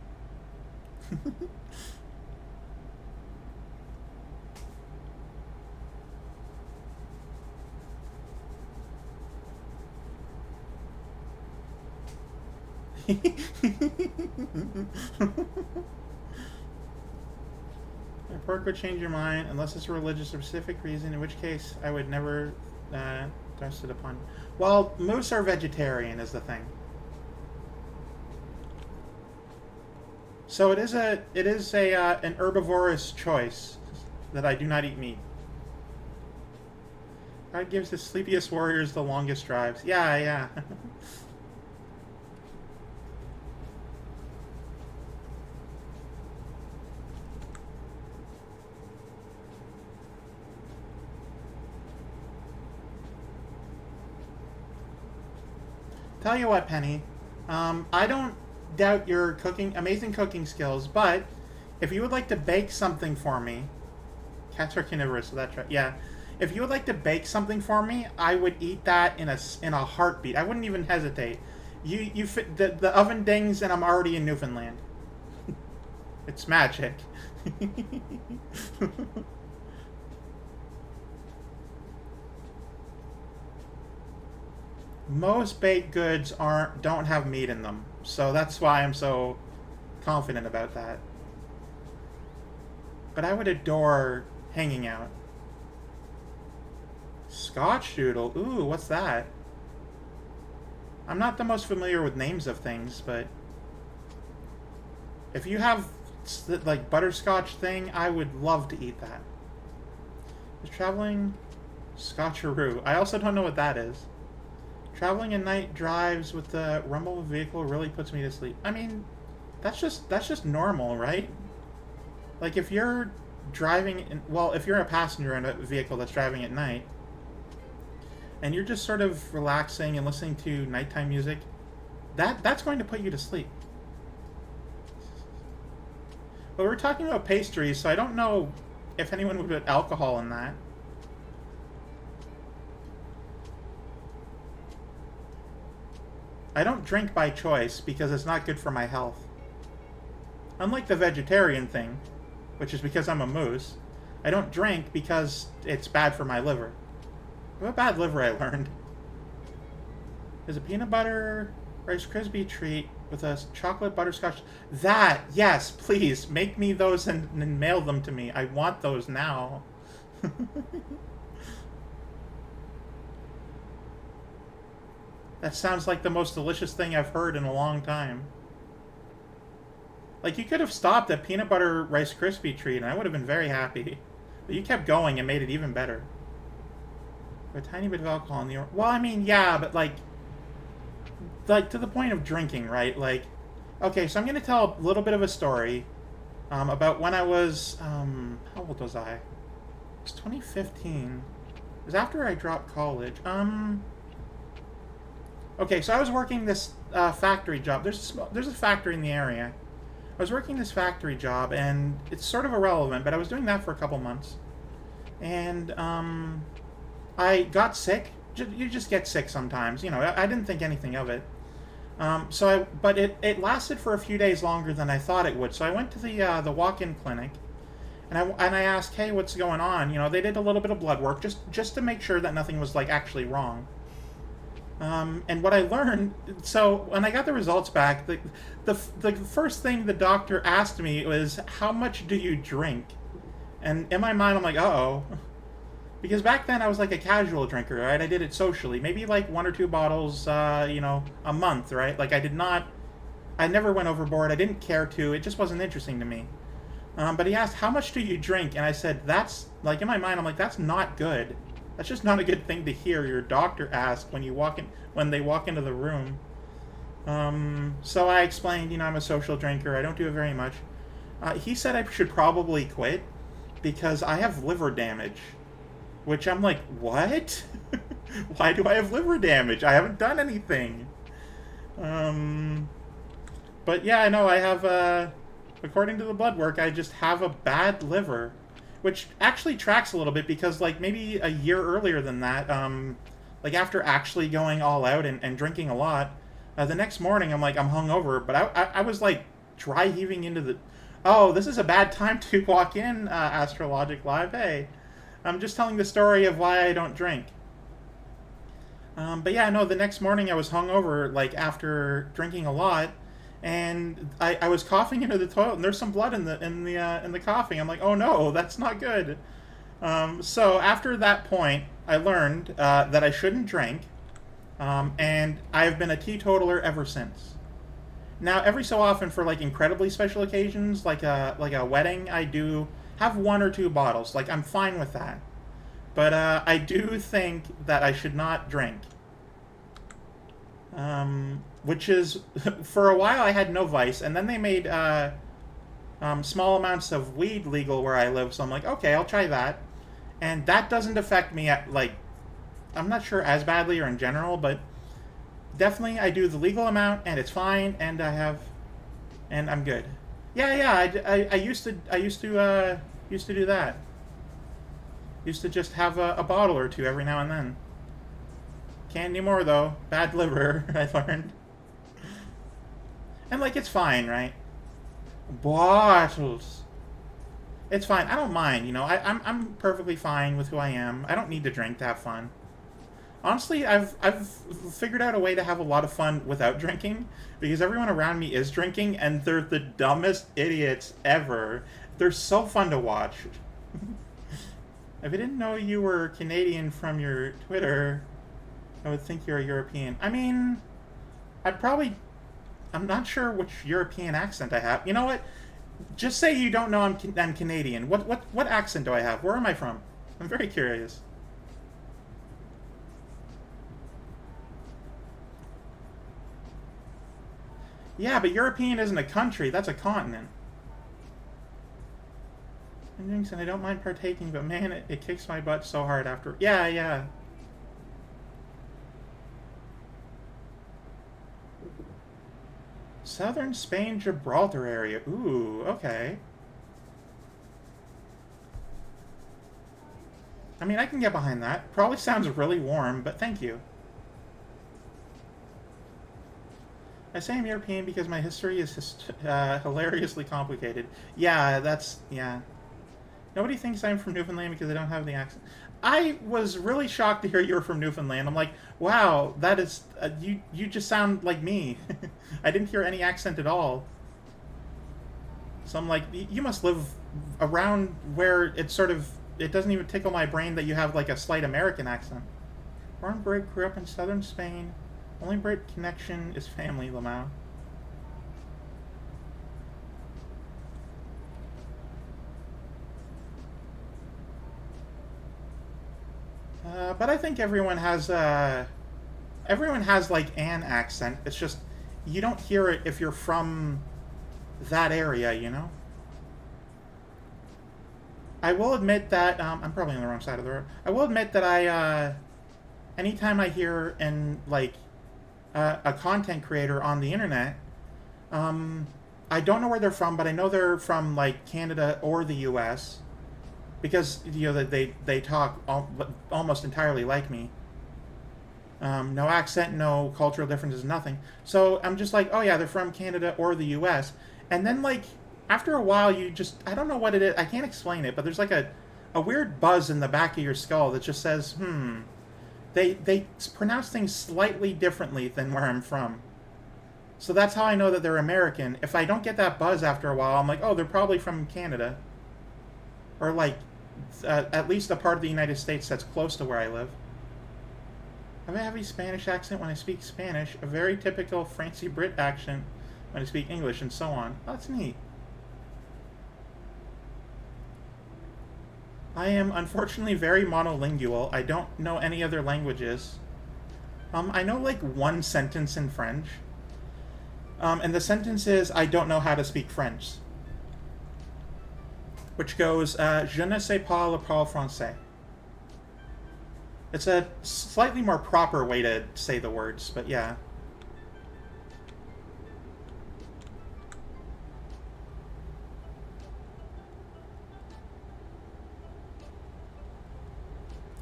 Pork would change your mind unless it's a religious or specific reason, in which case I would never trust it upon. Well, moose are vegetarian is the thing. So it is an herbivorous choice that I do not eat meat. God gives the sleepiest warriors the longest drives. Yeah. Tell you what, Penny, I don't doubt your amazing cooking skills, but if you would like to bake something for me, cats are carnivorous, so that's right. Yeah, if you would like to bake something for me, I would eat that in a heartbeat. I wouldn't even hesitate. You fit the oven dings, and I'm already in Newfoundland. It's magic. Most baked goods don't have meat in them, so that's why I'm so confident about that. But I would adore hanging out. Scotch doodle. Ooh, what's that? I'm not the most familiar with names of things, but if you have like butterscotch thing, I would love to eat that. Is traveling Scotcheroo. I also don't know what that is. Traveling at night drives with the rumble of a vehicle really puts me to sleep. I mean, that's just normal, right? Like if you're driving, if you're a passenger in a vehicle that's driving at night, and you're just sort of relaxing and listening to nighttime music, that's going to put you to sleep. But we're talking about pastries, so I don't know if anyone would put alcohol in that. I don't drink by choice because it's not good for my health. Unlike the vegetarian thing, which is because I'm a moose, I don't drink because it's bad for my liver. I have a bad liver, I learned. There's a peanut butter Rice Krispie treat with a chocolate butterscotch. That, yes, please, make me those and mail them to me. I want those now. That sounds like the most delicious thing I've heard in a long time. Like, you could have stopped at peanut butter Rice Krispie treat, and I would have been very happy. But you kept going and made it even better. A tiny bit of alcohol in the... Well, I mean, yeah, but, like, to the point of drinking, right? Like, okay, so I'm going to tell a little bit of a story about when I was... how old was I? It's 2015. It was after I dropped college. Okay, so I was working this factory job. There's a factory in the area. I was working this factory job, and it's sort of irrelevant, but I was doing that for a couple months. And I got sick. You just get sick sometimes. You know, I didn't think anything of it. But it lasted for a few days longer than I thought it would. So I went to the walk-in clinic, and I asked, hey, what's going on? You know, they did a little bit of blood work just to make sure that nothing was like actually wrong. And what I learned, so when I got the results back, the first thing the doctor asked me was, how much do you drink? And in my mind, I'm like, uh-oh. Because back then I was like a casual drinker, right? I did it socially. Maybe like 1 or 2 bottles, you know, a month, right? Like I never went overboard. I didn't care to. It just wasn't interesting to me. But he asked, how much do you drink? And I said, that's, like in my mind, I'm like, that's not good. That's just not a good thing to hear your doctor ask when they walk into the room. So I explained, you know, I'm a social drinker. I don't do it very much. He said I should probably quit because I have liver damage. Which I'm like, what? Why do I have liver damage? I haven't done anything. But yeah, I know I have, according to the blood work, I just have a bad liver. Which actually tracks a little bit because, like, maybe a year earlier than that, like, after actually going all out and drinking a lot, the next morning I'm hungover, but I was, like, dry heaving into the... Oh, this is a bad time to walk in, Astrologic Live, hey. I'm just telling the story of why I don't drink. But yeah, no, the next morning I was hungover, like, after drinking a lot, and I was coughing into the toilet, and there's some blood in the coughing. I'm like, oh no, that's not good. So after that point, I learned that I shouldn't drink, and I've been a teetotaler ever since. Now, every so often, for like incredibly special occasions, like a wedding, I do have 1 or 2 bottles. Like, I'm fine with that. But I do think that I should not drink. Which is, for a while I had no vice, and then they made small amounts of weed legal where I live, so I'm like, okay, I'll try that. And that doesn't affect me, I'm not sure as badly or in general, but definitely I do the legal amount, and it's fine, and and I'm good. Yeah, I used to do that. Used to just have a bottle or 2 every now and then. Can't anymore, though. Bad liver, I learned. And, like, it's fine, right? Bottles. It's fine. I don't mind, you know. I'm perfectly fine with who I am. I don't need to drink to have fun. Honestly, I've figured out a way to have a lot of fun without drinking, because everyone around me is drinking, and they're the dumbest idiots ever. They're so fun to watch. If I didn't know you were Canadian from your Twitter, I would think you're a European. I mean, I'm not sure which European accent I have. You know what? Just say you don't know I'm Canadian. What accent do I have? Where am I from? I'm very curious. Yeah, but European isn't a country. That's a continent. And I don't mind partaking, but man, it kicks my butt so hard after. Yeah. Southern Spain, Gibraltar area. Ooh, okay. I mean, I can get behind that. Probably sounds really warm, but thank you. I say I'm European because my history is hilariously complicated. Yeah. Nobody thinks I'm from Newfoundland because I don't have the accent. I was really shocked to hear you were from Newfoundland. I'm like, wow, that is... you just sound like me. I didn't hear any accent at all. So I'm like, you must live around where it doesn't even tickle my brain that you have like a slight American accent. Born and bred, grew up in southern Spain. Only great connection is family, Lamau. But I think everyone has like an accent. It's just you don't hear it if you're from that area, you know. I will admit that I'm probably on the wrong side of the road. I will admit that anytime I hear a content creator on the internet, I don't know where they're from, but I know they're from like Canada or the U.S. because they talk almost entirely like me. No accent, no cultural differences, nothing. So I'm just like, oh yeah, they're from Canada or the U.S. And then like after a while, I don't know what it is. I can't explain it, but there's like a weird buzz in the back of your skull that just says, They pronounce things slightly differently than where I'm from. So that's how I know that they're American. If I don't get that buzz after a while, I'm like, oh, they're probably from Canada. Or like, at least a part of the United States that's close to where I live. I have a heavy Spanish accent when I speak Spanish, a very typical Francie Brit accent when I speak English, and so on. Oh, that's neat. I am unfortunately very monolingual. I don't know any other languages. I know like one sentence in French. And the sentence is, I don't know how to speak French. Which goes, Je ne sais pas le parler français. It's a slightly more proper way to say the words, but yeah.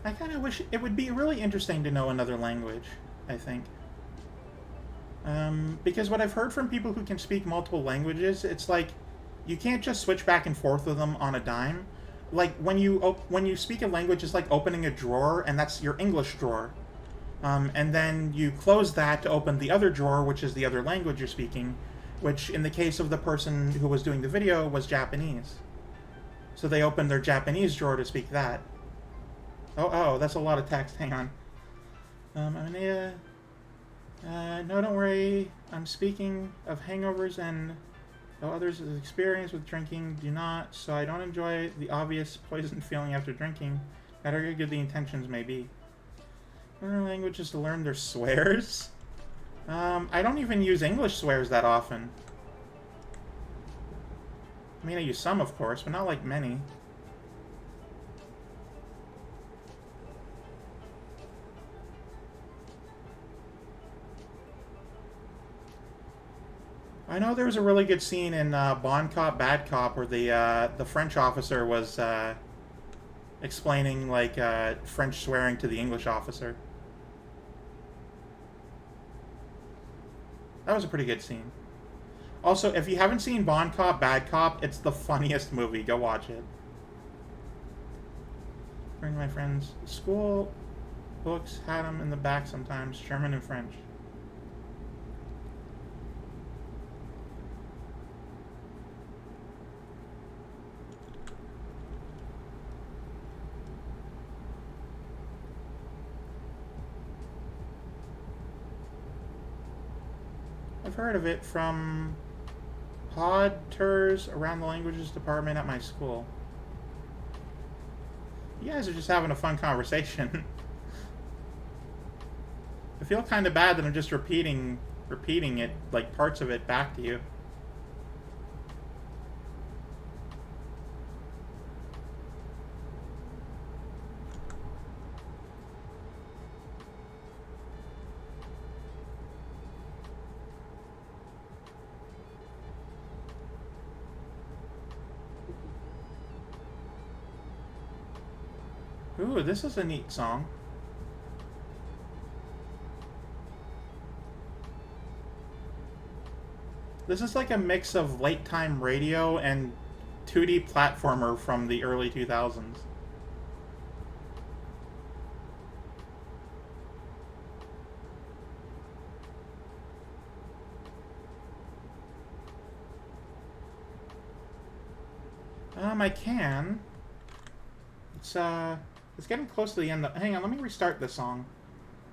I kind of wish it would be really interesting to know another language, I think. Because what I've heard from people who can speak multiple languages, it's like you can't just switch back and forth with them on a dime. Like when you speak a language, it's like opening a drawer, and that's your English drawer. And then you close that to open the other drawer, which is the other language you're speaking, which in the case of the person who was doing the video was Japanese. So they opened their Japanese drawer to speak that. Oh, that's a lot of text. Hang on. No, don't worry. I'm speaking of hangovers and others' experience with drinking do not, so I don't enjoy the obvious poison feeling after drinking, no matter how good the intentions may be. Learn languages to learn their swears? I don't even use English swears that often. I mean, I use some, of course, but not like many. I know there was a really good scene in Bon Cop, Bad Cop where the French officer was explaining like French swearing to the English officer. That was a pretty good scene. Also, if you haven't seen Bon Cop, Bad Cop, it's the funniest movie. Go watch it. Bring my friends. School books had them in the back sometimes, German and French. I've heard of it from pod tours around the languages department at my school. You guys are just having a fun conversation. I feel kind of bad that I'm just repeating it, like parts of it, back to you. Ooh, this is a neat song. This is like a mix of late time radio and 2D platformer from the early 2000s. I can. It's getting close to the end. Hang on, let me restart this song.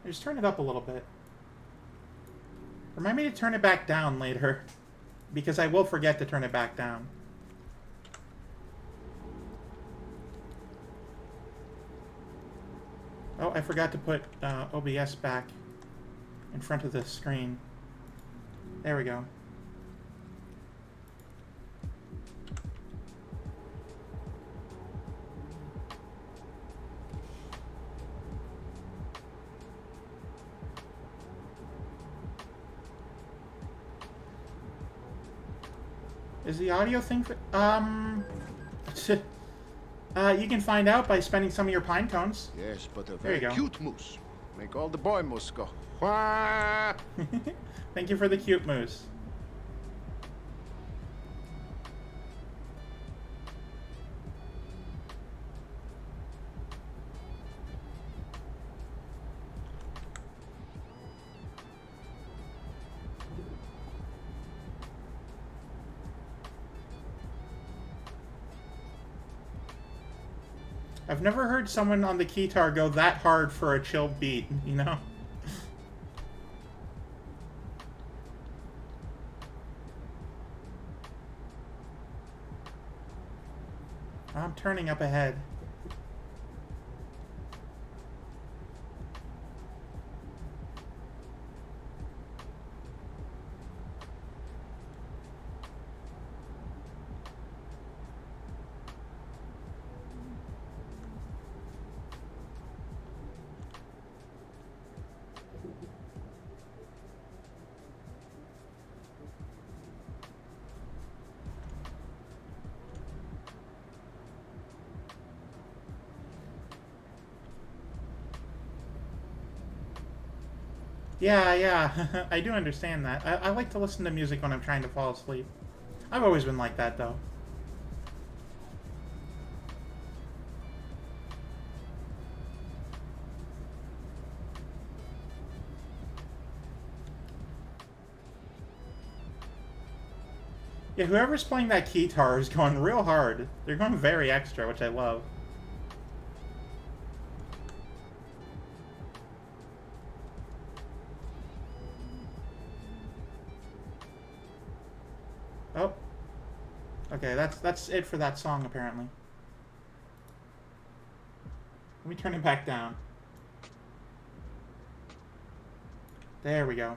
Just turn it up a little bit. Remind me to turn it back down later, because I will forget to turn it back down. Oh, I forgot to put OBS back in front of the screen. There we go. Is the audio thing for... you can find out by spending some of your pine cones. Yes, but a There you very go. cute moose. Make all the boy moose go. Wah! Thank you for the cute moose. I've never heard someone on the keytar go that hard for a chill beat, you know? I'm turning up ahead. Yeah, I do understand that. I like to listen to music when I'm trying to fall asleep. I've always been like that, though. Yeah, whoever's playing that keytar is going real hard. They're going very extra, which I love. Oh. Okay, that's it for that song, apparently. Let me turn it back down. There we go.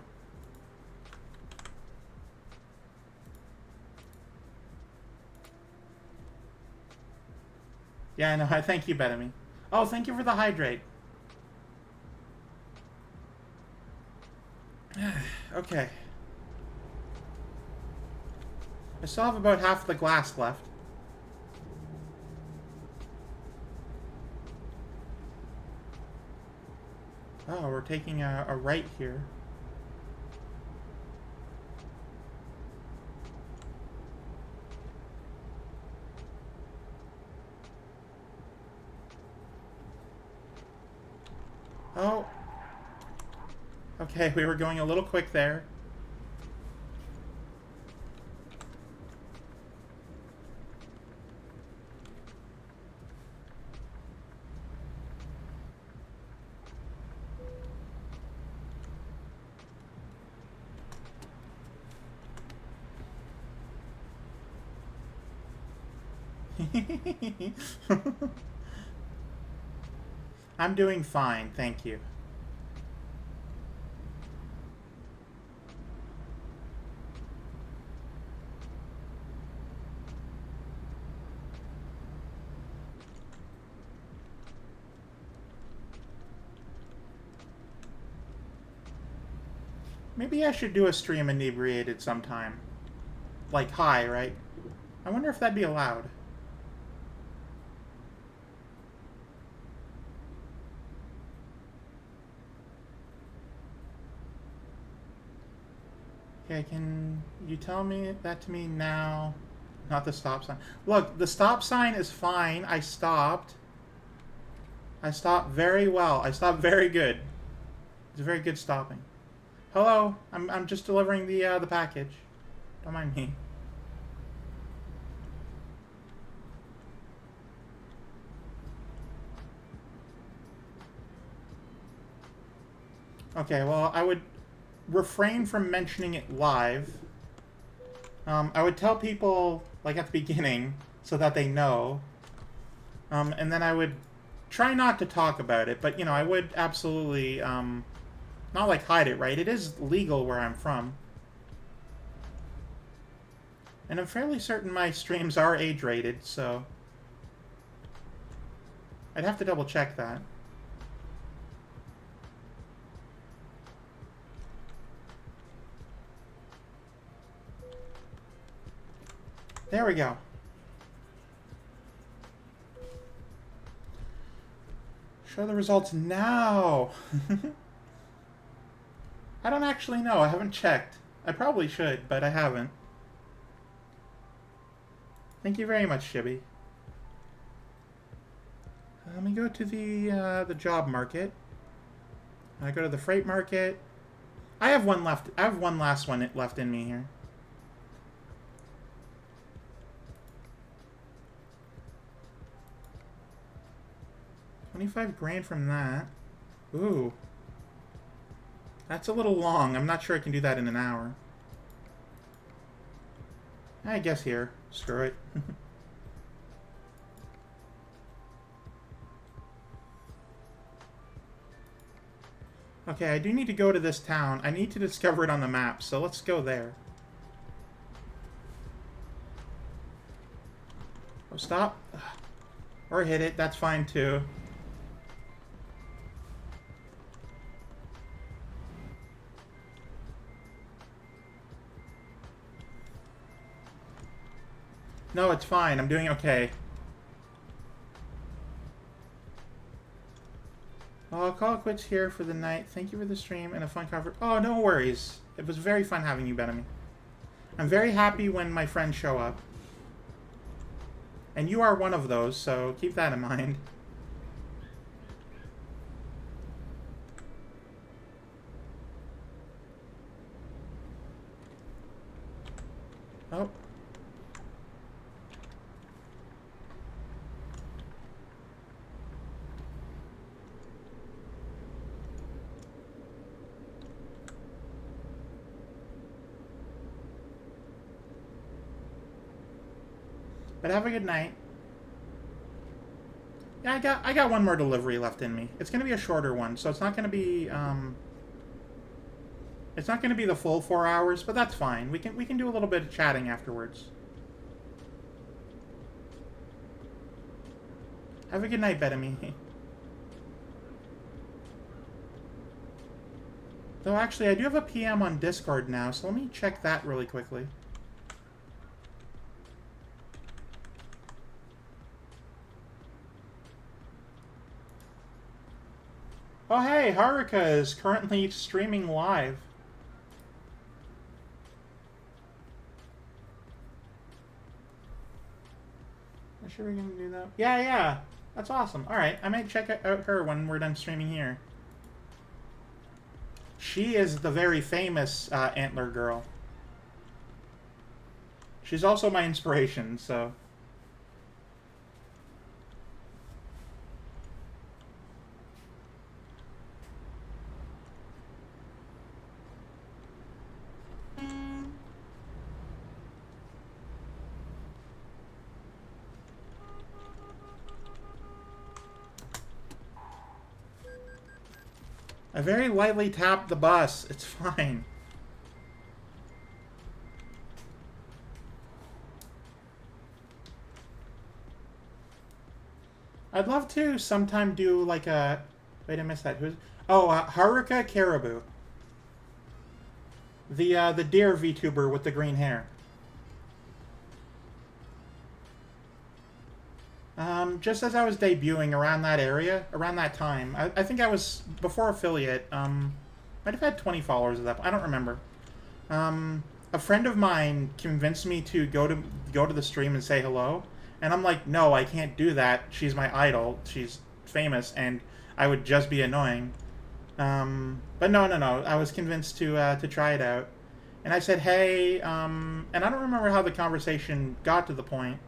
Yeah, I know. I thank you, Betamy. Oh, thank you for the hydrate. Okay. I still have about half the glass left. Oh, we're taking a right here. Oh. Okay, we were going a little quick there. I'm doing fine, thank you. Maybe I should do a stream inebriated sometime. Like high, right? I wonder if that'd be allowed. Okay, can you tell me that to me now? Not the stop sign. Look, the stop sign is fine. I stopped. I stopped very well. I stopped very good. It's a very good stopping. Hello, I'm just delivering the package. Don't mind me. Okay, well, I would refrain from mentioning it live. I would tell people, like, at the beginning, so that they know. And then I would try not to talk about it, but, you know, I would absolutely, not, like, hide it, right? It is legal where I'm from. And I'm fairly certain my streams are age-rated, so I'd have to double-check that. There we go. Show the results now. I don't actually know. I haven't checked. I probably should, but I haven't. Thank you very much, Shibby. Let me go to the job market. I go to the freight market. I have one left. I have one last one left in me here. $25 grand from that. Ooh. That's a little long. I'm not sure I can do that in an hour. I guess here. Screw it. Okay, I do need to go to this town. I need to discover it on the map, so let's go there. Oh, stop. Or hit it. That's fine, too. No, it's fine. I'm doing okay. Well, I'll call it quits here for the night. Thank you for the stream and a fun cover. Oh, no worries. It was very fun having you, Benami. I'm very happy when my friends show up. And you are one of those, so keep that in mind. Oh. But have a good night. Yeah, I got one more delivery left in me. It's gonna be a shorter one, so it's not gonna be it's not gonna be the full 4 hours, but that's fine. We can do a little bit of chatting afterwards. Have a good night, Betami. Though actually, I do have a PM on Discord now, so let me check that really quickly. Oh hey, Haruka is currently streaming live. Are sure we're gonna do that? Yeah. That's awesome. Alright, I might check out her when we're done streaming here. She is the very famous Antler Girl. She's also my inspiration, so... I very lightly tapped the bus. It's fine. I'd love to sometime do like a... Wait, I missed that. Who's... Oh, Haruka Caribou. The deer VTuber with the green hair. Just as I was debuting around that area, around that time, I think I was, before affiliate, might have had 20 followers at that point, I don't remember. A friend of mine convinced me to go to the stream and say hello, and I'm like, no, I can't do that, she's my idol, she's famous, and I would just be annoying. But no, I was convinced to try it out. And I said, hey, and I don't remember how the conversation got to the point,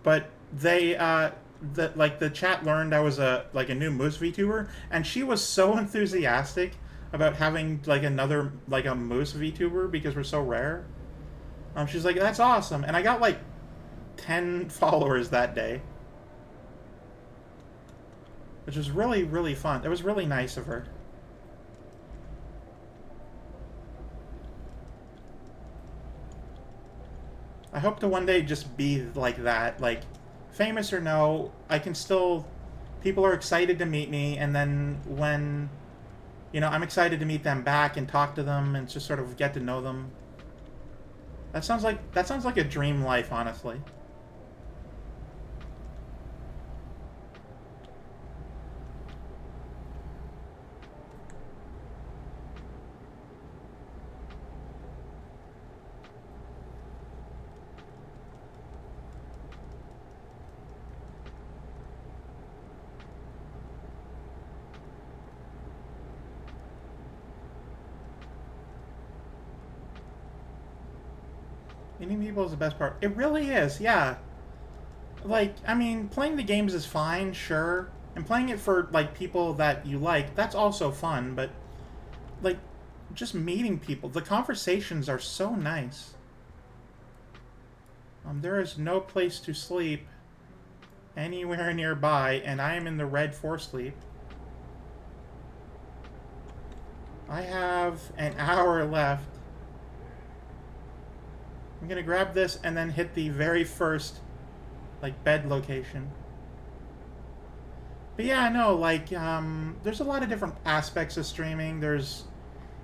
but they, the chat learned I was a new Moose VTuber, and she was so enthusiastic about having another a Moose VTuber because we're so rare. She's like, that's awesome, and I got 10 followers that day, which was really, really fun. It was really nice of her. I hope to one day just be like that, famous or no, I can still... People are excited to meet me, and then when... I'm excited to meet them back and talk to them and just sort of get to know them. That sounds like a dream life, honestly. Meeting people is the best part. It really is, yeah. Like, I mean, playing the games is fine, sure. And playing it for, like, people that you like, that's also fun, but, like, just meeting people. The conversations are so nice. There is no place to sleep anywhere nearby, and I am in the red for sleep. I have an hour left. I'm gonna grab this and then hit the very first, like, bed location. But yeah, no, like, there's a lot of different aspects of streaming. There's,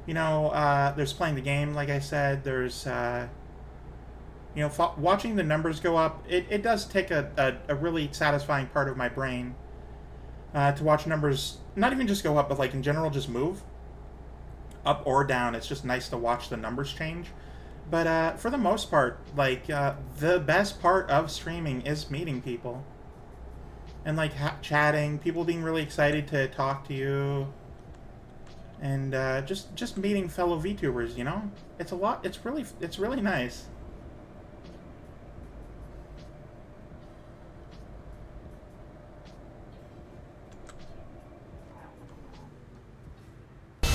you know, there's playing the game, like I said. There's, you know, watching the numbers go up. It does take a really satisfying part of my brain to watch numbers, not even just go up, but, like, in general, just move up or down. It's just nice to watch the numbers change. But for the most part, like, the best part of streaming is meeting people. And, like, chatting, people being really excited to talk to you. And just meeting fellow VTubers, you know? It's a lot, it's really nice.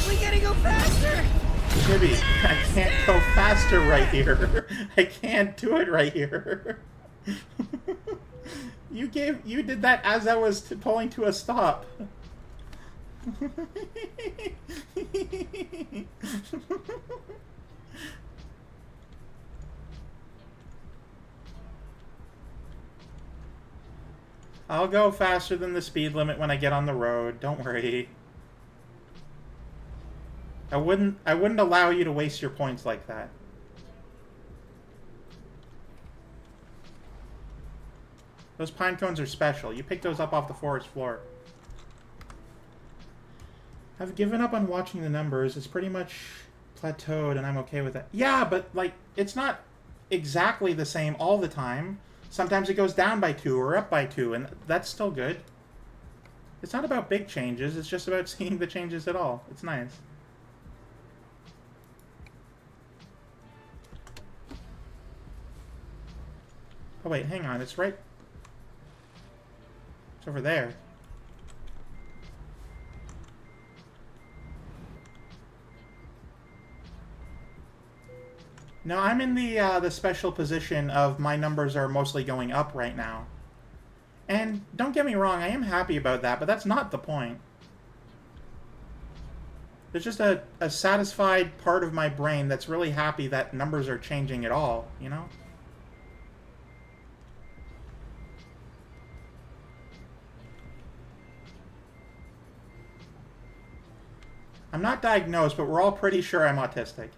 We gotta go faster! Gibby, I can't go faster right here. I can't do it right here. You did that as I was pulling to a stop. I'll go faster than the speed limit when I get on the road. Don't worry. I wouldn't allow you to waste your points like that. Those pine cones are special. You pick those up off the forest floor. I've given up on watching the numbers. It's pretty much plateaued, and I'm okay with that. Yeah, but, like, it's not exactly the same all the time. Sometimes it goes down by 2 or up by 2, and that's still good. It's not about big changes. It's just about seeing the changes at all. It's nice. Oh, wait, hang on. It's right... It's over there. No, I'm in the special position of my numbers are mostly going up right now. And don't get me wrong, I am happy about that, but that's not the point. There's just a satisfied part of my brain that's really happy that numbers are changing at all, you know? I'm not diagnosed, but we're all pretty sure I'm autistic.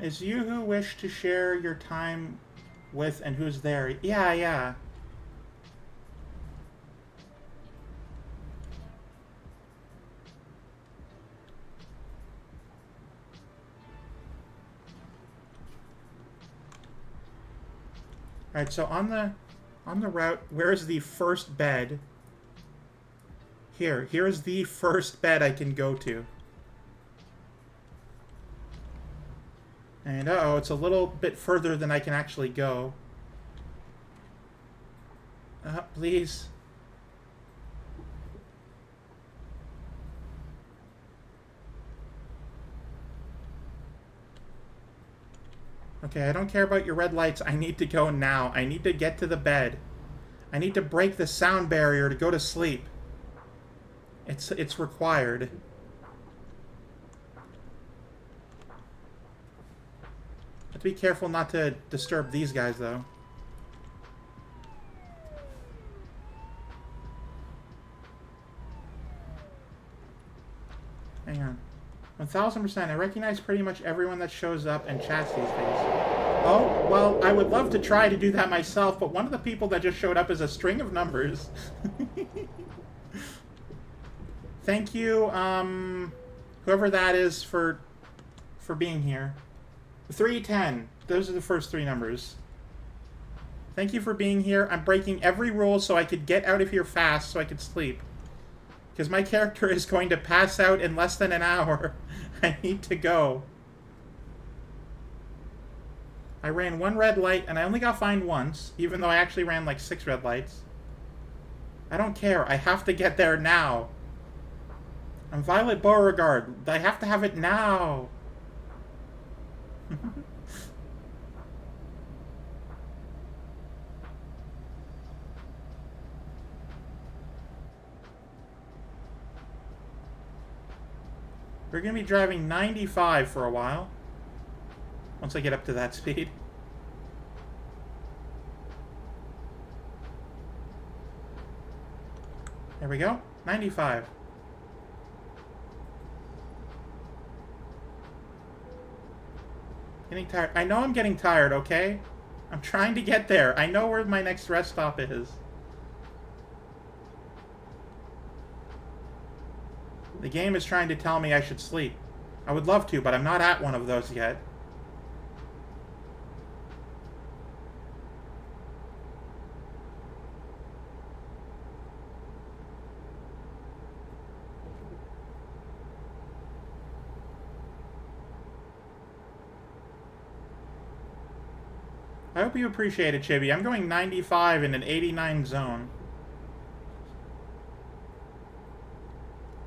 Is you who wish to share your time with and who's there? Yeah, yeah. Alright, so on the route, where's the first bed? Here's the first bed I can go to. And uh-oh, it's a little bit further than I can actually go. Please. Okay, I don't care about your red lights. I need to go now. I need to get to the bed. I need to break the sound barrier to go to sleep. It's required. be careful not to disturb these guys, though. Hang on. 1000%. I recognize pretty much everyone that shows up and chats these days. Oh, well, I would love to try to do that myself, but one of the people that just showed up is a string of numbers. Thank you, whoever that is for being here. 310. Those are the first three numbers. Thank you for being here. I'm breaking every rule so I could get out of here fast so I could sleep. Because my character is going to pass out in less than an hour. I need to go. I ran one red light and I only got fined once, even though I actually ran like 6 red lights. I don't care. I have to get there now. I'm Violet Beauregard. I have to have it now. We're going to be driving 95 for a while. Once I get up to that speed. There we go. 95. Getting tired. I know I'm getting tired, okay? I'm trying to get there. I know where my next rest stop is. The game is trying to tell me I should sleep. I would love to, but I'm not at one of those yet. I hope you appreciate it, Chibi. I'm going 95 in an 89 zone.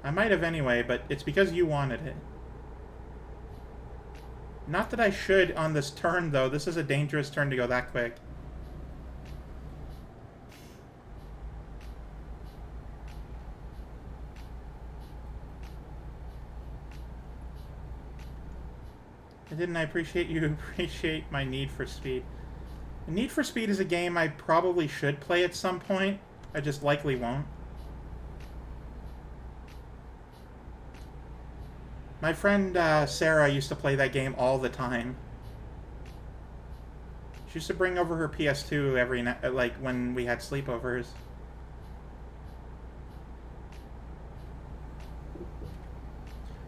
I might have anyway, but it's because you wanted it. Not that I should on this turn, though. This is a dangerous turn to go that quick. Didn't I appreciate you appreciate my Need for Speed? Need for Speed is a game I probably should play at some point. I just likely won't. My friend Sarah used to play that game all the time. She used to bring over her PS2 every night, like when we had sleepovers.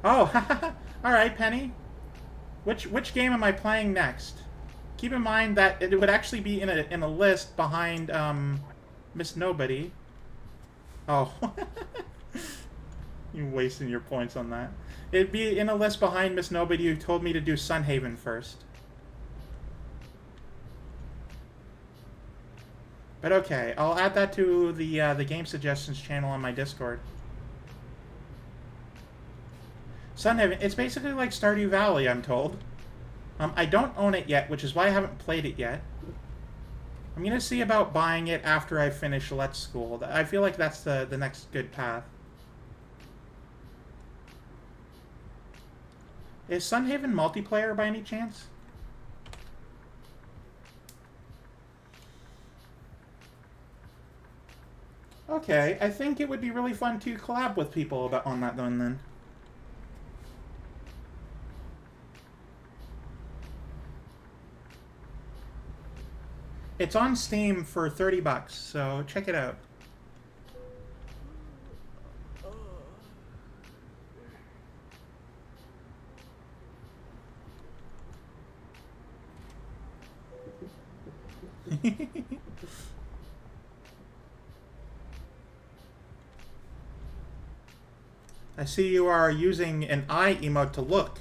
Oh, all right, Penny. Which game am I playing next? Keep in mind that it would actually be in a list behind Miss Nobody. Oh. You're wasting your points on that. It'd be in a list behind Miss Nobody who told me to do Sunhaven first. But okay, I'll add that to the game suggestions channel on my Discord. Sunhaven, it's basically like Stardew Valley, I'm told. I don't own it yet, which is why I haven't played it yet. I'm gonna see about buying it after I finish Let's School. I feel like that's the next good path. Is Sunhaven multiplayer by any chance? Okay, I think it would be really fun to collab with people on that one then. It's on Steam for $30, so check it out. I see you are using an eye emote to look.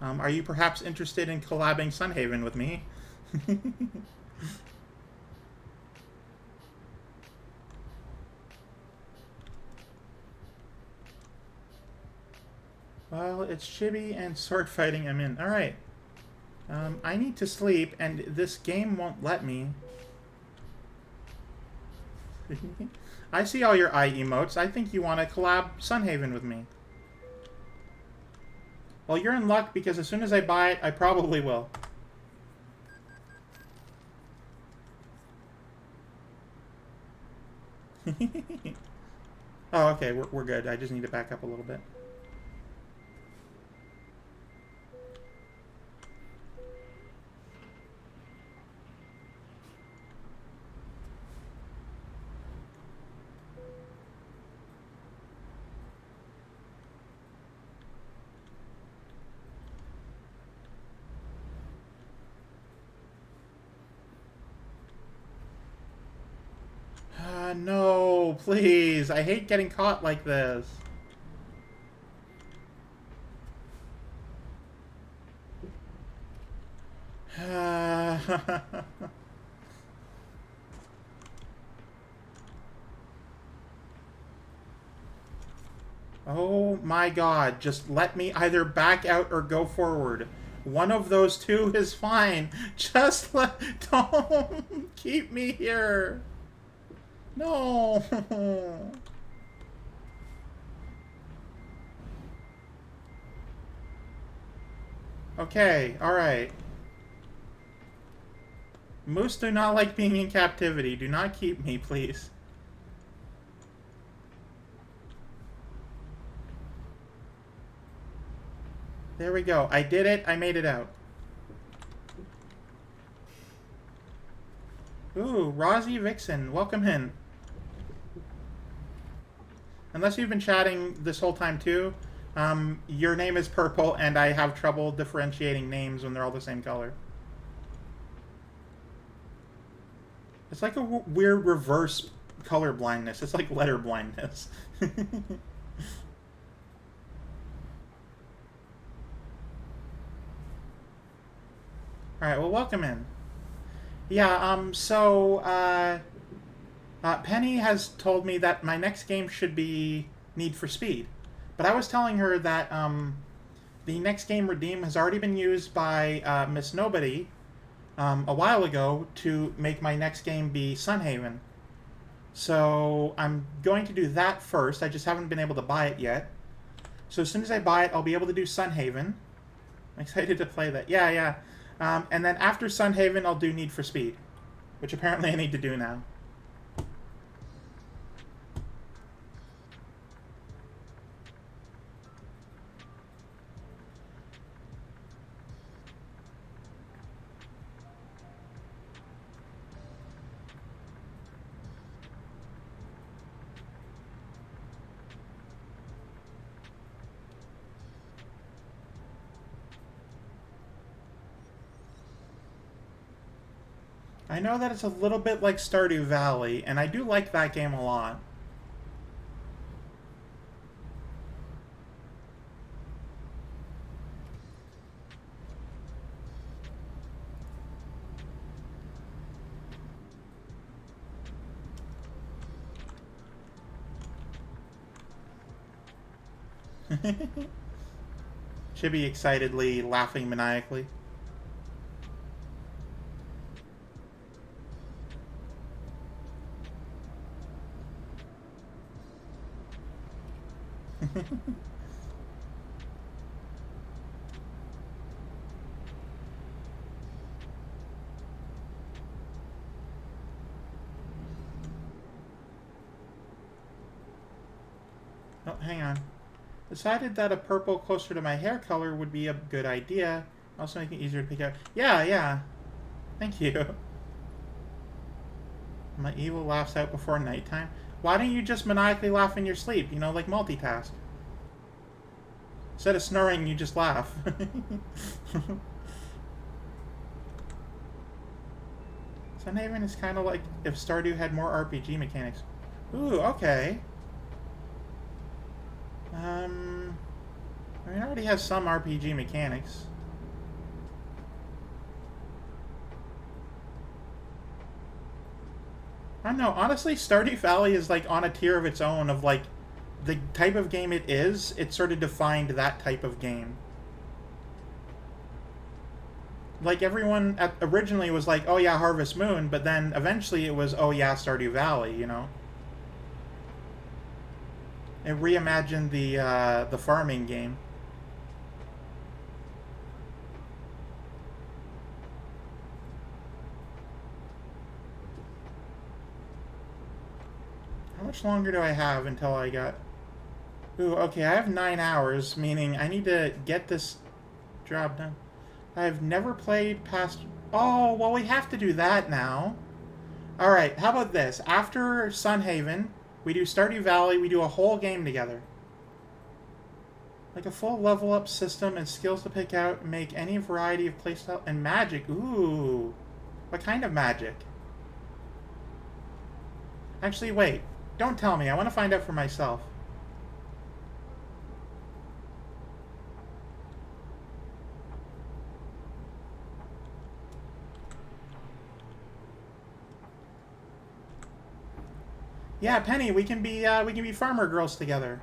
Are you perhaps interested in collabing Sunhaven with me? Well, it's chibi and sword fighting I'm in. Alright. I need to sleep, and this game won't let me. I see all your eye emotes. I think you want to collab Sunhaven with me. Well, you're in luck, because as soon as I buy it, I probably will. Oh, okay, we're good. I just need to back up a little bit. No, please. I hate getting caught like this. Oh my god, just let me either back out or go forward. One of those two is fine. Just don't keep me here. No. Okay, alright. Moose do not like being in captivity. Do not keep me, please. There we go. I did it. I made it out. Ooh, Rozzy Vixen. Welcome in. Unless you've been chatting this whole time too, your name is purple, and I have trouble differentiating names when they're all the same color. It's like a weird reverse color blindness. It's like letter blindness. Alright, well, welcome in. Yeah, Penny has told me that my next game should be Need for Speed. But I was telling her that, the next game, Redeem, has already been used by, Miss Nobody, a while ago to make my next game be Sunhaven. So I'm going to do that first. I just haven't been able to buy it yet. So as soon as I buy it, I'll be able to do Sunhaven. I'm excited to play that. Yeah, yeah. And then after Sunhaven, I'll do Need for Speed, which apparently I need to do now. I know that it's a little bit like Stardew Valley, and I do like that game a lot. Chibi excitedly laughing maniacally. Oh, hang on. Decided that a purple closer to my hair color would be a good idea. Also making it easier to pick out. Yeah, yeah. Thank you. My evil laughs out before nighttime. Why don't you just maniacally laugh in your sleep? You know, like multitask. Instead of snoring, you just laugh. Sunhaven is kind of like if Stardew had more RPG mechanics. Ooh, okay. I mean, it already has some RPG mechanics. I don't know. Honestly, Stardew Valley is like on a tier of its own of like the type of game it is. It sort of defined that type of game. Like everyone originally was like, oh yeah, Harvest Moon, but then eventually it was, oh yeah, Stardew Valley, you know? It reimagined the farming game. How much longer do I have until I got... Ooh, okay, I have 9 hours, meaning I need to get this job done. I've never played past... Oh, well, we have to do that now. Alright, how about this? After Sunhaven, we do Stardew Valley, we do a whole game together. Like a full level up system and skills to pick out and make any variety of playstyle and magic. Ooh. What kind of magic? Actually, wait. Don't tell me. I want to find out for myself. Yeah, Penny, we can be farmer girls together.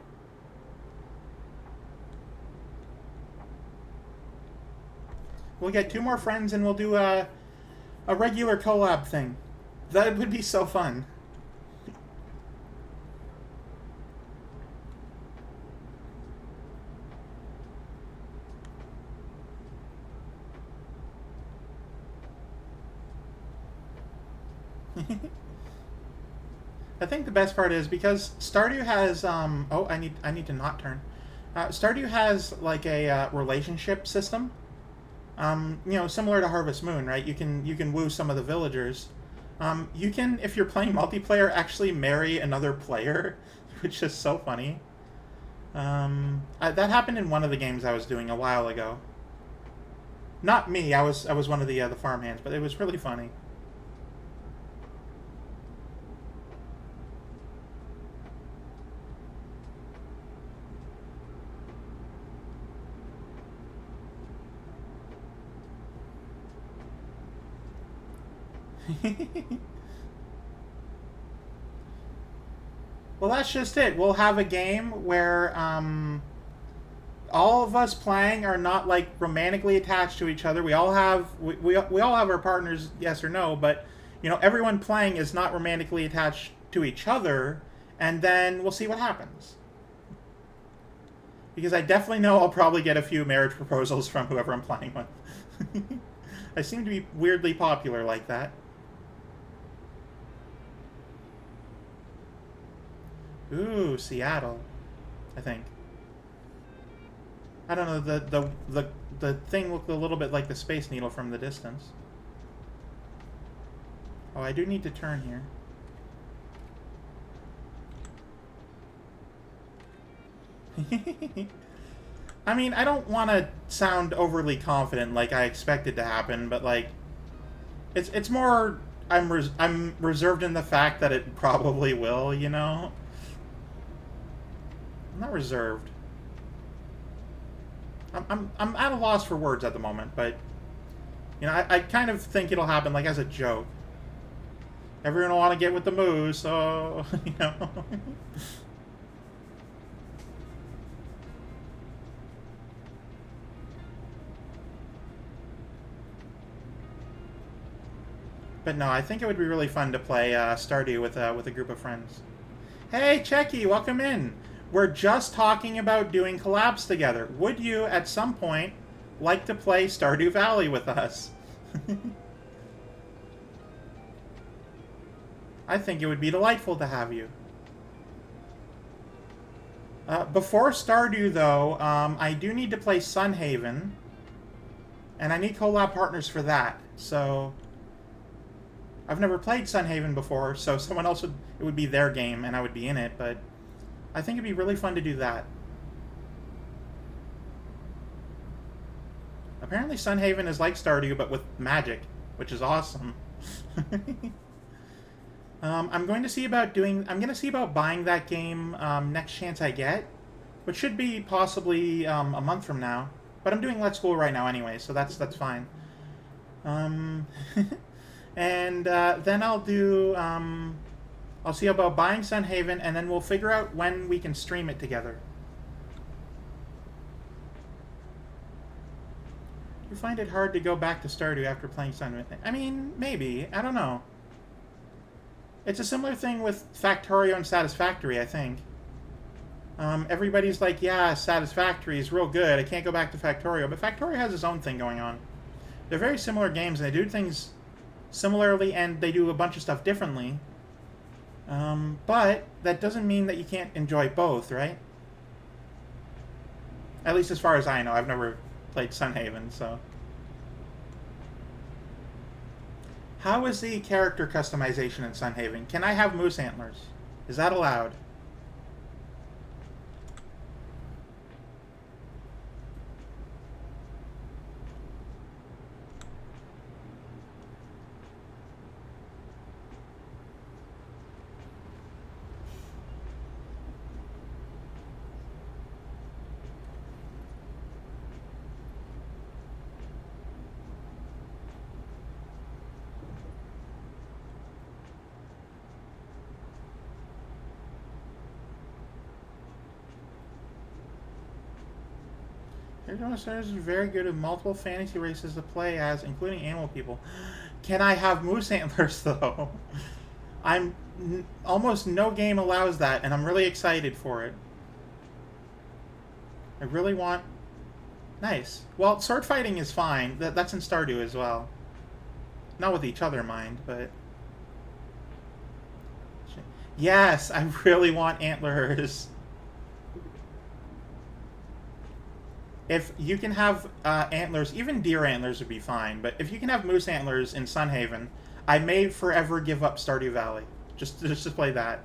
We'll get 2 more friends and we'll do a regular collab thing. That would be so fun. I think the best part is because Stardew has oh, I need to not turn. Stardew has like a relationship system. You know, similar to Harvest Moon, right? You can woo some of the villagers. You can, if you're playing multiplayer, actually marry another player, which is so funny. That happened in one of the games I was doing a while ago. Not me. I was one of the farmhands, but it was really funny. Well, that's just it. We'll have a game where all of us playing are not like romantically attached to each other. We all have we all have our partners, yes or no, but you know, everyone playing is not romantically attached to each other, and then we'll see what happens. Because I definitely know I'll probably get a few marriage proposals from whoever I'm playing with. I seem to be weirdly popular like that. Ooh, Seattle, I think. I don't know, the thing looked a little bit like the Space Needle from the distance. Oh, I do need to turn here. I mean, I don't want to sound overly confident like I expected to happen, but like, it's more I'm reserved in the fact that it probably will, you know? I'm not reserved. I'm at a loss for words at the moment, but you know, I kind of think it'll happen like as a joke. Everyone will want to get with the moose, so you know. But no, I think it would be really fun to play Stardew with a group of friends. Hey, Checky, welcome in. We're just talking about doing collabs together. Would you, at some point, like to play Stardew Valley with us? I think it would be delightful to have you. Before Stardew, though, I do need to play Sunhaven. And I need collab partners for that. So, I've never played Sunhaven before, so someone else would... It would be their game, and I would be in it, but... I think it'd be really fun to do that. Apparently Sunhaven is like Stardew, but with magic, which is awesome. I'm going to see about buying that game next chance I get, which should be possibly a month from now. But I'm doing Let's School right now anyway, so that's fine. And then I'll do... I'll see about buying Sunhaven, and then we'll figure out when we can stream it together. Do you find it hard to go back to Stardew after playing Sunhaven? I mean, maybe. I don't know. It's a similar thing with Factorio and Satisfactory, I think. Everybody's like, yeah, Satisfactory is real good. I can't go back to Factorio. But Factorio has its own thing going on. They're very similar games, and they do things similarly, and they do a bunch of stuff differently. But that doesn't mean that you can't enjoy both, right? At least as far as I know. I've never played Sunhaven, so... How is the character customization in Sunhaven? Can I have moose antlers? Is that allowed? Arizona Stars is very good with multiple fantasy races to play as, including animal people. Can I have moose antlers, though? Almost no game allows that, and I'm really excited for it. I really want... Nice. Well, sword fighting is fine. That's in Stardew as well. Not with each other, mind, but... Yes, I really want antlers. If you can have antlers, even deer antlers would be fine, but if you can have moose antlers in Sunhaven, I may forever give up Stardew Valley. Just to play that.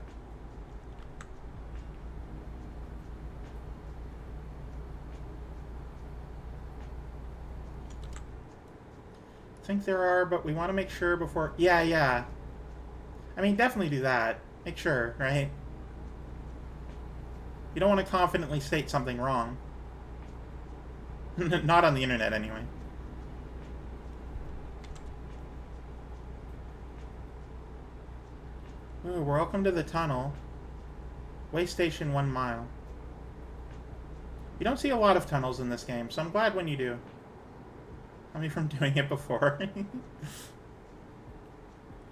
I think there are, but we want to make sure before... Yeah. I mean, definitely do that. Make sure, right? You don't want to confidently state something wrong. Not on the internet, anyway. Ooh, welcome to the tunnel. Way station 1 mile. You don't see a lot of tunnels in this game, so I'm glad when you do. I mean, from doing it before.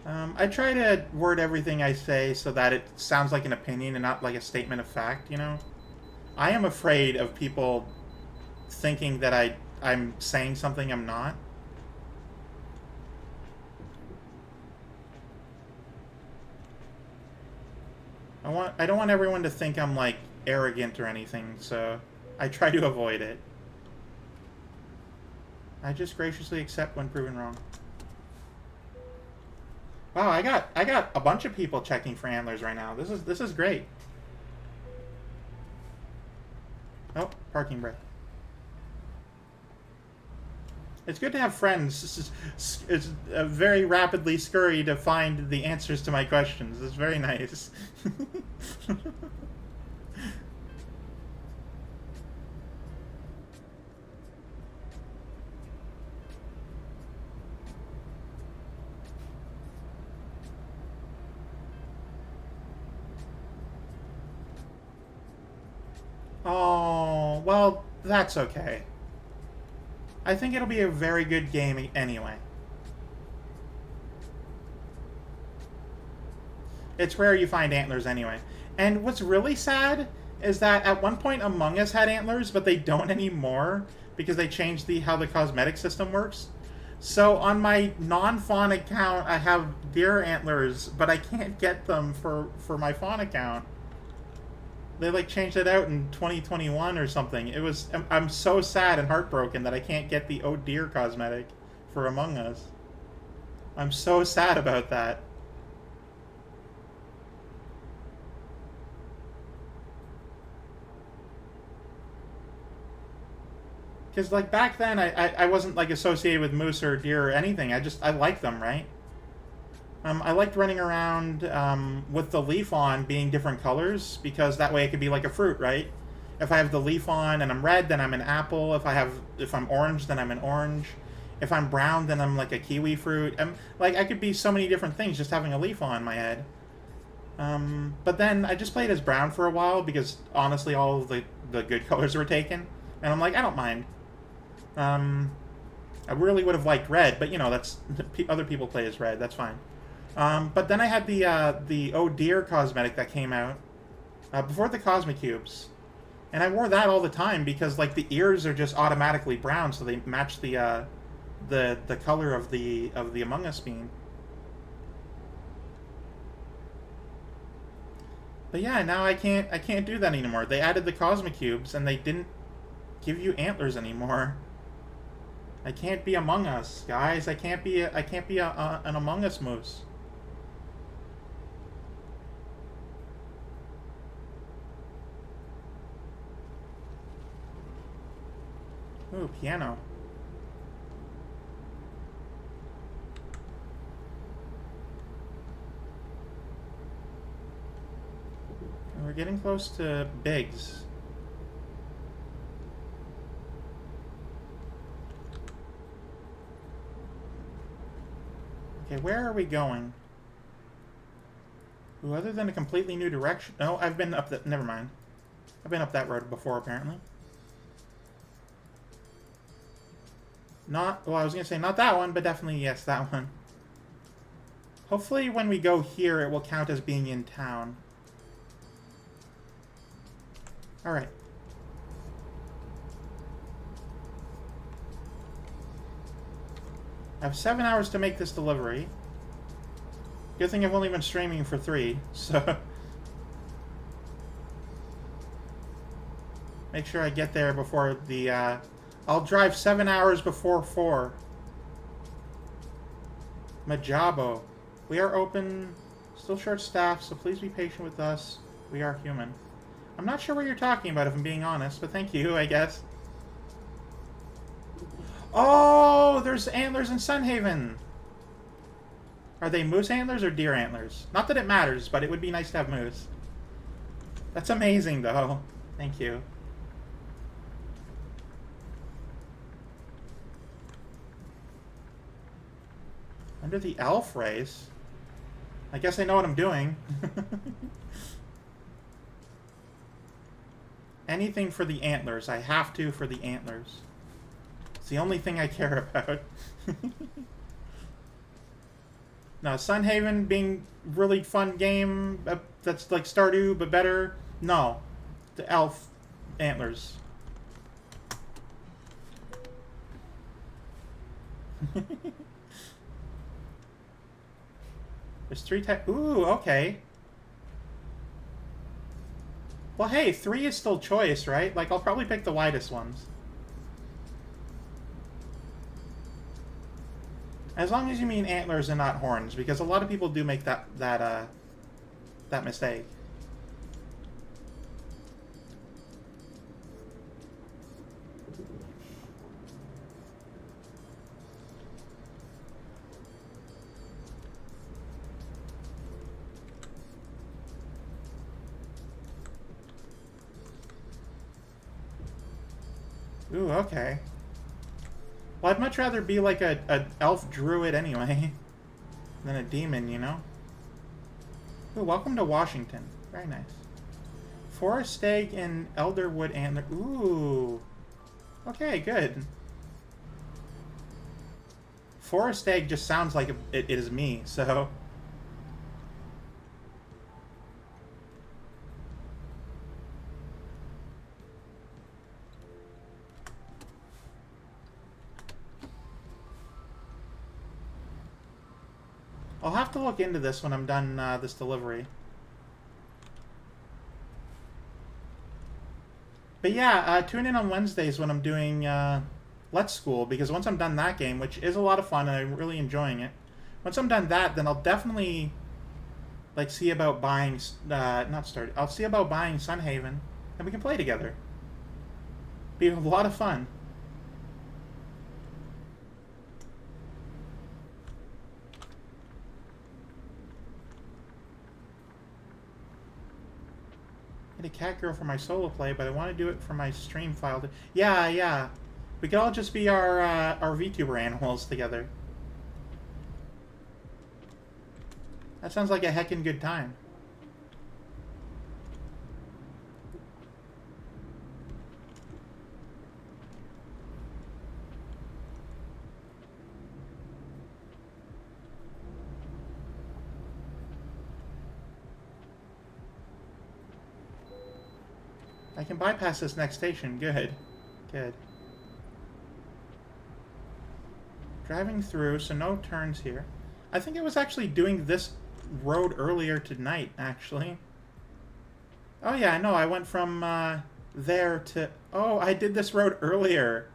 I try to word everything I say so that it sounds like an opinion and not like a statement of fact, you know? I am afraid of people thinking that I'm saying something I'm not. I don't want everyone to think I'm like arrogant or anything, so I try to avoid it. I just graciously accept when proven wrong. Wow, I got a bunch of people checking for antlers right now. This is great. Oh, parking brake. It's good to have friends. It's very rapidly scurry to find the answers to my questions. It's very nice. Oh, well, that's okay. I think it'll be a very good game anyway. It's rare you find antlers anyway. And what's really sad is that at one point Among Us had antlers, but they don't anymore because they changed how the cosmetic system works. So on my non-fawn account, I have deer antlers, but I can't get them for my fawn account. They like changed it out in 2021 or something. I'm so sad and heartbroken that I can't get the Oh Dear cosmetic for Among Us. I'm so sad about that. Because like back then I wasn't like associated with moose or deer or anything. I liked them, right? I liked running around with the leaf on being different colors, because that way it could be like a fruit, right? If I have the leaf on and I'm red, then I'm an apple. If I'm orange, then I'm an orange. If I'm brown, then I'm like a kiwi fruit. Like I could be so many different things just having a leaf on my head. But then I just played as brown for a while because honestly all of the good colors were taken, and I'm like, I don't mind. I really would have liked red, but you know, that's other people play as red. That's fine. But then I had the Oh Dear cosmetic that came out before the Cosmic Cubes, and I wore that all the time because like the ears are just automatically brown, so they match the color of the Among Us bean. But yeah, now I can't do that anymore. They added the Cosmic Cubes and they didn't give you antlers anymore. I can't be Among Us, guys. I can't be an Among Us moose. Ooh, piano. We're getting close to Biggs. Okay, where are we going? Ooh, other than a completely new direction. No, I've been up that. Never mind. I've been up that road before, apparently. Not. Well, I was gonna say not that one, but definitely yes, that one. Hopefully, when we go here, it will count as being in town. All right. I have 7 hours to make this delivery. Good thing I've only been streaming for 3, so... Make sure I get there before the, I'll drive 7 hours before 4. Majabo. We are open, still short-staffed, so please be patient with us. We are human. I'm not sure what you're talking about, if I'm being honest, but thank you, I guess. Oh, there's antlers in Sunhaven. Are they moose antlers or deer antlers? Not that it matters, but it would be nice to have moose. That's amazing, though. Thank you. Under the elf race? I guess I know what I'm doing. Anything for the antlers. I have to for the antlers. It's the only thing I care about. Now, Sunhaven being really fun game that's like Stardew but better. No, the elf antlers. There's 3 types. Ooh, okay. Well, hey, 3 is still choice, right? Like, I'll probably pick the widest ones. As long as you mean antlers and not horns, because a lot of people do make that mistake. Ooh, okay. Well, I'd much rather be like a elf druid anyway than a demon, you know? Ooh, welcome to Washington. Very nice. Forest stag and elderwood antler. Ooh. Okay, good. Forest stag just sounds like it is me, so... I'll have to look into this when I'm done this delivery. But yeah, tune in on Wednesdays when I'm doing Let's School, because once I'm done that game, which is a lot of fun and I'm really enjoying it, once I'm done that, then I'll definitely like see about buying I'll see about buying Sunhaven, and we can play together. Be a lot of fun. A cat girl for my solo play, but I want to do it for my stream file. Yeah. We could all just be our VTuber animals together. That sounds like a heckin' good time. I can bypass this next station. Good. Good. Driving through, so no turns here. I think I was actually doing this road earlier tonight, actually. Oh yeah, I know. I went from there to... Oh, I did this road earlier.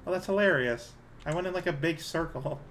Oh, that's hilarious. I went in like a big circle.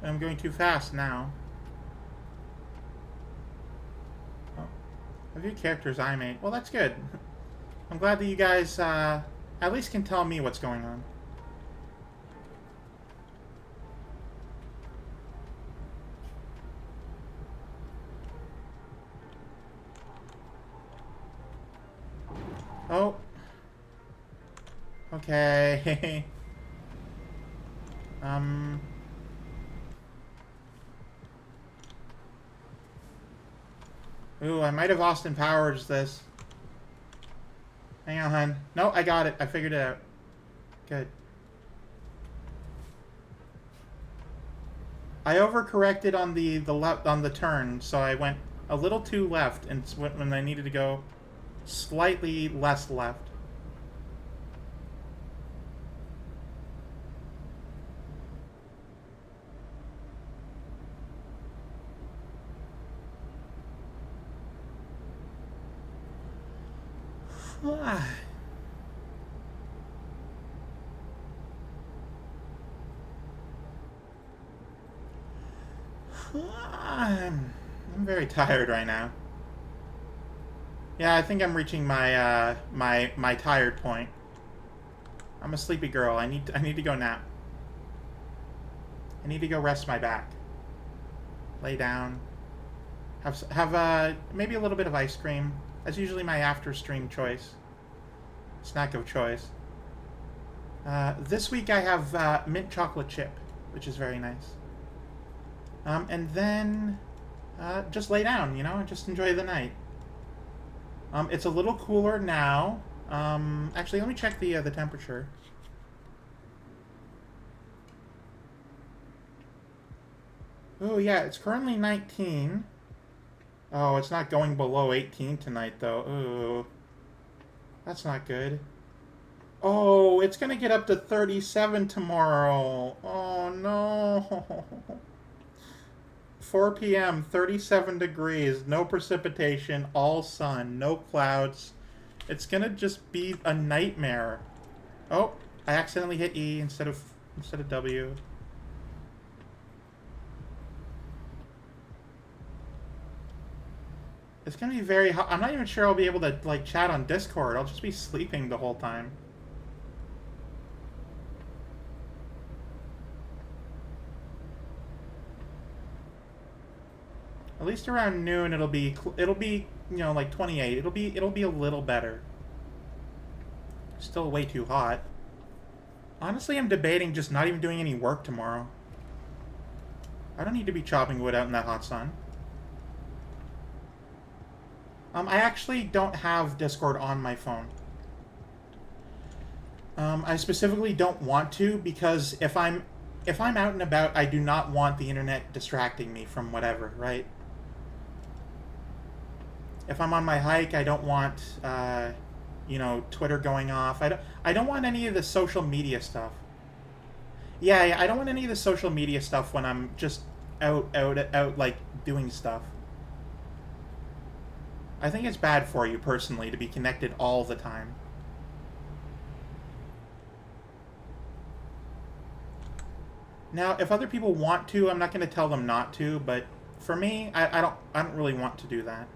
I'm going too fast now. Oh. A few characters I made. Well, that's good. I'm glad that you guys at least can tell me what's going on. Oh. Okay. Ooh, I might have Austin Powers this. Hang on, hun. No, I got it. I figured it out. Good. I overcorrected on the left on the turn, so I went a little too left, and when I needed to go slightly less left. I'm very tired right now. Yeah, I think I'm reaching my my tired point. I'm a sleepy girl. I need to go nap. I need to go rest my back. Lay down. Have maybe a little bit of ice cream. That's usually my after stream choice. Snack of choice. This week I have mint chocolate chip, which is very nice. And then just lay down, you know, just enjoy the night. It's a little cooler now. Actually, let me check the temperature. Oh yeah, it's currently 19. Oh, it's not going below 18 tonight though. Ooh, that's not good. Oh, it's gonna get up to 37 tomorrow. Oh no. 4 p.m., 37 degrees, no precipitation, all sun, no clouds. It's gonna just be a nightmare. Oh, I accidentally hit E instead of W. It's gonna be very hot. I'm not even sure I'll be able to like chat on Discord. I'll just be sleeping the whole time. At least around noon it'll be you know, like 28. It'll be a little better. Still way too hot. Honestly, I'm debating just not even doing any work tomorrow. I don't need to be chopping wood out in that hot sun. I actually don't have Discord on my phone. I specifically don't want to, because if I'm if I'm out and about, I do not want the internet distracting me from whatever, right? If I'm on my hike, I don't want, Twitter going off. I don't want any of the social media stuff. Yeah, I don't want any of the social media stuff when I'm just out, like, doing stuff. I think it's bad for you, personally, to be connected all the time. Now, if other people want to, I'm not going to tell them not to, but for me, I don't really want to do that.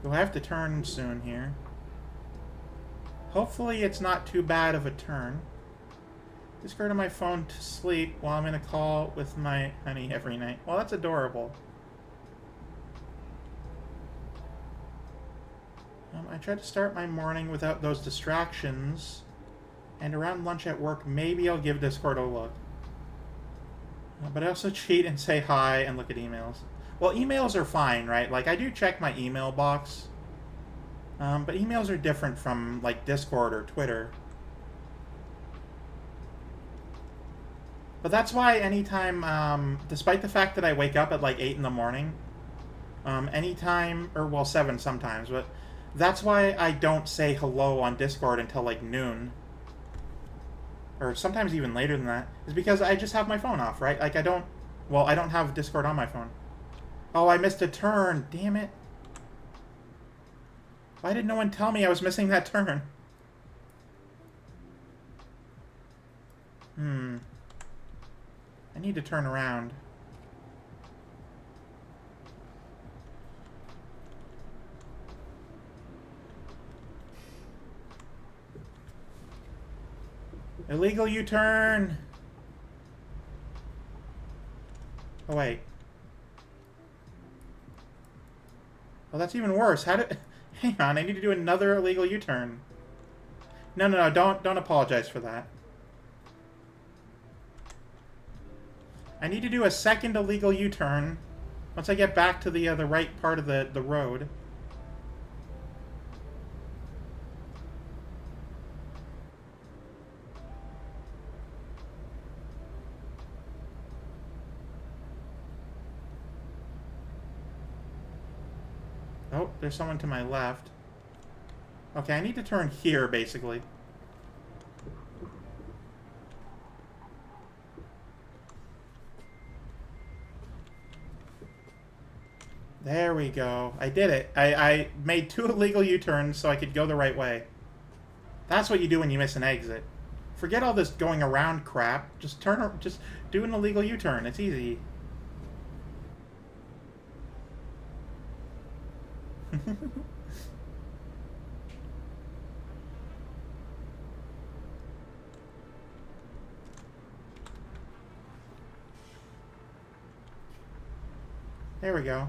You'll have to turn soon here. Hopefully it's not too bad of a turn. Just go to my phone to sleep while I'm in a call with my honey every night. Well, that's adorable. I try to start my morning without those distractions. And around lunch at work, maybe I'll give Discord a look. But I also cheat and say hi and look at emails. Well, emails are fine, right? Like, I do check my email box. But emails are different from, like, Discord or Twitter. But that's why anytime, despite the fact that I wake up at, like, 8 in the morning, anytime, or, well, 7 sometimes, but that's why I don't say hello on Discord until, like, noon. Or sometimes even later than that. Is because I just have my phone off, right? Like, I don't have Discord on my phone. Oh, I missed a turn. Damn it. Why did no one tell me I was missing that turn? I need to turn around. Illegal U-turn! Oh, wait. Oh, that's even worse. Hang on, I need to do another illegal U-turn. No, don't apologize for that. I need to do a second illegal U-turn once I get back to the right part of the road. Oh, there's someone to my left. Okay, I need to turn here, basically. There we go. I did it. I made 2 illegal U-turns so I could go the right way. That's what you do when you miss an exit. Forget all this going around crap. Just do an illegal U-turn. It's easy. There we go.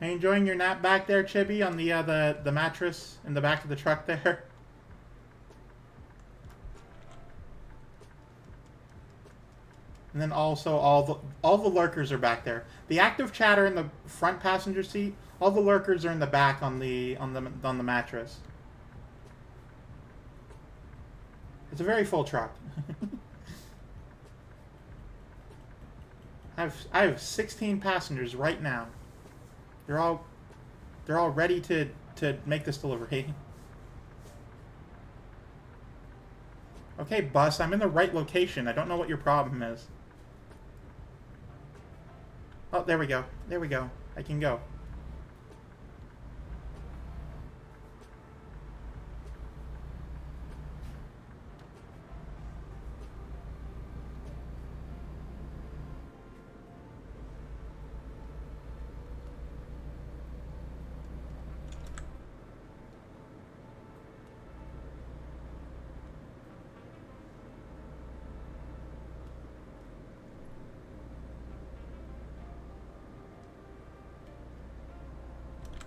Are you enjoying your nap back there, Chibi, on the mattress in the back of the truck there? And then also all the lurkers are back there. The active chatter in the front passenger seat. All the lurkers are in the back on the mattress. It's a very full truck. I have 16 passengers right now. They're all ready to make this delivery. Okay, bus, I'm in the right location. I don't know what your problem is. Oh, there we go. There we go. I can go.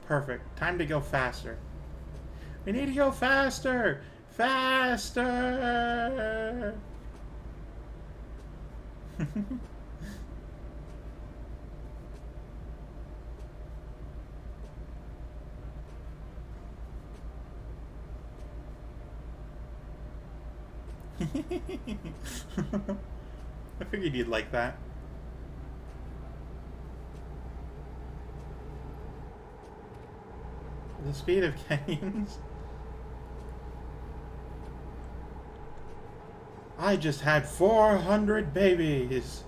Perfect. Time to go faster. We need to go faster! Faster! I figured you'd like that. The speed of canyons. I just had 400 babies.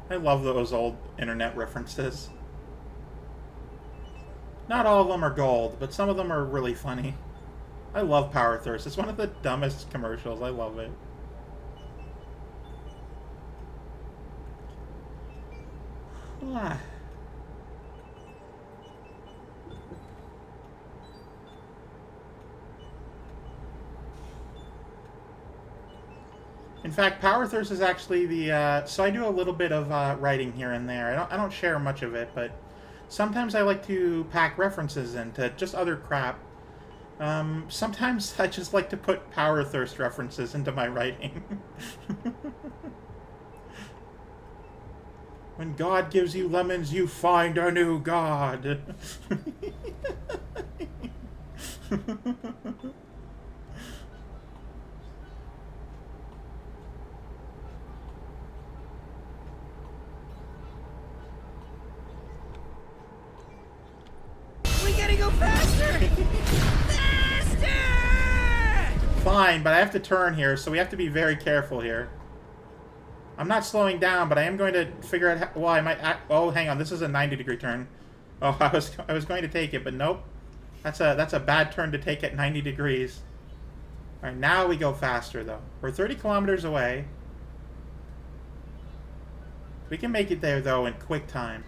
I love those old internet references. Not all of them are gold, but some of them are really funny. I love Power Thirst. It's one of the dumbest commercials. I love it. Ah. In fact, Power Thirst is actually the. So I do a little bit of writing here and there. I don't share much of it, but sometimes I like to pack references into just other crap. Sometimes I just like to put Power Thirst references into my writing. When God gives you lemons, you find a new God. We gotta go faster! Faster! Fine, but I have to turn here, so we have to be very careful here. I'm not slowing down, but I am going to figure out how, well, I might... Oh, hang on. This is a 90-degree turn. Oh, I was going to take it, but nope. That's a bad turn to take at 90 degrees. All right, now we go faster, though. We're 30 kilometers away. We can make it there, though, in quick time.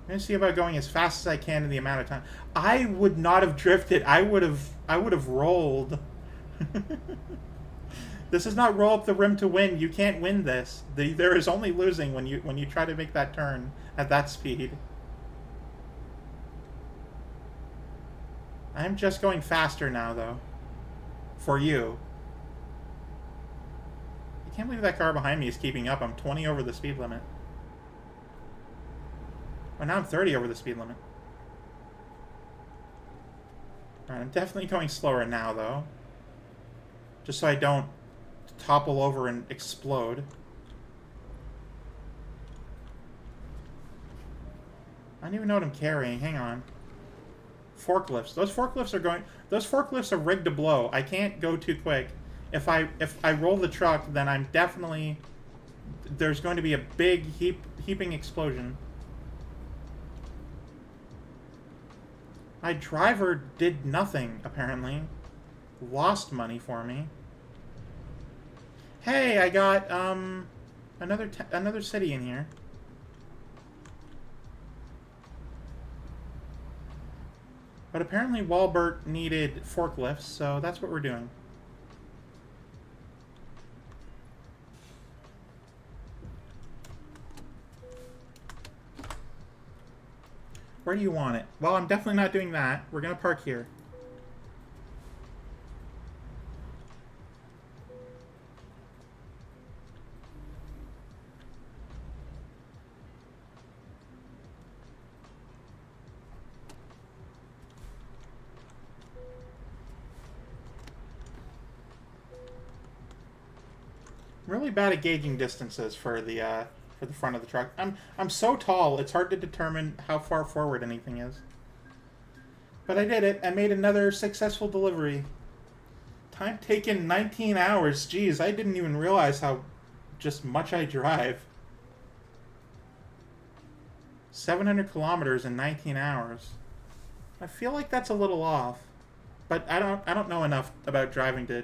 I'm going to see about going as fast as I can in the amount of time. I would not have drifted. I would have rolled. This is not roll up the rim to win. You can't win this. There is only losing when you try to make that turn at that speed. I'm just going faster now, though. For you. I can't believe that car behind me is keeping up. I'm 20 over the speed limit. Oh, now I'm 30 over the speed limit. Alright, I'm definitely going slower now, though. Just so I don't topple over and explode. I don't even know what I'm carrying. Hang on. Forklifts. Those forklifts are rigged to blow. I can't go too quick. If I roll the truck, then I'm definitely... There's going to be a big heaping explosion. My driver did nothing, apparently. Lost money for me. Hey, I got, another city in here. But apparently Walbert needed forklifts, so that's what we're doing. Where do you want it? Well, I'm definitely not doing that. We're going to park here. Really bad at gauging distances for the front of the truck. I'm so tall, it's hard to determine how far forward anything is. But I did it. I made another successful delivery. Time taken 19 hours. Jeez, I didn't even realize how just much I drive. 700 kilometers in 19 hours. I feel like that's a little off. But I don't know enough about driving to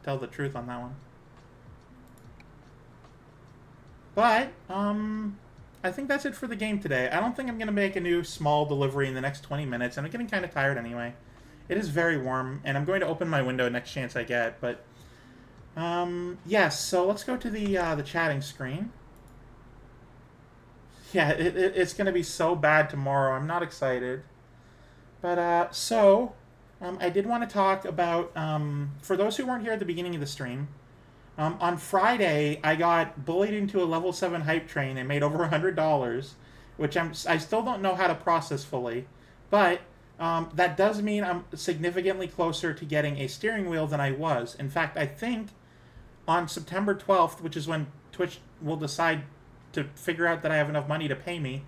tell the truth on that one. But, I think that's it for the game today. I don't think I'm going to make a new small delivery in the next 20 minutes, and I'm getting kind of tired anyway. It is very warm, and I'm going to open my window next chance I get, but... yes, so let's go to the chatting screen. Yeah, it's going to be so bad tomorrow. I'm not excited. But, I did want to talk about, for those who weren't here at the beginning of the stream, on Friday, I got bullied into a level 7 hype train and made over $100, which I still don't know how to process fully. But that does mean I'm significantly closer to getting a steering wheel than I was. In fact, I think on September 12th, which is when Twitch will decide to figure out that I have enough money to pay me,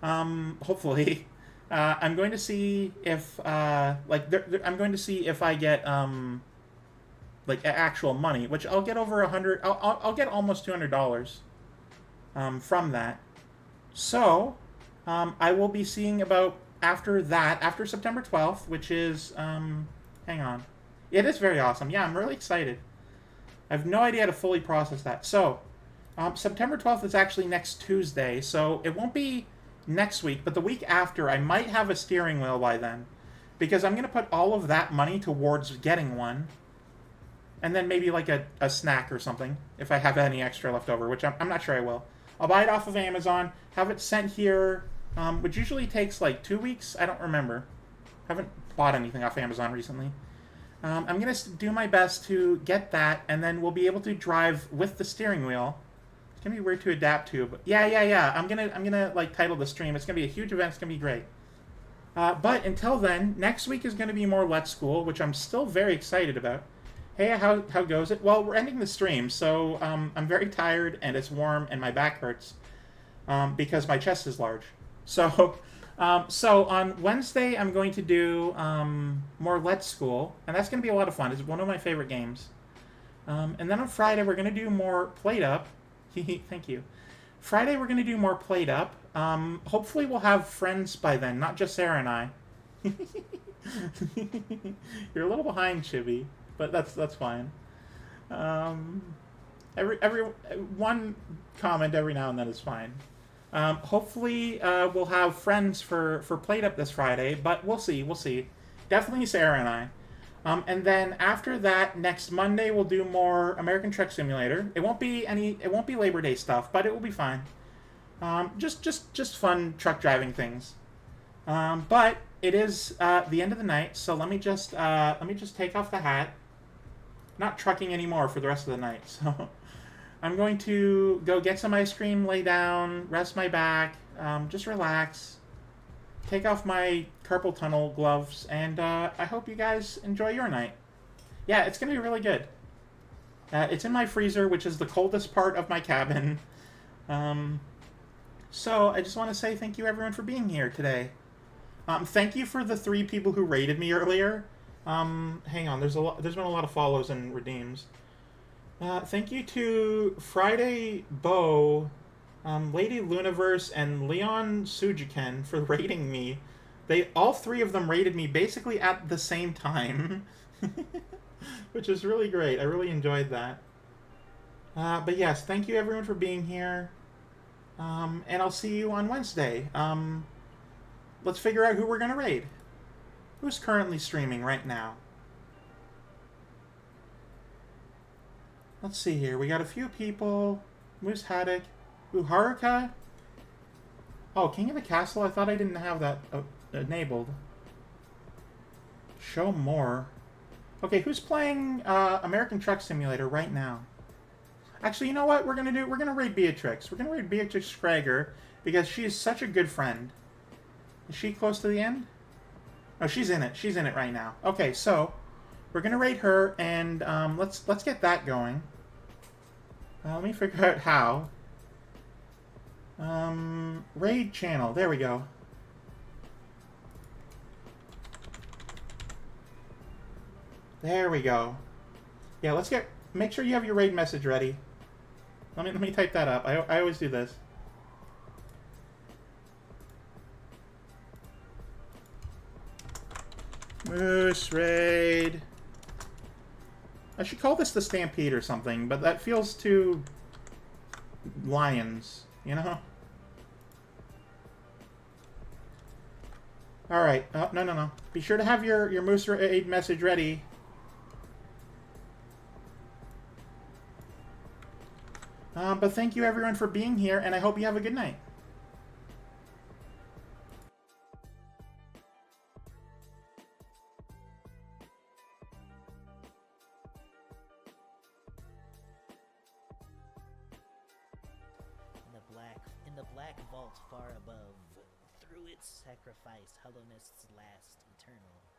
hopefully, I'm going to see if, I'm going to see if I get, actual money, which I'll get over I'll get almost $200, from that. So, I will be seeing about after September 12th, which is, hang on. It is very awesome. Yeah, I'm really excited. I have no idea how to fully process that. So, September 12th is actually next Tuesday, so it won't be next week, but the week after, I might have a steering wheel by then. Because I'm going to put all of that money towards getting one. And then maybe like a snack or something, if I have any extra left over, which I'm not sure I will. I'll buy it off of Amazon, have it sent here, which usually takes like 2 weeks. I don't remember. Haven't bought anything off Amazon recently. I'm going to do my best to get that, and then we'll be able to drive with the steering wheel. It's going to be weird to adapt to, but yeah. I'm gonna like title the stream. It's going to be a huge event. It's going to be great. But until then, next week is going to be more Let's School, which I'm still very excited about. Hey, how goes it? Well, we're ending the stream, so I'm very tired, and it's warm, and my back hurts because my chest is large. So, so on Wednesday, I'm going to do more Let's School, and that's going to be a lot of fun. It's one of my favorite games. And then on Friday, we're going to do more Plate Up. Thank you. Friday, we're going to do more Plate Up. Hopefully, we'll have friends by then, not just Sarah and I. You're a little behind, Chibi. But that's fine. Every one comment every now and then is fine. Hopefully we'll have friends for Plate Up this Friday, but we'll see. Definitely Sarah and I. And then after that, next Monday we'll do more American Truck Simulator. It won't be Labor Day stuff, but it will be fine. Just fun truck driving things. But it is the end of the night, so let me just take off the hat. Not trucking anymore for the rest of the night, so I'm going to go get some ice cream, lay down, rest my back, just relax, take off my carpal tunnel gloves, and I hope you guys enjoy your night. Yeah, it's going to be really good. It's in my freezer, which is the coldest part of my cabin. So I just want to say thank you everyone for being here today. Thank you for the 3 people who rated me earlier. Hang on, there's been a lot of follows and redeems. Thank you to Friday Bo, Lady Luniverse, and Leon Sujiken for rating me. All 3 of them rated me basically at the same time, which is really great. I really enjoyed that. But yes, thank you everyone for being here. And I'll see you on Wednesday. Let's figure out who we're gonna raid. Who's currently streaming right now? Let's see here. We got a few people. Moose Haddock. Ooh, Haruka. Oh, King of the Castle. I thought I didn't have that enabled. Show more. Okay, who's playing American Truck Simulator right now? Actually, you know what we're gonna do? We're gonna raid Beatrix. We're gonna raid Beatrix Schrager because she is such a good friend. Is she close to the end? Oh, she's in it. She's in it right now. Okay, so we're gonna raid her, and let's get that going. Let me figure out how. Raid channel. There we go. There we go. Yeah, make sure you have your raid message ready. Let me type that up. I always do this. Moose Raid. I should call this the Stampede or something, but that feels too lions, you know? All right. No. Be sure to have your Mooster aid message ready. But thank you everyone for being here, and I hope you have a good night. In the black vault far above, through its sacrifice, hollowness lasts eternal.